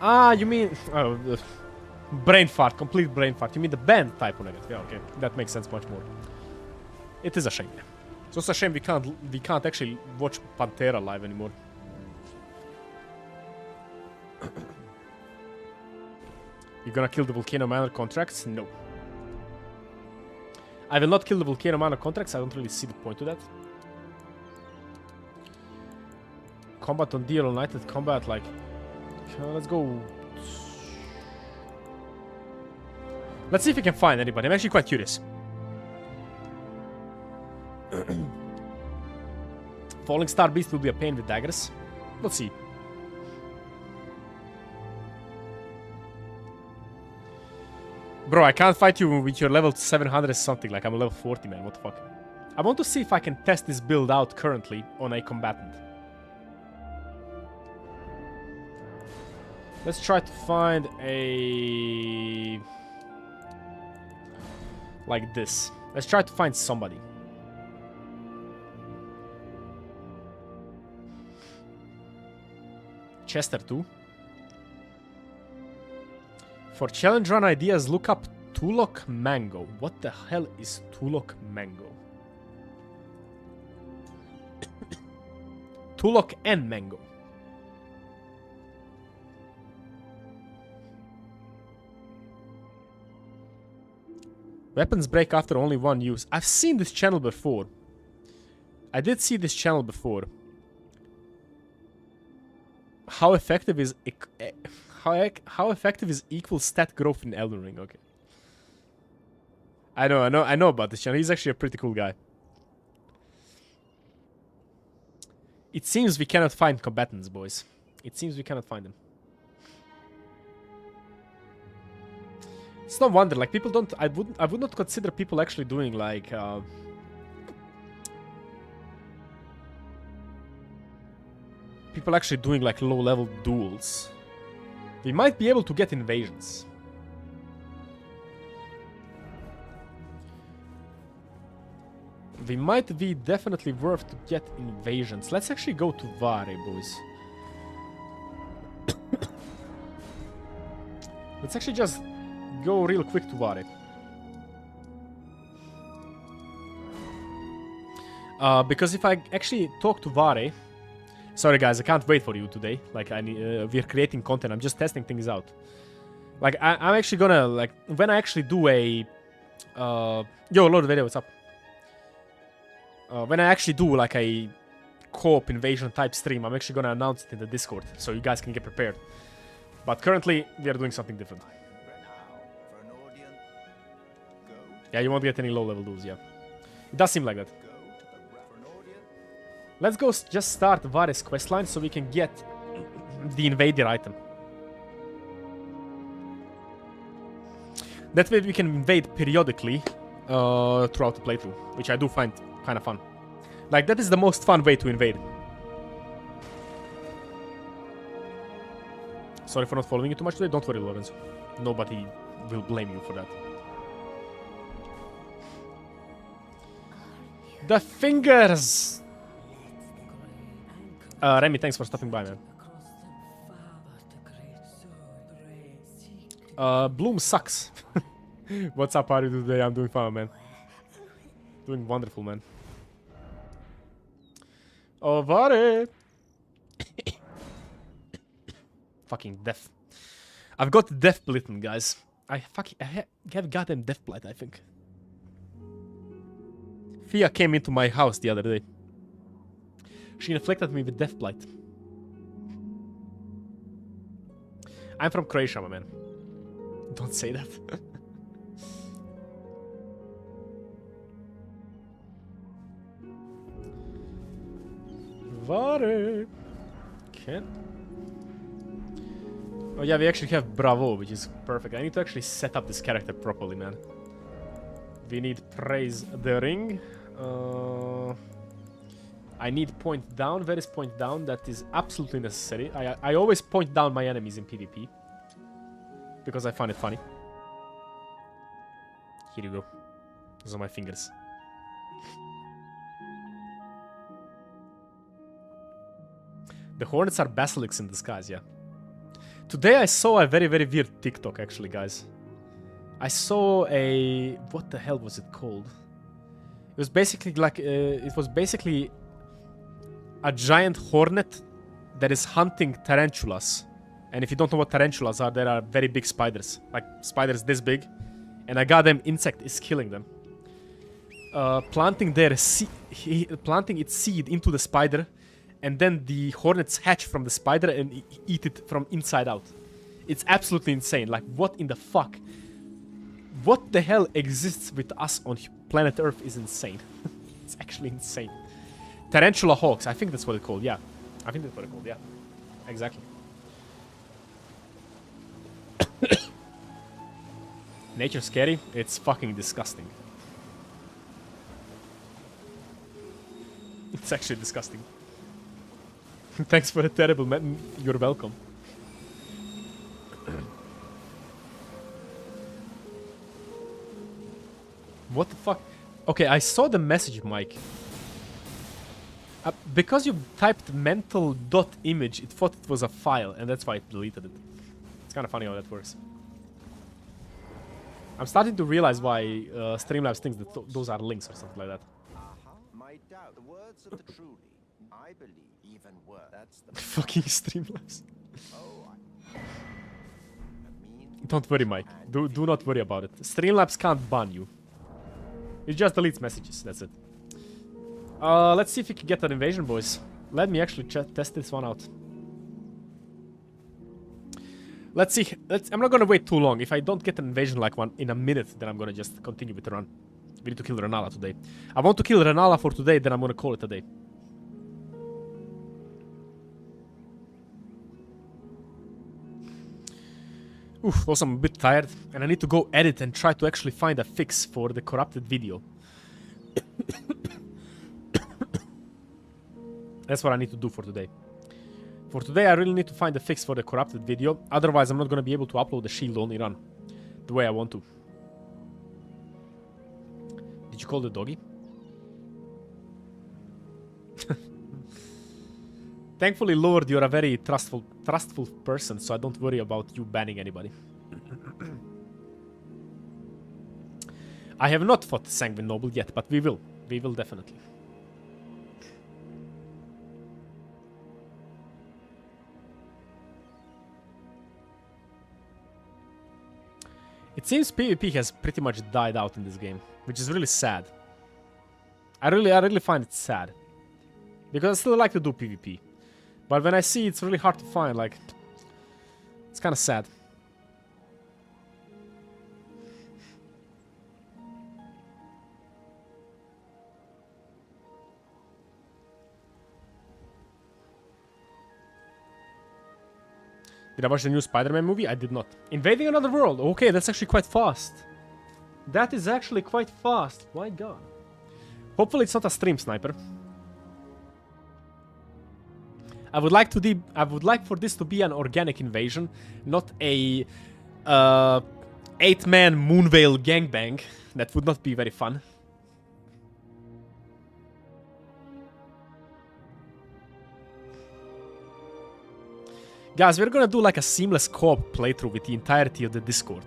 Ah, you mean... Oh, brain fart, complete brain fart. You mean the band Type O negative. Yeah, okay. That makes sense much more. It is a shame. It's also a shame we can't actually watch Pantera live anymore. You gonna kill the Volcano Manor contracts? No. I will not kill the Volcano Manor contracts. I don't really see the point to that. Combat on deal, united combat, like... let's go... Let's see if we can find anybody. I'm actually quite curious. Falling Star Beast will be a pain with daggers. Let's see. Bro, I can't fight you with your level 700 something. Like, I'm a level 40, man. What the fuck? I want to see if I can test this build out currently on a combatant. Let's try to find a... like this. Let's try to find somebody. Chester too. For challenge run ideas, look up Tulok Mango. What the hell is Tulok Mango? Tulok and Mango. Weapons break after only one use. I've seen this channel before. I did see this channel before. How effective is how effective is equal stat growth in Elden Ring? Okay. I know about this channel. He's actually a pretty cool guy. It seems we cannot find combatants, boys. It seems we cannot find them. It's no wonder, like, people don't... I would not consider people actually doing, like... people actually doing, like, low-level duels. We might be able to get invasions. We might be definitely worth to get invasions. Let's actually go to Vare, boys. Let's actually just go real quick to Vare. Because if I actually talk to Vare... Sorry guys, I can't wait for you today. Like, we're creating content, I'm just testing things out. Like, I'm actually gonna, like, when I actually do a... Yo, Lord Video, what's up? When I actually do, like, a co-op invasion type stream, I'm actually gonna announce it in the Discord, so you guys can get prepared. But currently, we are doing something different. Yeah, you won't get any low-level duels, yeah. It does seem like that. Let's go just start Vare's questline so we can get the invader item. That way we can invade periodically throughout the playthrough, which I do find kind of fun. Like, that is the most fun way to invade. Sorry for not following you too much today. Don't worry, Lorenzo. Nobody will blame you for that. The fingers! Remy, thanks for stopping by, man. Bloom sucks. What's up, how are you today? I'm doing fine, man. Doing wonderful, man. Oh, Vare! Fucking death. I've got death blitten, guys. I have goddamn death blight, I think. Fia came into my house the other day. She inflicted me with death blight. I'm from Croatia, my man. Don't say that. Vare. Okay. Oh yeah, we actually have Bravo, which is perfect. I need to actually set up this character properly, man. We need Praise the Ring. I need point down. Where is point down? That is absolutely necessary. I always point down my enemies in PvP. Because I find it funny. Here you go. Those are my fingers. The hornets are basilics in disguise, yeah. Today I saw a very, very weird TikTok, actually, guys. I saw a... What the hell was it called? It was basically like... it was basically a giant hornet that is hunting tarantulas. And if you don't know what tarantulas are, they are very big spiders. Like, spiders this big. And a goddamn insect is killing them. Planting its seed into the spider. And then the hornets hatch from the spider and eat it from inside out. It's absolutely insane. Like, what in the fuck? What the hell exists with us on planet Earth is insane. It's actually insane. Tarantula hawks, I think that's what it's called, yeah. I think that's what it's called, yeah. Exactly. Nature's scary? It's fucking disgusting. It's actually disgusting. Thanks for the terrible man. You're welcome. What the fuck? Okay, I saw the message, Mike. Because you typed mental.image, it thought it was a file, and that's why it deleted it. It's kind of funny how that works. I'm starting to realize why Streamlabs thinks that those are links or something like that. My doubt. The words of the truly, I believe, even worse. That's the Fucking Streamlabs. oh, Don't worry, Mike. Do not worry about it. Streamlabs can't ban you. It just deletes messages, that's it. Let's see if we can get an invasion, boys. Let me actually test this one out. Let's see. I'm not gonna wait too long. If I don't get an invasion like one in a minute, then I'm gonna just continue with the run. We need to kill Renalla today. I want to kill Renalla for today, then I'm gonna call it a day. Oof, also I'm a bit tired, and I need to go edit and try to actually find a fix for the corrupted video. That's what I need to do for today. For today, I really need to find a fix for the corrupted video. Otherwise, I'm not going to be able to upload the shield-only run the way I want to. Did you call the doggy? Thankfully, Lord, you're a very trustful person, so I don't worry about you banning anybody. I have not fought Sanguine Noble yet, but we will. We will definitely. It seems PvP has pretty much died out in this game, which is really sad. I really find it sad. Because I still like to do PvP. But when I see it's really hard to find, like... It's kind of sad. Did I watch the new Spider-Man movie? I did not. Invading another world. Okay, that's actually quite fast. That is actually quite fast. My god. Hopefully it's not a stream sniper. I would like for this to be an organic invasion, not a 8-man Moonvale gangbang. That would not be very fun. Guys, we're gonna do like a seamless co-op playthrough with the entirety of the Discord.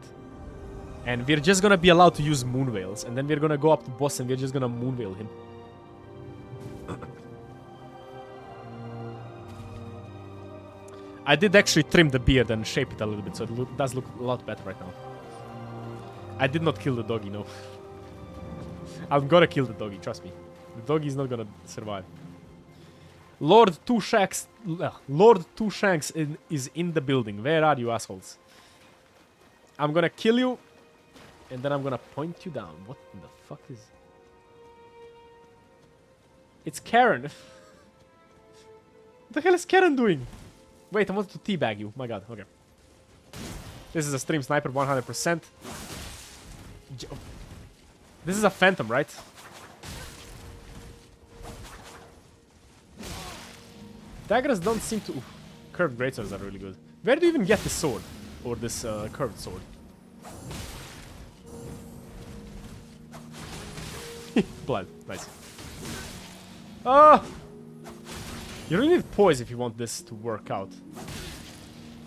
And we're just gonna be allowed to use Moonveils. And then we're gonna go up to boss and we're just gonna Moonveil him. I did actually trim the beard and shape it a little bit, so it does look a lot better right now. I did not kill the doggy, no. I'm gonna kill the doggy, trust me. The doggy is not gonna survive. Lord Two Shanks is in the building. Where are you, assholes? I'm gonna kill you, and then I'm gonna point you down. What in the fuck is... It's Karen. What the hell is Karen doing? Wait, I wanted to teabag you. My god, okay. This is a stream sniper, 100%. This is a phantom, right? Daggers don't seem to... Oof. Curved greatswords are really good. Where do you even get this sword? Or this curved sword? Blood, nice. Ah! You really need poise if you want this to work out.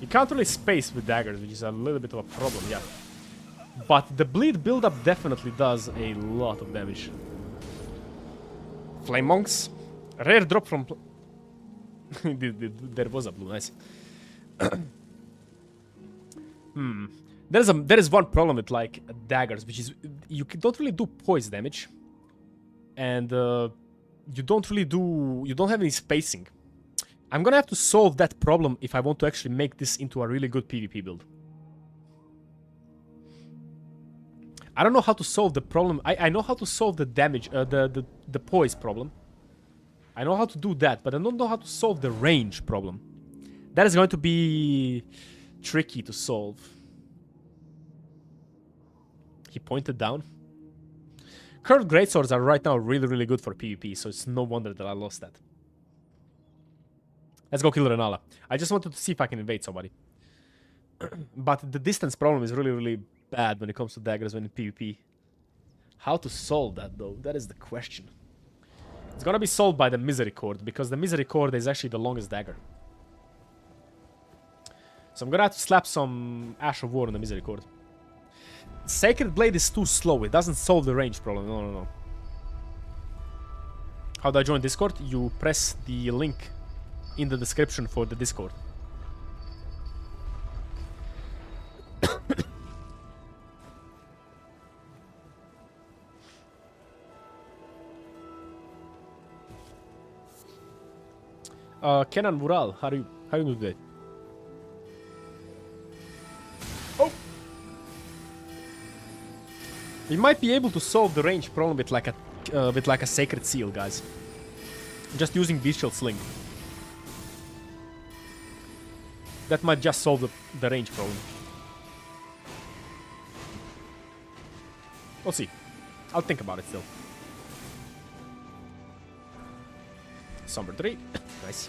You can't really space with daggers, which is a little bit of a problem, yeah. But the bleed build-up definitely does a lot of damage. Flame Monks. Rare drop from... There was a blue, nice. There is one problem with like daggers, which is you don't really do poise damage, and you don't have any spacing. I'm gonna have to solve that problem if I want to actually make this into a really good PvP build. I don't know how to solve the problem. I know how to solve the damage, the poise problem. I know how to do that, but I don't know how to solve the range problem. That is going to be tricky to solve. He pointed down. Curved greatswords are right now really, really good for PvP, so it's no wonder that I lost that. Let's go kill Renalla. I just wanted to see if I can invade somebody. But the distance problem is really, really bad when it comes to daggers when in PvP. How to solve that, though? That is the question. It's gonna be solved by the Misericord, because the Misericord is actually the longest dagger. So I'm gonna have to slap some Ash of War on the Misericord. Sacred Blade is too slow. It doesn't solve the range problem. No, no, no. How do I join Discord? You press the link in the description for the Discord. Kenan Mural, how are you doing today? Oh! We might be able to solve the range problem with like a sacred seal, guys. Just using Bestial Sling. That might just solve the range problem. We'll see. I'll think about it still. Somber 3. Nice.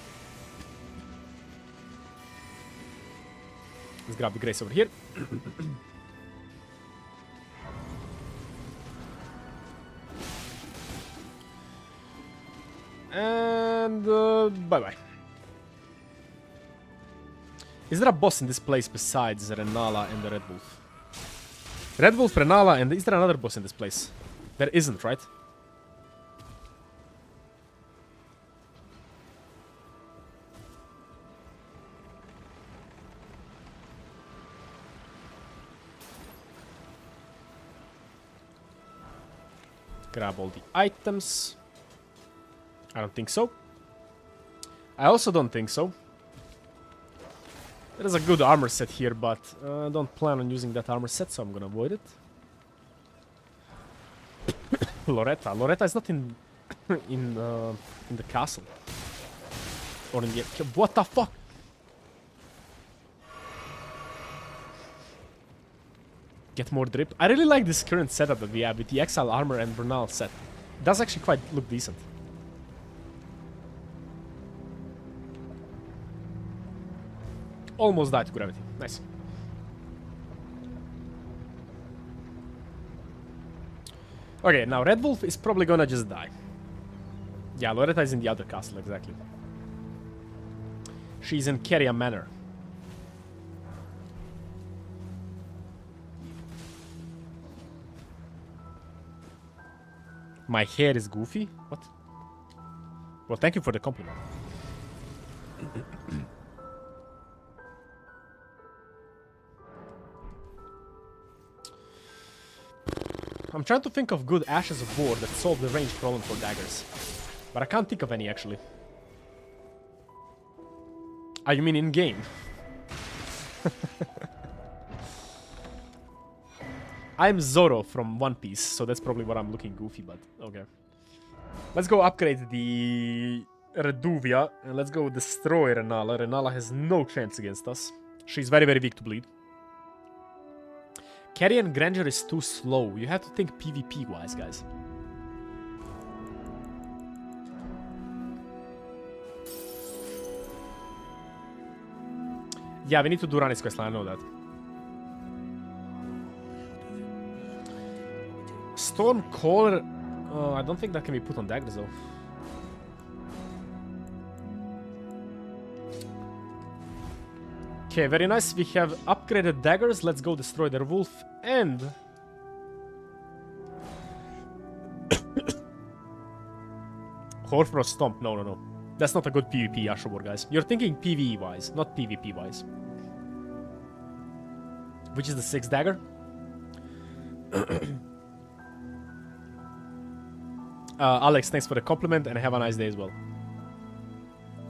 Let's grab the Grace over here. And bye-bye. Is there a boss in this place besides Renalla and the Red Wolf? Red Wolf, Renalla, and is there another boss in this place? There isn't, right? Grab all the items. I don't think so. I also don't think so. There is a good armor set here, but I don't plan on using that armor set, so I'm gonna avoid it. Loretta. Loretta is not in in the castle. Or in the... What the fuck? Get more drip. I really like this current setup that we have with the Exile armor and Bernal set. It does actually quite look decent. Almost died to gravity. Nice. Okay, now Red Wolf is probably gonna just die. Yeah, Loretta is in the other castle, exactly. She's in Keria Manor. My hair is goofy? What? Well, thank you for the compliment. I'm trying to think of good Ashes of War that solve the range problem for daggers. But I can't think of any, actually. Ah, you mean in-game? I'm Zoro from One Piece, so that's probably what I'm looking goofy, but okay. Let's go upgrade the Reduvia, and let's go destroy Renalla. Renalla has no chance against us. She's very, very weak to bleed. Carrion Grandeur is too slow. You have to think PvP-wise, guys. Yeah, we need to do Rani's questline, I know that. Stormcaller... I don't think that can be put on daggers, though. Okay, very nice. We have upgraded daggers. Let's go destroy their wolf and... Horfrost Stomp. No, no, no. That's not a good PvP Ashobor, guys. You're thinking PvE-wise, not PvP-wise. Which is the 6th dagger? Alex, thanks for the compliment and have a nice day as well.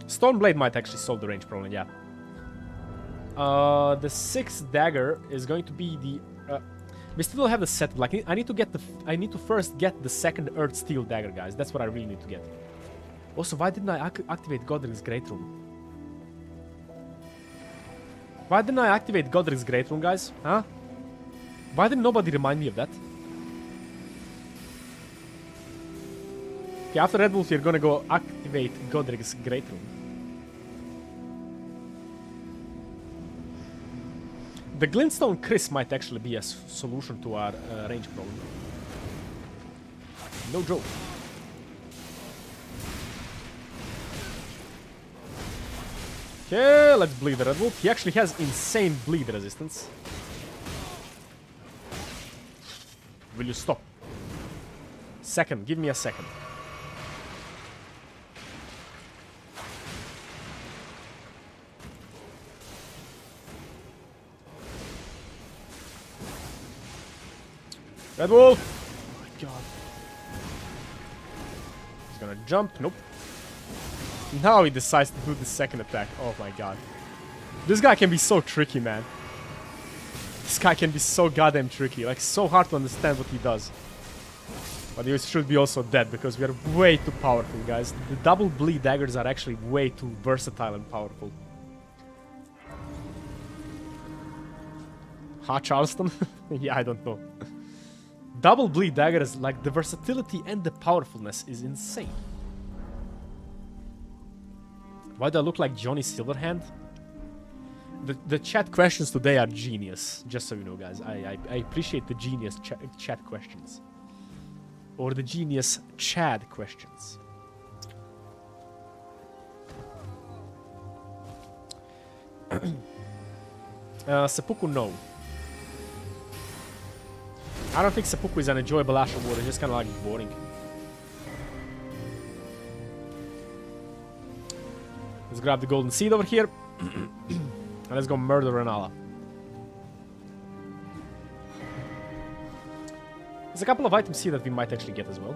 Stoneblade might actually solve the range problem, yeah. The 6th dagger is going to be the... we still don't have the set. Like, I need to first get the 2nd Earth Steel dagger, guys. That's what I really need to get. Also, why didn't I activate Godric's Great Rune? Why didn't I activate Godric's Great Rune, guys? Huh? Why didn't nobody remind me of that? Okay, after Red Wolf, you're gonna go activate Godric's Great Rune. The Glintstone Chris might actually be a solution to our range problem. No joke. Okay, let's bleed the Red Wolf. He actually has insane bleed resistance. Will you stop? Second, give me a second. Red Wolf! Oh my god. He's gonna jump. Nope. Now he decides to do the second attack. Oh my god. This guy can be so tricky, man. This guy can be so goddamn tricky. Like, so hard to understand what he does. But he should be also dead, because we are way too powerful, guys. The double bleed daggers are actually way too versatile and powerful. Ha, Charleston? Yeah, I don't know. Double bleed daggers, like, the versatility and the powerfulness is insane. Why do I look like Johnny Silverhand? The chat questions today are genius, just so you know, guys. I appreciate the genius chat questions. Or the genius Chad questions. Seppuku, no. I don't think Seppuku is an enjoyable Ash of War, it's just kind of like boring. Let's grab the golden seed over here. And let's go murder Renalla. There's a couple of items here that we might actually get as well.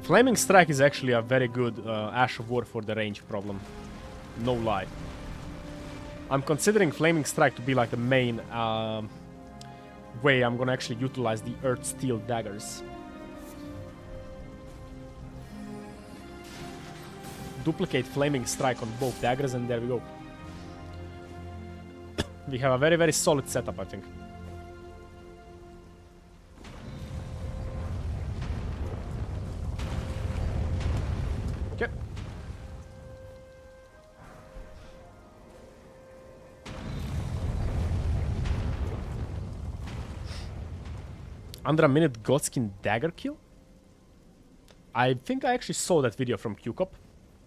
Flaming Strike is actually a very good Ash of War for the range problem. No lie. I'm considering Flaming Strike to be like the main way I'm gonna actually utilize the Earth Steel daggers. Duplicate Flaming Strike on both daggers, and there we go. We have a very, very solid setup, I think. Okay. Under a minute Godskin dagger kill? I think I actually saw that video from QCOP.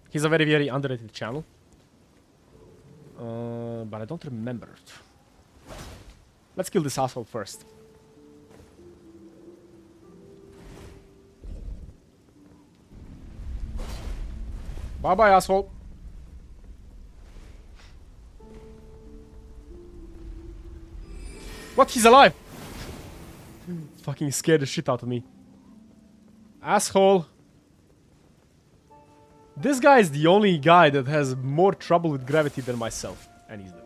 He's a very, very underrated channel. But I don't remember. Let's kill this asshole first. Bye-bye, asshole. What? He's alive! Fucking scared the shit out of me. Asshole. This guy is the only guy that has more trouble with gravity than myself. And he's dead.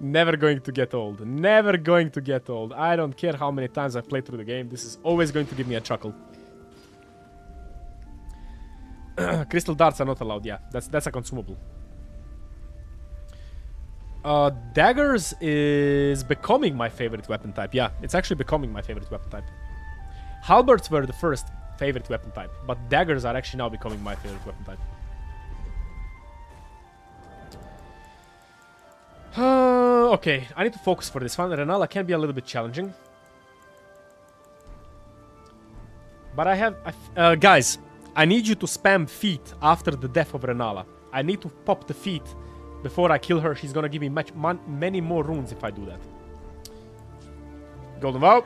Never going to get old. Never going to get old. I don't care how many times I've played through the game. This is always going to give me a chuckle. Crystal darts are not allowed. Yeah, that's a consumable. Daggers is becoming my favorite weapon type. Yeah, it's actually becoming my favorite weapon type. Halberds were the first favorite weapon type, but daggers are actually now becoming my favorite weapon type. Okay, I need to focus for this one. Renalla can be a little bit challenging. But I have... guys, I need you to spam feet after the death of Renalla. I need to pop the feet before I kill her. She's gonna give me many more runes if I do that. Golden Vow.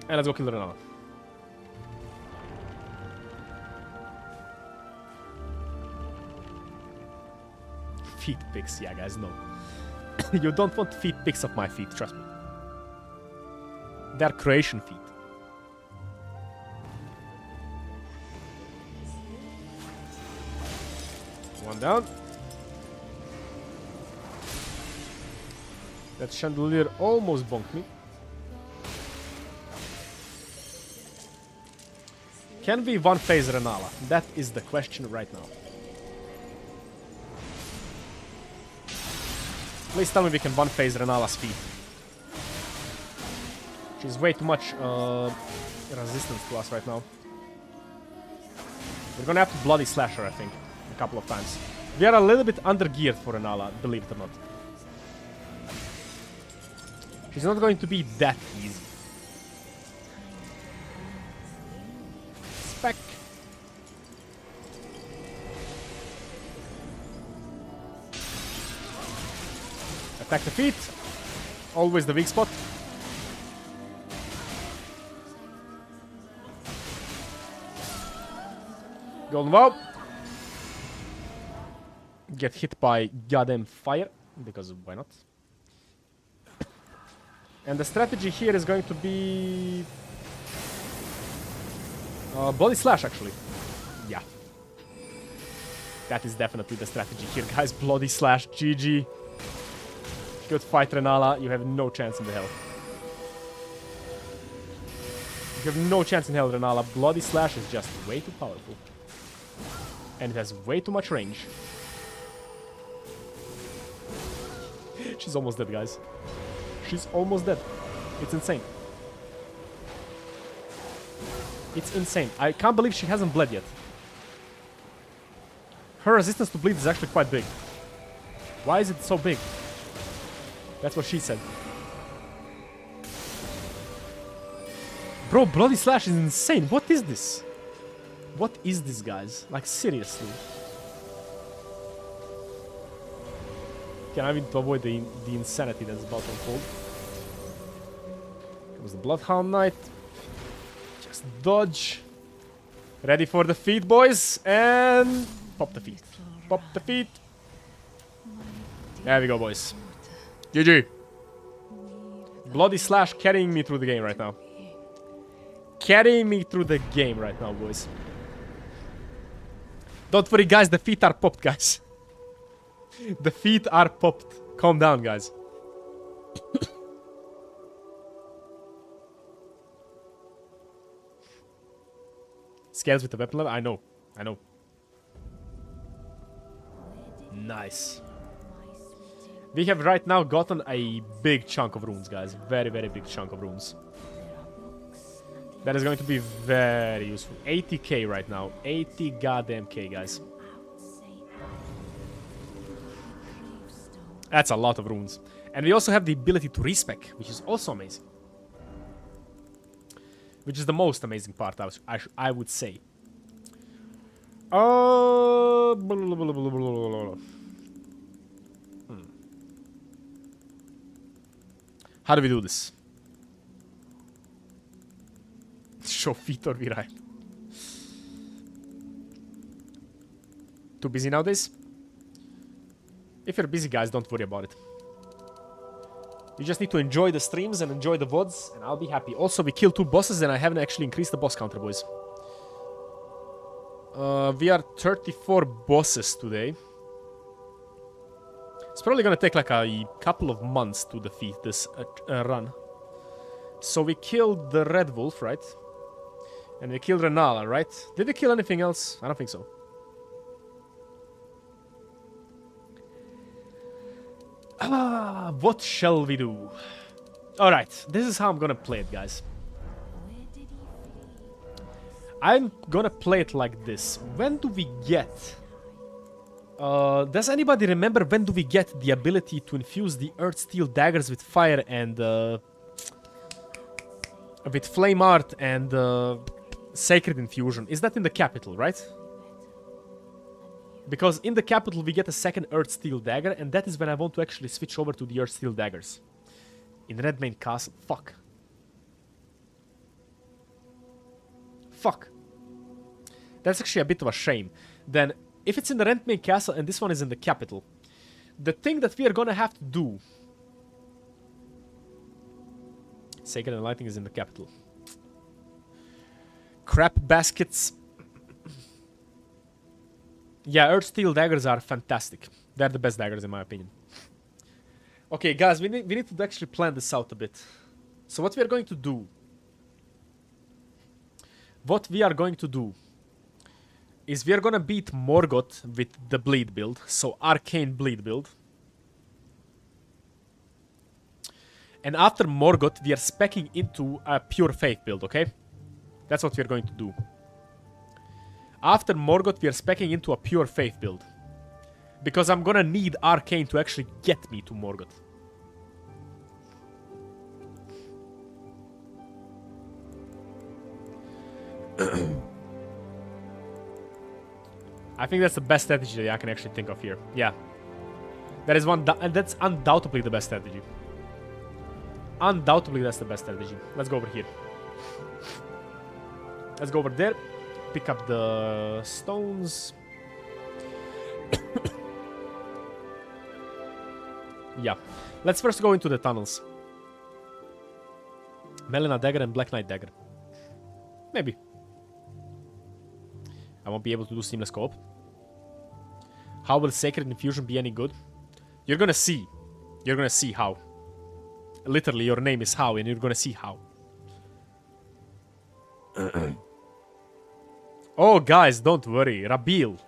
And let's go kill Renalla. Feet pics, yeah guys, no. You don't want feet pics of my feet, trust me. They're creation feet. One down. That chandelier almost bonked me. Can we one-phase Renalla? That is the question right now. Please tell me we can one-phase Renalla's feet. She's way too much resistance to us right now. We're gonna have to bloody slash her, I think, a couple of times. We are a little bit under-geared for Renalla, believe it or not. It's not going to be that easy. Spec. Attack the feet. Always the weak spot. Golden Vow. Get hit by goddamn fire, because why not? And the strategy here is going to be... Bloody Slash, actually. Yeah. That is definitely the strategy here, guys. Bloody Slash, GG. Good fight, Renalla. You have no chance in the hell. You have no chance in hell, Renalla. Bloody Slash is just way too powerful. And it has way too much range. She's almost dead, guys. She's almost dead. It's insane. It's insane. I can't believe she hasn't bled yet. Her resistance to bleed is actually quite big. Why is it so big? That's what she said. Bro, Bloody Slash is insane. What is this? What is this, guys? Like, seriously. Okay, I need to avoid the insanity that's about to unfold. Comes the Bloodhound Knight. Just dodge. Ready for the feet, boys. And pop the feet. Pop the feet. There we go, boys. GG. Bloody Slash carrying me through the game right now. Carrying me through the game right now, boys. Don't worry, guys. The feet are popped, guys. The feet are popped. Calm down, guys. Scales with the weapon level? I know. I know. Nice. We have right now gotten a big chunk of runes, guys. Very, very big chunk of runes. That is going to be very useful. 80k right now. 80 goddamn k, guys. That's a lot of runes. And we also have the ability to respec, which is also amazing. Which is the most amazing part, I would say. How do we do this? Show feet or virile. Too busy nowadays? If you're busy, guys, don't worry about it. You just need to enjoy the streams and enjoy the VODs, and I'll be happy. Also, we killed 2 bosses, and I haven't actually increased the boss counter, boys. We are 34 bosses today. It's probably gonna take like a couple of months to defeat this run. So we killed the Red Wolf, right? And we killed Renalla, right? Did we kill anything else? I don't think so. What shall we do? Alright, this is how I'm gonna play it, guys. I'm gonna play it like this. When do we get... does anybody remember when do we get the ability to infuse the Earth Steel daggers with fire and... with Flame Art and Sacred Infusion? Is that in the capital, right? Because in the capital we get a second Earth Steel dagger, and that is when I want to actually switch over to the Earth Steel daggers. In Redmane Castle. Fuck. Fuck. That's actually a bit of a shame. Then, if it's in the Redmane Castle and this one is in the capital, the thing that we are gonna have to do... Sacred Enlightening is in the capital. Crap baskets. Yeah, Earth Steel daggers are fantastic. They're the best daggers in my opinion. Okay, guys, we need to actually plan this out a bit. So what we are going to do... What we are going to do... is we are gonna beat Morgoth with the Bleed build. So Arcane Bleed build. And after Morgoth, we are speccing into a Pure Faith build, okay? That's what we are going to do. After Morgoth, we are speccing into a Pure Faith build. Because I'm gonna need Arcane to actually get me to Morgoth. I think that's the best strategy that I can actually think of here. Yeah. That is one, and that's undoubtedly the best strategy. Undoubtedly, that's the best strategy. Let's go over here. Let's go over there. Pick up the stones. Yeah. Let's first go into the tunnels. Melina dagger and Black Knight dagger. Maybe. I won't be able to do seamless co-op. How will Sacred Infusion be any good? You're gonna see. You're gonna see how. Literally, your name is How, and you're gonna see how. Oh, guys, don't worry. Rabil.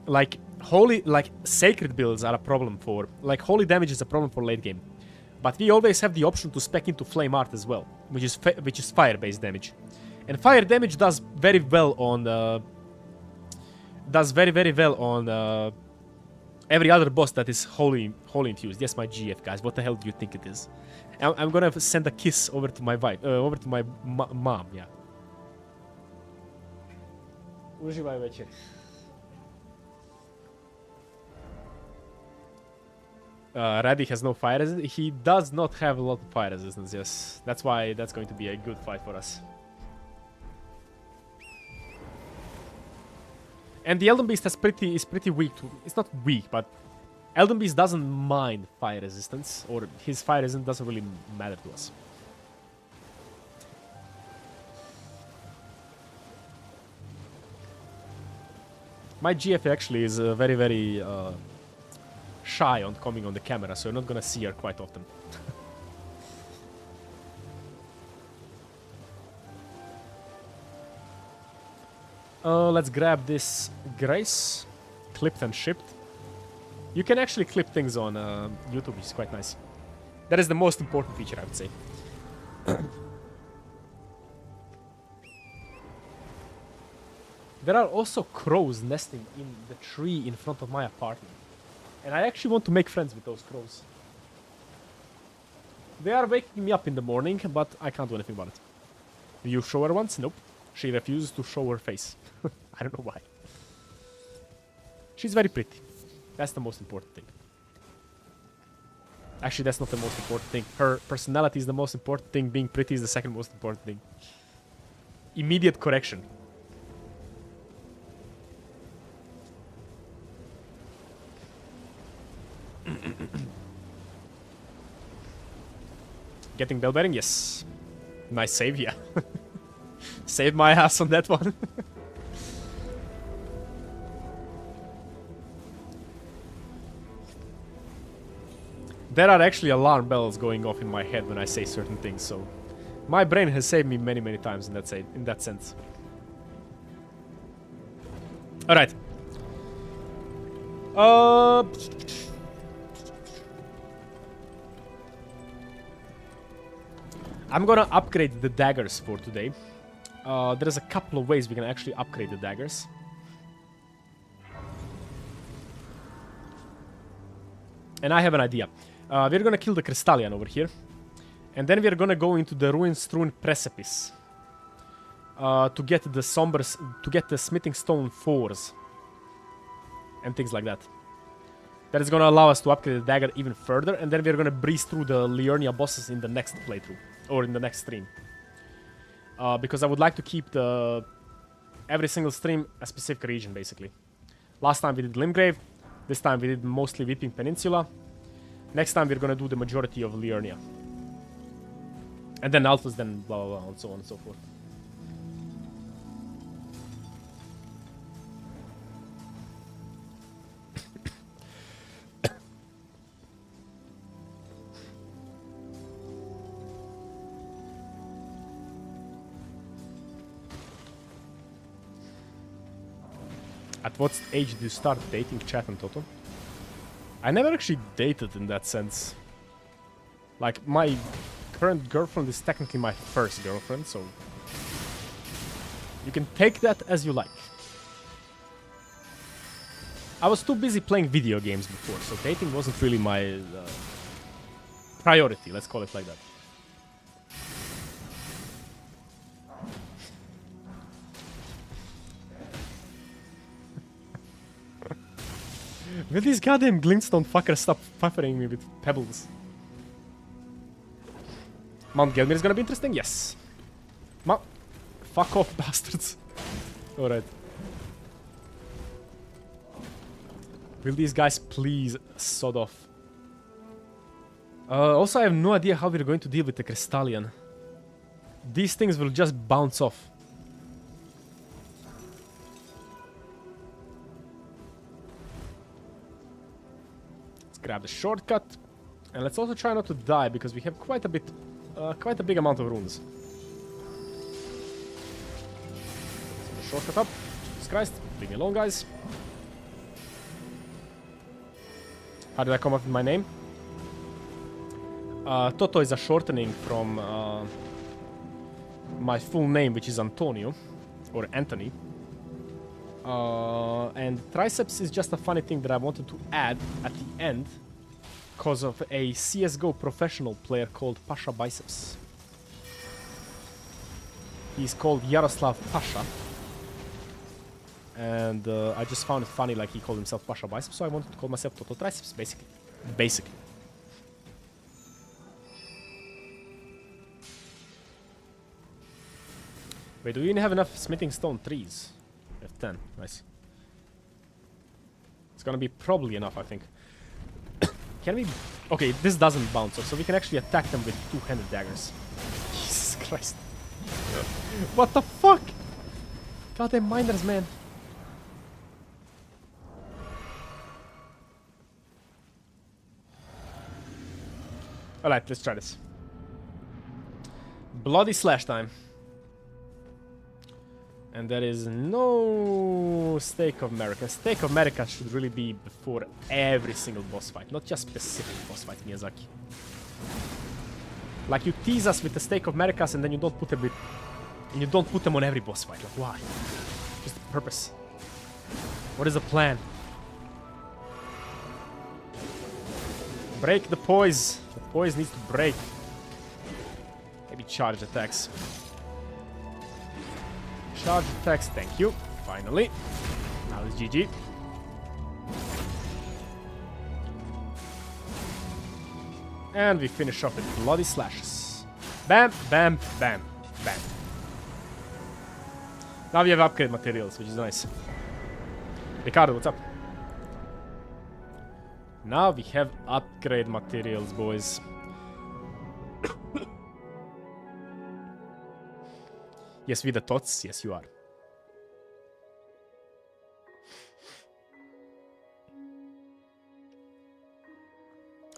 Like, holy, like, sacred builds are a problem for... Like, holy damage is a problem for late game. But we always have the option to spec into Flame Art as well, which is fire-based damage. And fire damage does very well on... very well on every other boss that is holy infused. Yes, my GF, guys. What the hell do you think it is? I'm gonna send a kiss over to my wife, over to my mom. Yeah. Uživaj večer. Raddy has no fire resistance. He does not have a lot of fire resistance. Yes, that's why that's going to be a good fight for us. And the Elden Beast is pretty weak too. It's not weak, but Elden Beast doesn't mind fire resistance, or his fire resistance doesn't really matter to us. My GF actually is very shy on coming on the camera, so you're not gonna see her quite often. Let's grab this Grace, clipped and shipped. You can actually clip things on YouTube, which is quite nice. That is the most important feature, I would say. There are also crows nesting in the tree in front of my apartment. And I actually want to make friends with those crows. They are waking me up in the morning, but I can't do anything about it. Do you show her once? Nope. She refuses to show her face. I don't know why. She's very pretty. That's the most important thing. Actually, that's not the most important thing. Her personality is the most important thing. Being pretty is the second most important thing. Immediate correction. Getting bell bearing? Yes. Nice save, yeah. Saved my ass on that one. There are actually alarm bells going off in my head when I say certain things, so my brain has saved me many times in that sense. All right. I'm gonna upgrade the daggers for today. There's a couple of ways we can actually upgrade the daggers. And I have an idea. We're gonna kill the Crystallian over here. And then we're gonna go into the Ruin-strewn Precipice. To get the Sombers, to get the Smithing Stone 4s. And things like that. That is gonna allow us to upgrade the dagger even further. And then we're gonna breeze through the Liurnia bosses in the next playthrough. Or in the next stream. Because I would like to keep every single stream a specific region, basically. Last time we did Limgrave. This time we did mostly Weeping Peninsula. Next time we're gonna do the majority of Liurnia. And then Alphas, then blah blah blah, and so on and so forth. At what age do you start dating chat and Toto? I never actually dated in that sense. Like, my current girlfriend is technically my first girlfriend, so... You can take that as you like. I was too busy playing video games before, so dating wasn't really my priority, let's call it like that. Will these goddamn glintstone fuckers stop buffering me with pebbles? Mount Gelmir is gonna be interesting, yes. Fuck off, bastards. Alright. Will these guys please sod off? Also, I have no idea how we're going to deal with the Crystallian. These things will just bounce off. Let's grab the shortcut. And let's also try not to die, because we have quite a big amount of runes. So shortcut up. Jesus Christ. Leave me alone, guys. How did I come up with my name? Toto is a shortening from my full name, which is Antonio, or Anthony. And triceps is just a funny thing that I wanted to add at the end because of a CSGO professional player called Pasha Biceps. He's called Yaroslav Pasha. And I just found it funny, like he called himself Pasha Biceps, so I wanted to call myself TotoTriceps, basically. Wait, do we even have enough smithing stone trees? We have 10, nice. It's gonna be probably enough, I think. Can we... Okay, this doesn't bounce, so we can actually attack them with two-handed daggers. Jesus Christ. What the fuck? Goddamn miners, man. Alright, let's try this. Bloody slash time. And there is no Stake of America. Stake of America should really be before every single boss fight, not just specific boss fight, Miyazaki. Like, you tease us with the Stake of Americas and then you don't put them with... And you don't put them on every boss fight. Like, why? What's the purpose? What is the plan? Break the poise. The poise needs to break. Maybe charge attacks. Charge attacks, thank you. Finally. Now it's GG. And we finish off with bloody slashes. Bam, bam, bam, bam. Now we have upgrade materials, which is nice. Ricardo, what's up? Now we have upgrade materials, boys. Yes, with the tots. Yes, you are.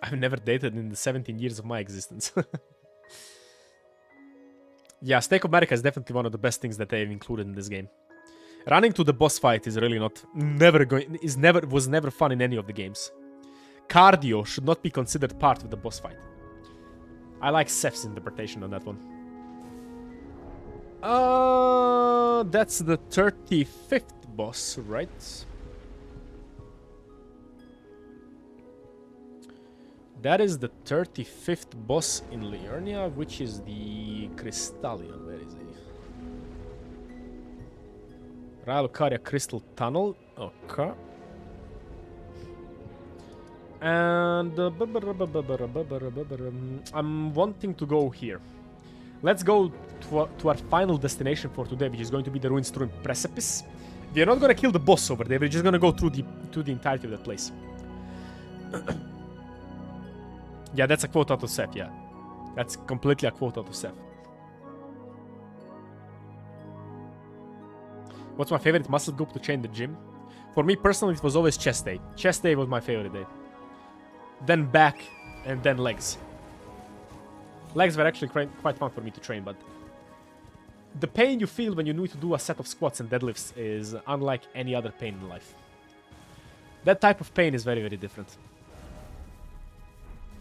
I've never dated in the 17 years of my existence. Yeah, Stake of America is definitely one of the best things that they've included in this game. Running to the boss fight is really not... was never fun in any of the games. Cardio should not be considered part of the boss fight. I like Seth's interpretation on that one. That's the 35th boss, right? That is the 35th boss in Liurnia, which is the Crystallian. Where is he? Railucaria Crystal Tunnel. Okay. And I'm wanting to go here. Let's go to our final destination for today, which is going to be the Ruined Precipice. We are not going to kill the boss over there. We're just going to go through the entirety of that place. Yeah, that's a quote out of Seth, yeah. That's completely a quote out of Seth. What's my favorite muscle group to train the gym? For me personally, it was always chest day. Chest day was my favorite day. Then back, and then legs. Legs were actually quite fun for me to train, but the pain you feel when you need to do a set of squats and deadlifts is unlike any other pain in life. That type of pain is very, very different.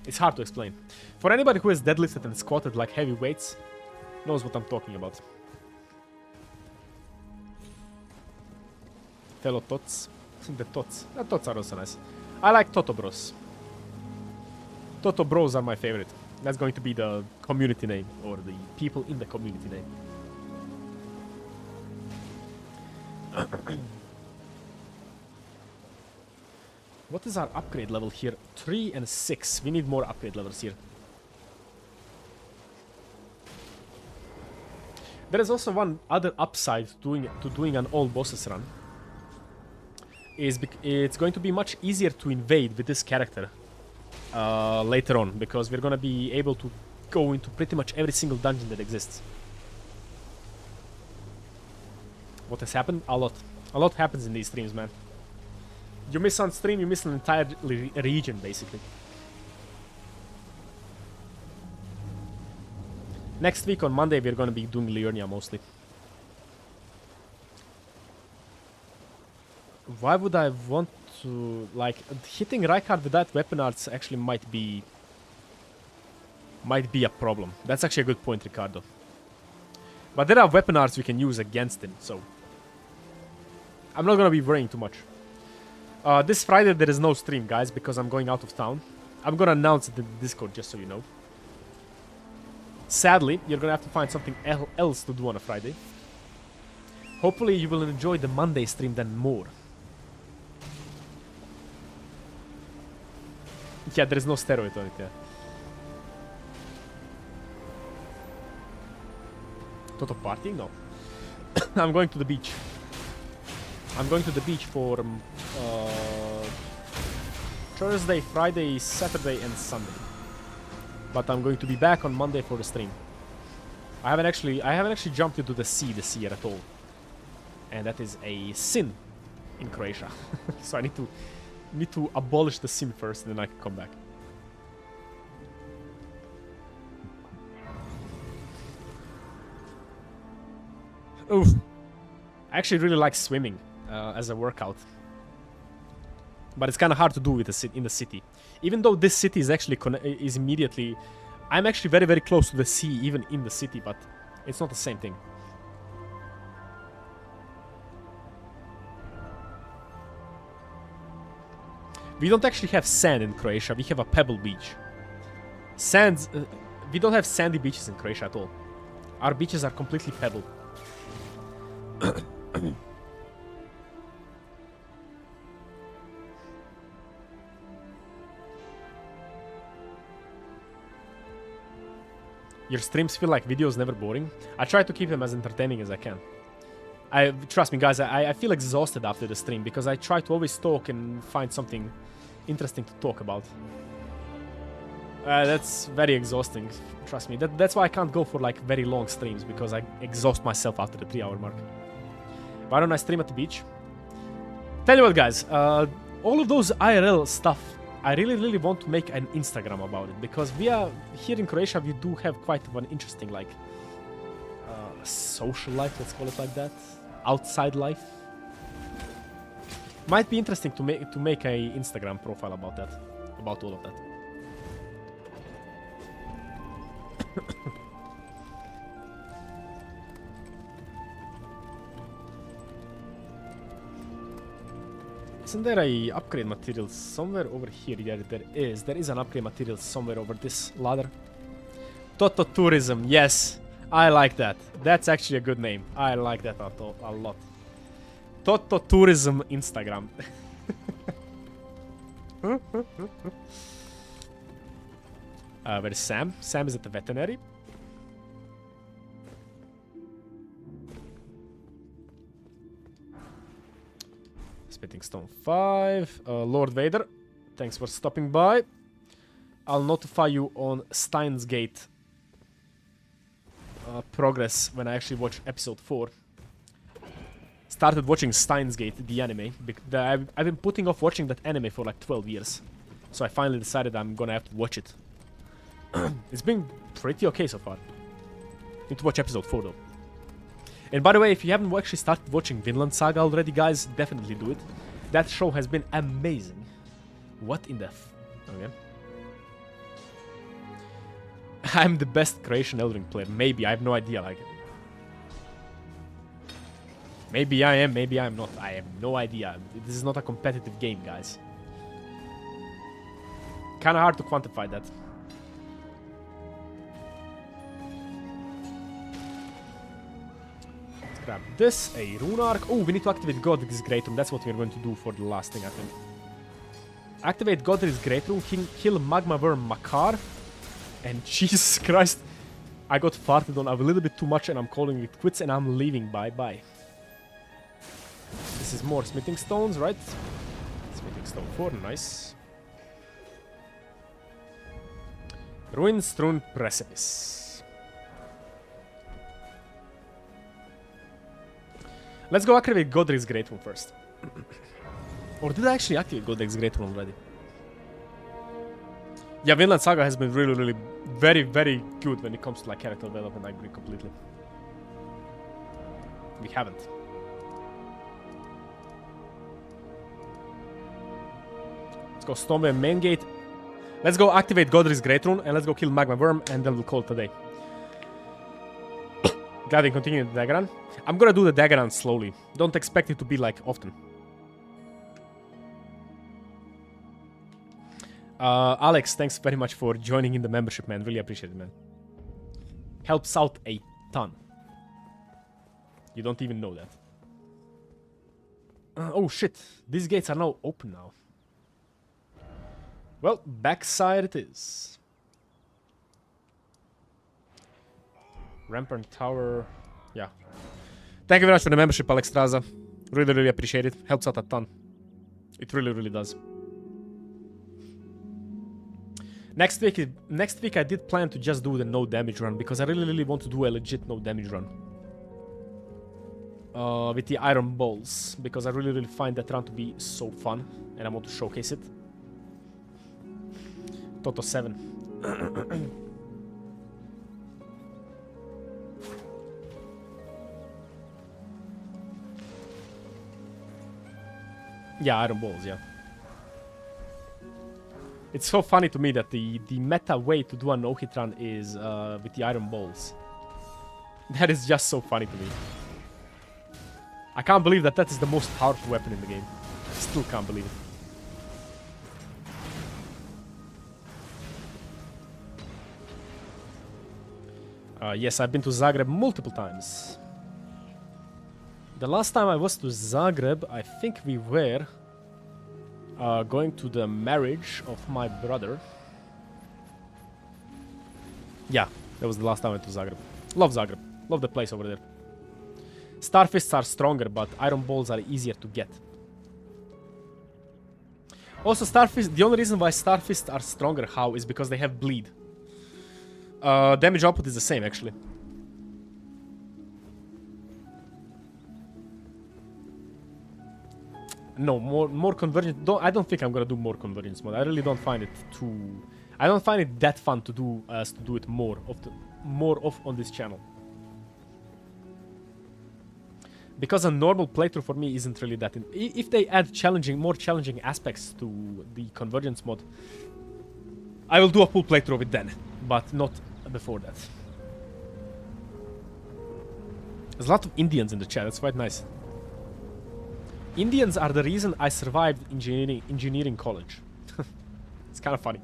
It's hard to explain. For anybody who has deadlifted and squatted like heavy weights, knows what I'm talking about. Fellow tots. The tots. The tots are also nice. I like Toto Bros. Toto Bros are my favorite. That's going to be the community name, or the people in the community name. What is our upgrade level here? 3 and 6. We need more upgrade levels here. There is also one other upside to doing an all bosses run. It's going to be much easier to invade with this character later on, because we're going to be able to go into pretty much every single dungeon that exists. What has happened? A lot. A lot happens in these streams, man. You miss on stream, you miss an entire region, basically. Next week on Monday, we're going to be doing Liurnia mostly. Why would I want to... Like, hitting Rykard with that weapon arts actually might be a problem. That's actually a good point, Ricardo. But there are weapon arts we can use against him, so... I'm not going to be worrying too much. This Friday there is no stream, guys, because I'm going out of town. I'm going to announce it in the Discord, just so you know. Sadly, you're going to have to find something else to do on a Friday. Hopefully you will enjoy the Monday stream then more. Yeah, there is no steroid on it, yeah. Toto party? No. I'm going to the beach. I'm going to the beach for Thursday, Friday, Saturday and Sunday. But I'm going to be back on Monday for the stream. I haven't actually jumped into the sea this year at all. And that is a sin in Croatia. So I need to abolish the sin first, and then I can come back. Oof. I actually really like swimming as a workout. But it's kind of hard to do with in the city. Even though this city is actually immediately... I'm actually very, very close to the sea, even in the city, but it's not the same thing. We don't actually have sand in Croatia, we have a pebble beach. We don't have sandy beaches in Croatia at all. Our beaches are completely pebble. Your streams feel like videos, never boring. I try to keep them as entertaining as I can. Trust me, guys, I feel exhausted after the stream because I try to always talk and find something interesting to talk about. That's very exhausting, trust me. That's why I can't go for like very long streams, because I exhaust myself after the 3-hour mark. Why don't I stream at the beach? Tell you what, guys, all of those IRL stuff, I really want to make an Instagram about it, because we are here in Croatia. We do have quite an interesting like social life, let's call it like that, outside life. Might be interesting to make a Instagram profile about that, about all of that. Isn't there a upgrade material somewhere over here? Yeah, there is. There is an upgrade material somewhere over this ladder. TotoTourism, yes. I like that. That's actually a good name. I like that a lot. TotoTourism Instagram. Where is Sam? Sam is at the veterinary. Spitting Stone 5. Lord Vader, thanks for stopping by. I'll notify you on Steins Gate progress when I actually watch episode 4. Started watching Steins Gate, the anime. I've been putting off watching that anime for like 12 years. So I finally decided I'm gonna have to watch it. It's been pretty okay so far. Need to watch episode 4 though. And by the way, if you haven't actually started watching Vinland Saga already, guys, definitely do it. That show has been amazing. What in the okay. I'm the best Croatian Elden Ring player. Maybe, I have no idea. Like, maybe I am, maybe I'm not. I have no idea. This is not a competitive game, guys. Kinda hard to quantify that. Let's grab this, a rune arc. Oh, we need to activate Godric's Great Rune. That's what we're going to do for the last thing, I think. Activate Godric's Great Rune, kill Magma Wyrm Makar. And Jesus Christ, I got farted on a little bit too much and I'm calling it quits and I'm leaving. Bye-bye. This is more smithing stones, right? Smithing stone 4, nice. Ruin strewn precipice. Let's go activate Godric's Great Rune first. Or did I actually activate Godric's Great Rune already? Yeah, Vinland Saga has been really very, very good when it comes to like character development. I agree completely. We haven't. Let's go Stormway main gate. Let's go activate Godric's Great Rune and let's go kill Magma Wyrm and then we'll call it a day. Glad we continue the dagger run. I'm gonna do the dagger run slowly. Don't expect it to be like often. Alex, thanks very much for joining in the membership, man. Really appreciate it, man. Helps out a ton. You don't even know that. Oh shit, these gates are now open now. Well, backside it is. Rampart Tower, yeah. Thank you very much for the membership, Alex Straza. Really appreciate it. Helps out a ton. It really does. Next week I did plan to just do the no damage run because I really want to do a legit no damage run. With the iron balls because I really find that run to be so fun and I want to showcase it. Toto 7. Yeah, iron balls, yeah. It's so funny to me that the meta way to do a no-hit run is with the iron balls. That is just so funny to me. I can't believe that that is the most powerful weapon in the game. Still can't believe it. Yes, I've been to Zagreb multiple times. The last time I was to Zagreb, I think we were going to the marriage of my brother. Yeah, that was the last time I went to Zagreb. Love Zagreb. Love the place over there. Starfists are stronger, but iron balls are easier to get. Also, Starfist, the only reason why Starfists are stronger, how, is because they have bleed. Damage output is the same, actually. No, more convergence. I don't think I'm gonna do more convergence mode. I really don't find it too. I don't find it that fun to do as to do it more of on this channel. Because a normal playthrough for me isn't really that. If they add more challenging aspects to the convergence mod, I will do a full playthrough of it then, but not before that. There's a lot of Indians in the chat. That's quite nice. Indians are the reason I survived engineering college. It's kind of funny.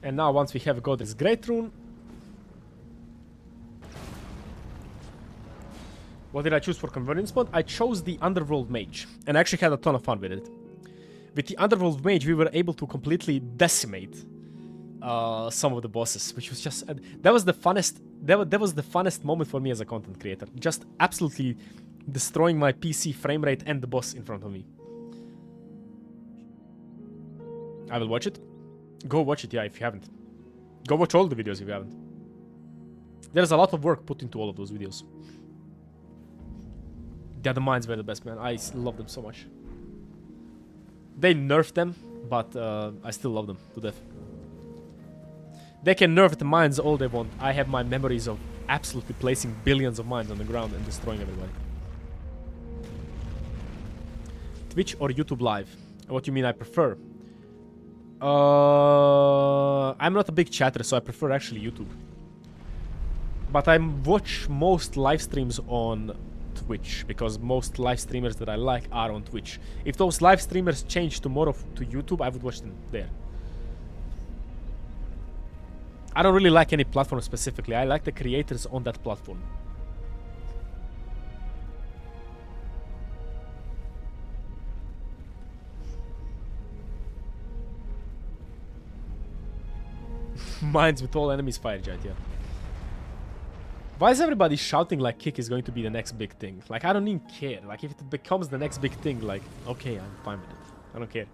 And now once we have got this Great Rune, what did I choose for convergence mode? I chose the Underworld Mage, and I actually had a ton of fun with it. With the Underworld Mage, we were able to completely decimate some of the bosses, which was just that was the funnest. That was the funnest moment for me as a content creator. Just absolutely destroying my PC frame rate and the boss in front of me. I will watch it. Go watch it, yeah, if you haven't. Go watch all the videos if you haven't. There's a lot of work put into all of those videos. The other mines were the best, man. I love them so much. They nerfed them, but I still love them to death. They can nerf the mines all they want. I have my memories of absolutely placing billions of mines on the ground and destroying everybody. Twitch or YouTube Live? What do you mean I prefer? I'm not a big chatter, so I prefer actually YouTube. But I watch most live streams on Twitch, because most live streamers that I like are on Twitch. If those live streamers change tomorrow to YouTube, I would watch them there. I don't really like any platform specifically. I like the creators on that platform. Mines with all enemies fire giant, yeah. Why is everybody shouting like kick is going to be the next big thing? Like, I don't even care. Like, if it becomes the next big thing, like, okay, I'm fine with it. I don't care.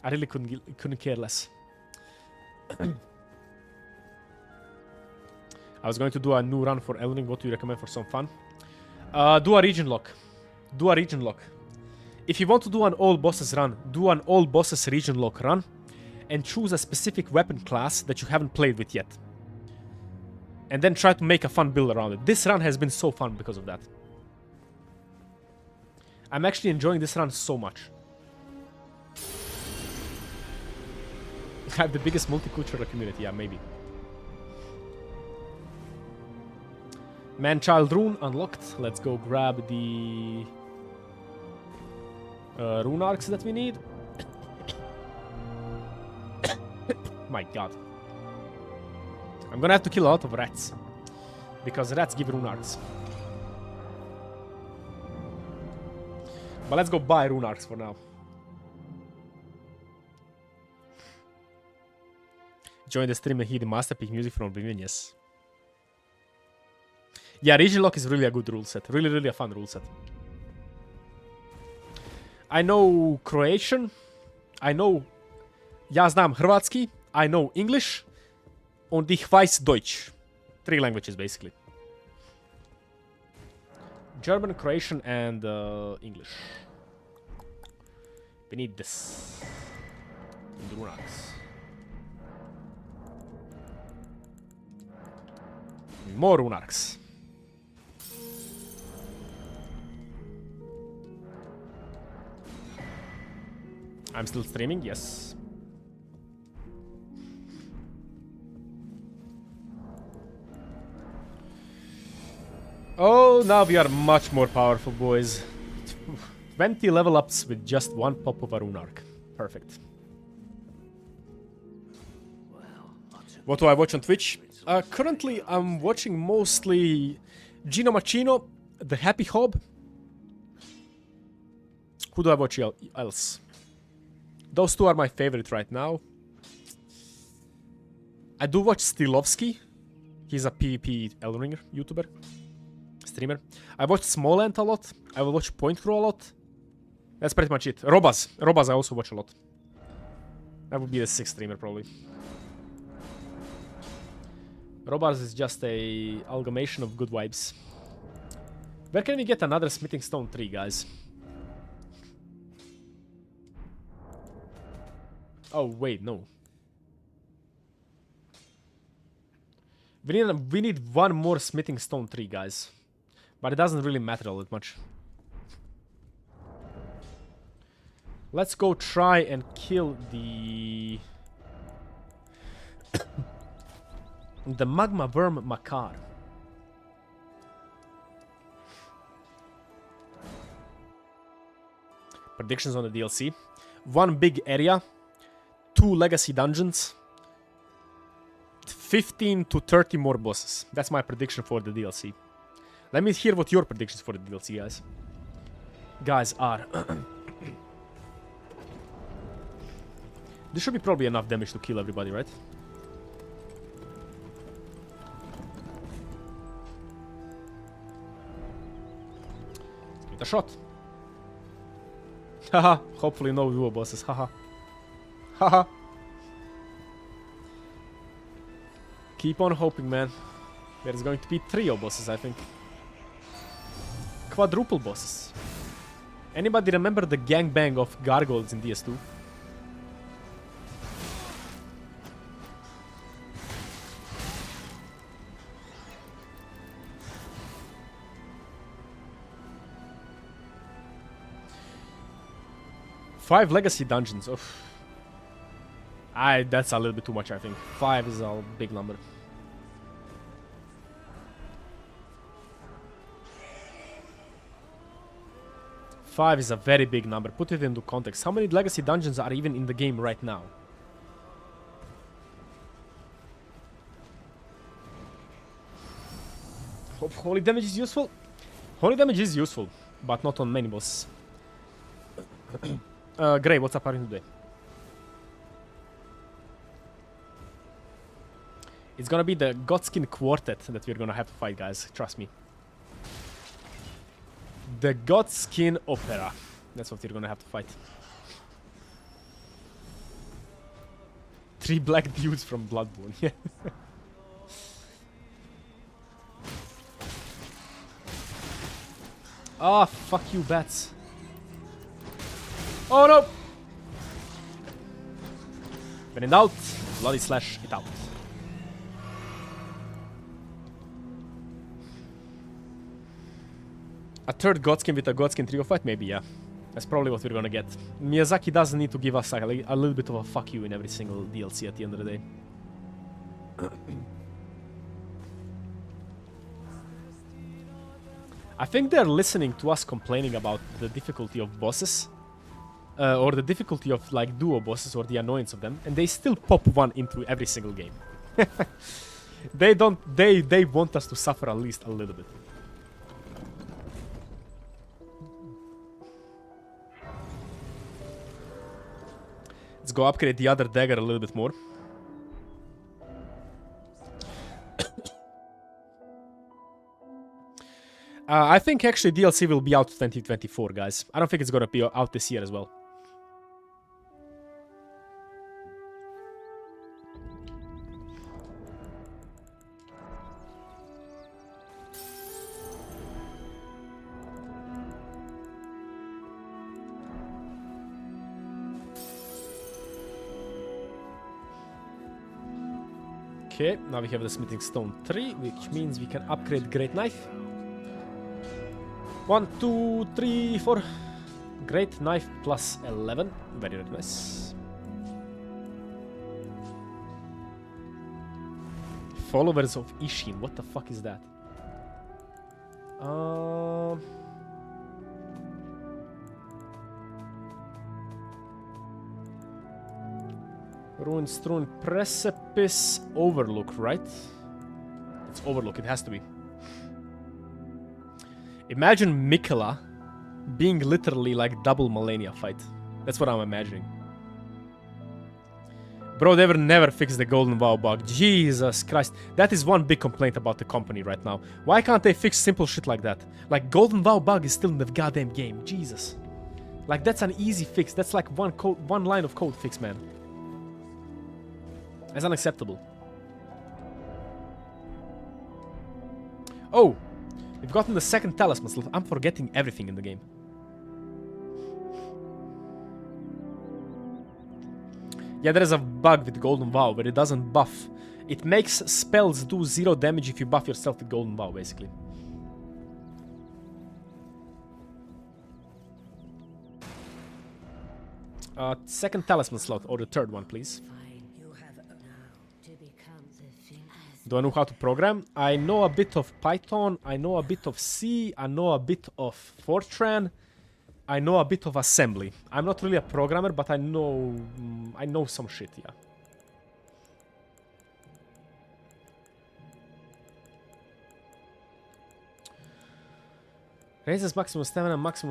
I really couldn't care less. I was going to do a new run for Elden. What do you recommend for some fun? Do a region lock. Do a region lock. If you want to do an all bosses run, do an all bosses region lock run. And choose a specific weapon class that you haven't played with yet. And then try to make a fun build around it. This run has been so fun because of that. I'm actually enjoying this run so much. I have the biggest multicultural community, yeah, maybe. Man-child rune unlocked. Let's go grab the rune arcs that we need. My god. I'm gonna have to kill a lot of rats. Because rats give rune arcs. But let's go buy rune arcs for now. Join the stream and hear the masterpiece music from Oblivion, yes. Yeah, region lock is really a good rule set. Really, really a fun rule set. I know Croatian. I know... Ja znam Hrvatski. I know English. Und ich weiß Deutsch. 3 languages, basically. German, Croatian, and English. We need this. And rune arcs. More rune arcs. I'm still streaming, yes. Oh, now we are much more powerful, boys. 20 level ups with just one pop of a rune arc. Perfect. What do I watch on Twitch? Currently, I'm watching mostly Gino Machino, The Happy Hob. Who do I watch else? Those two are my favorite right now. I do watch Stilovsky. He's a PvP Elden Ring YouTuber. Streamer. I watch Smolent a lot. I will watch Point Crow a lot. That's pretty much it. Robaz. Robaz I also watch a lot. That would be the 6th streamer probably. Robaz is just a amalgamation of good vibes. Where can we get another smithing stone tree, guys? Oh, wait, no. We need one more smithing stone tree, guys. But it doesn't really matter all that much. Let's go try and kill the... the Magma Wyrm Makar. Predictions on the DLC. 1 big area. 2 legacy dungeons. 15 to 30 more bosses. That's my prediction for the DLC. Let me hear what your predictions for the DLC, guys are. This should be probably enough damage to kill everybody, right? Let's give it a shot. Haha, hopefully no duo bosses, haha. Haha. Keep on hoping, man. There's going to be trio bosses, I think. Quadruple bosses. Anybody remember the gangbang of gargoyles in DS2? Five legacy dungeons. Oof. That's a little bit too much, I think. 5 is a big number. Five is a very big number. Put it into context. How many legacy dungeons are even in the game right now? Holy damage is useful. Holy damage is useful, but not on many bosses. Grey, what's up are you today? It's gonna be the Godskin Quartet that we're gonna have to fight, guys. Trust me. The Godskin Opera. That's what we're gonna have to fight. 3 black dudes from Bloodborne. Yeah. Ah, fuck you, bats. Oh no! When in doubt, bloody slash it out. A third Godskin with a Godskin trio fight? Maybe, yeah. That's probably what we're gonna get. Miyazaki doesn't need to give us a little bit of a fuck you in every single DLC at the end of the day. I think they're listening to us complaining about the difficulty of bosses. Or the difficulty of like duo bosses or the annoyance of them. And they still pop one into every single game. They want us to suffer at least a little bit. Let's go upgrade the other dagger a little bit more. I think actually DLC will be out 2024, guys. I don't think it's gonna be out this year as well. Okay, now we have the Smithing Stone 3, which means we can upgrade Great Knife. 1, 2, 3, 4. Great Knife plus 11. Very, very nice. Followers of Ishin. What the fuck is that? Ruin Strewn Precipice Overlook, right? It's Overlook, it has to be. Imagine Mikola being literally like double Malenia fight. That's what I'm imagining. Bro, they will never fix the Golden Vow bug. Jesus Christ. That is one big complaint about the company right now. Why can't they fix simple shit like that? Like, Golden Vow bug is still in the goddamn game. Jesus. Like, that's an easy fix. That's like one line of code fix, man. That's unacceptable. Oh! We've gotten the second talisman slot. I'm forgetting everything in the game. Yeah, there is a bug with Golden Vow, but it doesn't buff. It makes spells do 0 damage if you buff yourself with Golden Vow, basically. Second talisman slot, or the third one, please. Do I know how to program? I know a bit of Python, I know a bit of C, I know a bit of Fortran, I know a bit of assembly. I'm not really a programmer, but I know some shit, yeah. Raises maximum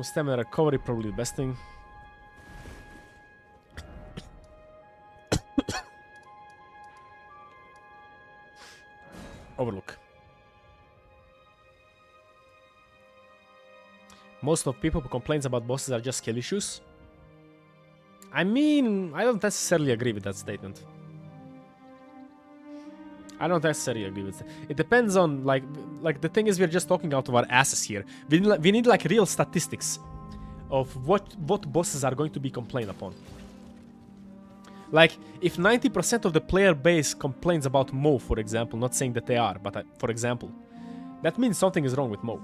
stamina recovery, probably the best thing. Overlook. Most of people who complains about bosses are just skill issues. I mean, I don't necessarily agree with that statement. I don't necessarily agree with it. It depends on, like the thing is, we're just talking out of our asses here. We need like real statistics of what bosses are going to be complained upon. Like, if 90% of the player base complains about Mo, for example, not saying that they are, but for example, that means something is wrong with Mo.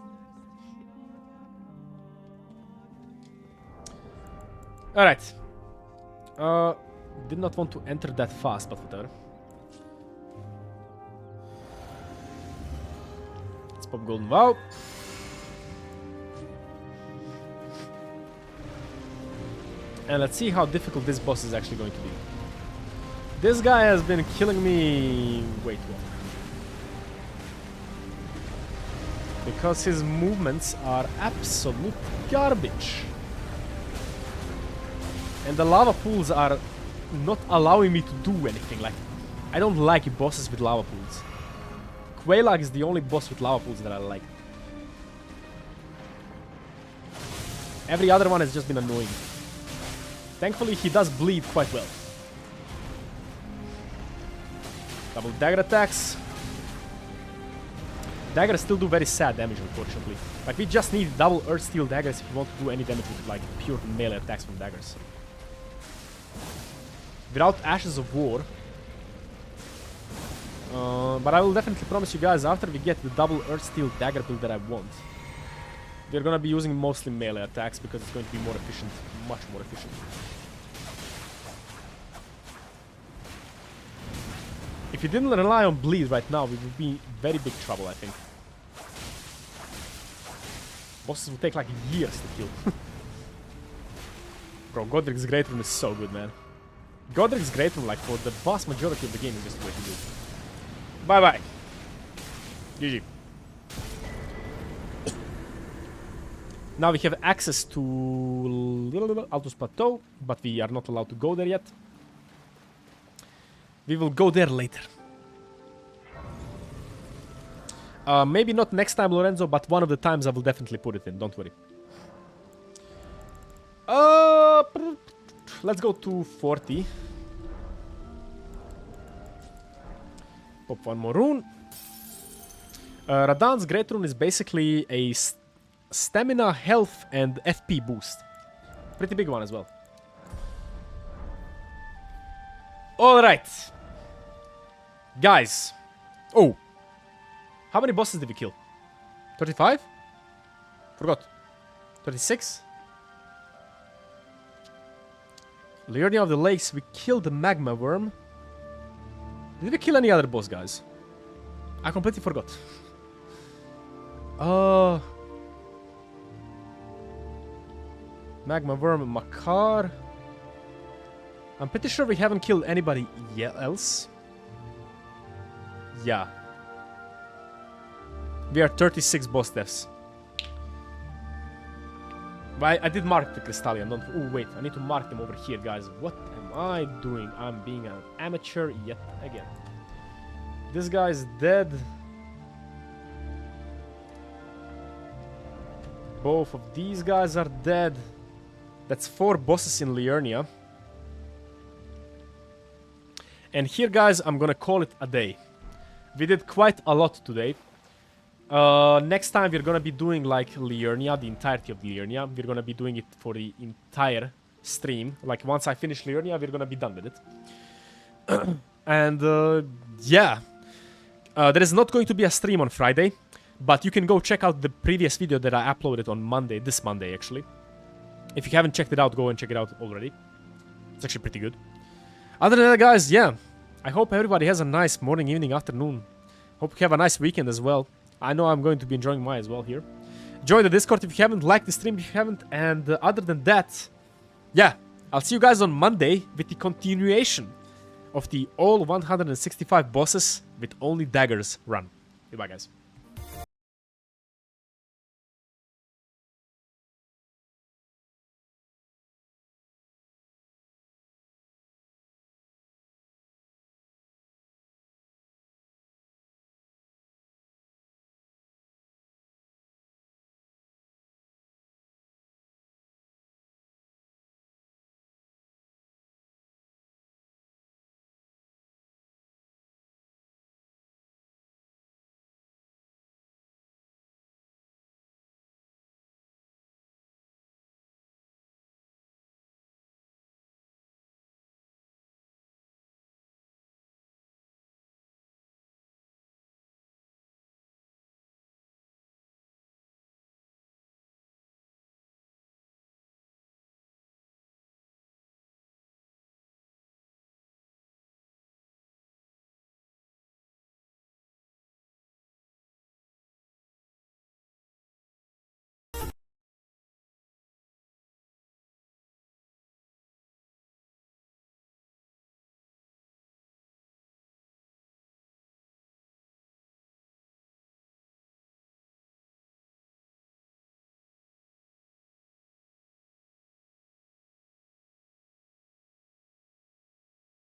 Alright. Did not want to enter that fast, but whatever. Let's pop Golden Vow. And let's see how difficult this boss is actually going to be. This guy has been killing me way too often. Because his movements are absolute garbage. And the lava pools are not allowing me to do anything. Like, I don't like bosses with lava pools. Caelid is the only boss with lava pools that I like. Every other one has just been annoying. Thankfully, he does bleed quite well. Double dagger attacks. Daggers still do very sad damage, unfortunately. Like, we just need double Earth Steel daggers if you want to do any damage with, like, pure melee attacks from daggers. Without Ashes of War. But I will definitely promise you guys, after we get the double Earth Steel dagger build that I want, we're gonna be using mostly melee attacks because it's going to be more efficient. Much more efficient. If you didn't rely on bleed right now, we would be in very big trouble, I think. Bosses will take like years to kill. Bro, Godric's Great Rune is so good, man. Godric's Great Rune, like, for the vast majority of the game, is just way too good. Bye-bye. GG. Now we have access to Altus Plateau, but we are not allowed to go there yet. We will go there later. Maybe not next time, Lorenzo, but one of the times I will definitely put it in. Don't worry. Let's go to 40. Pop one more rune. Radahn's Great Rune is basically a stamina, health, and FP boost. Pretty big one as well. Alright. Guys. Oh. How many bosses did we kill? 35? Forgot. 36? Liurnia of the Lakes, we killed the Magma Wyrm. Did we kill any other boss, guys? I completely forgot. Magma Wyrm, Makar. I'm pretty sure we haven't killed anybody else. Yeah. We are 36 boss deaths. But I did mark the Crystallian. Don't. Oh, wait. I need to mark them over here, guys. What am I doing? I'm being an amateur yet again. This guy is dead. Both of these guys are dead. That's 4 bosses in Liurnia. And here, guys, I'm gonna call it a day. We did quite a lot today. Next time we're gonna be doing like Liurnia, the entirety of Liurnia. We're gonna be doing it for the entire stream. Like, once I finish Liurnia, we're gonna be done with it. And yeah, there is not going to be a stream on Friday, but you can go check out the previous video that I uploaded on Monday, this Monday actually. If you haven't checked it out, go and check it out already. It's actually pretty good. Other than that, guys, yeah, I hope everybody has a nice morning, evening, afternoon. Hope you have a nice weekend as well. I know I'm going to be enjoying mine as well here. Join the Discord if you haven't, like the stream if you haven't, and other than that, yeah, I'll see you guys on Monday with the continuation of the all 165 bosses with only daggers run. Goodbye, guys.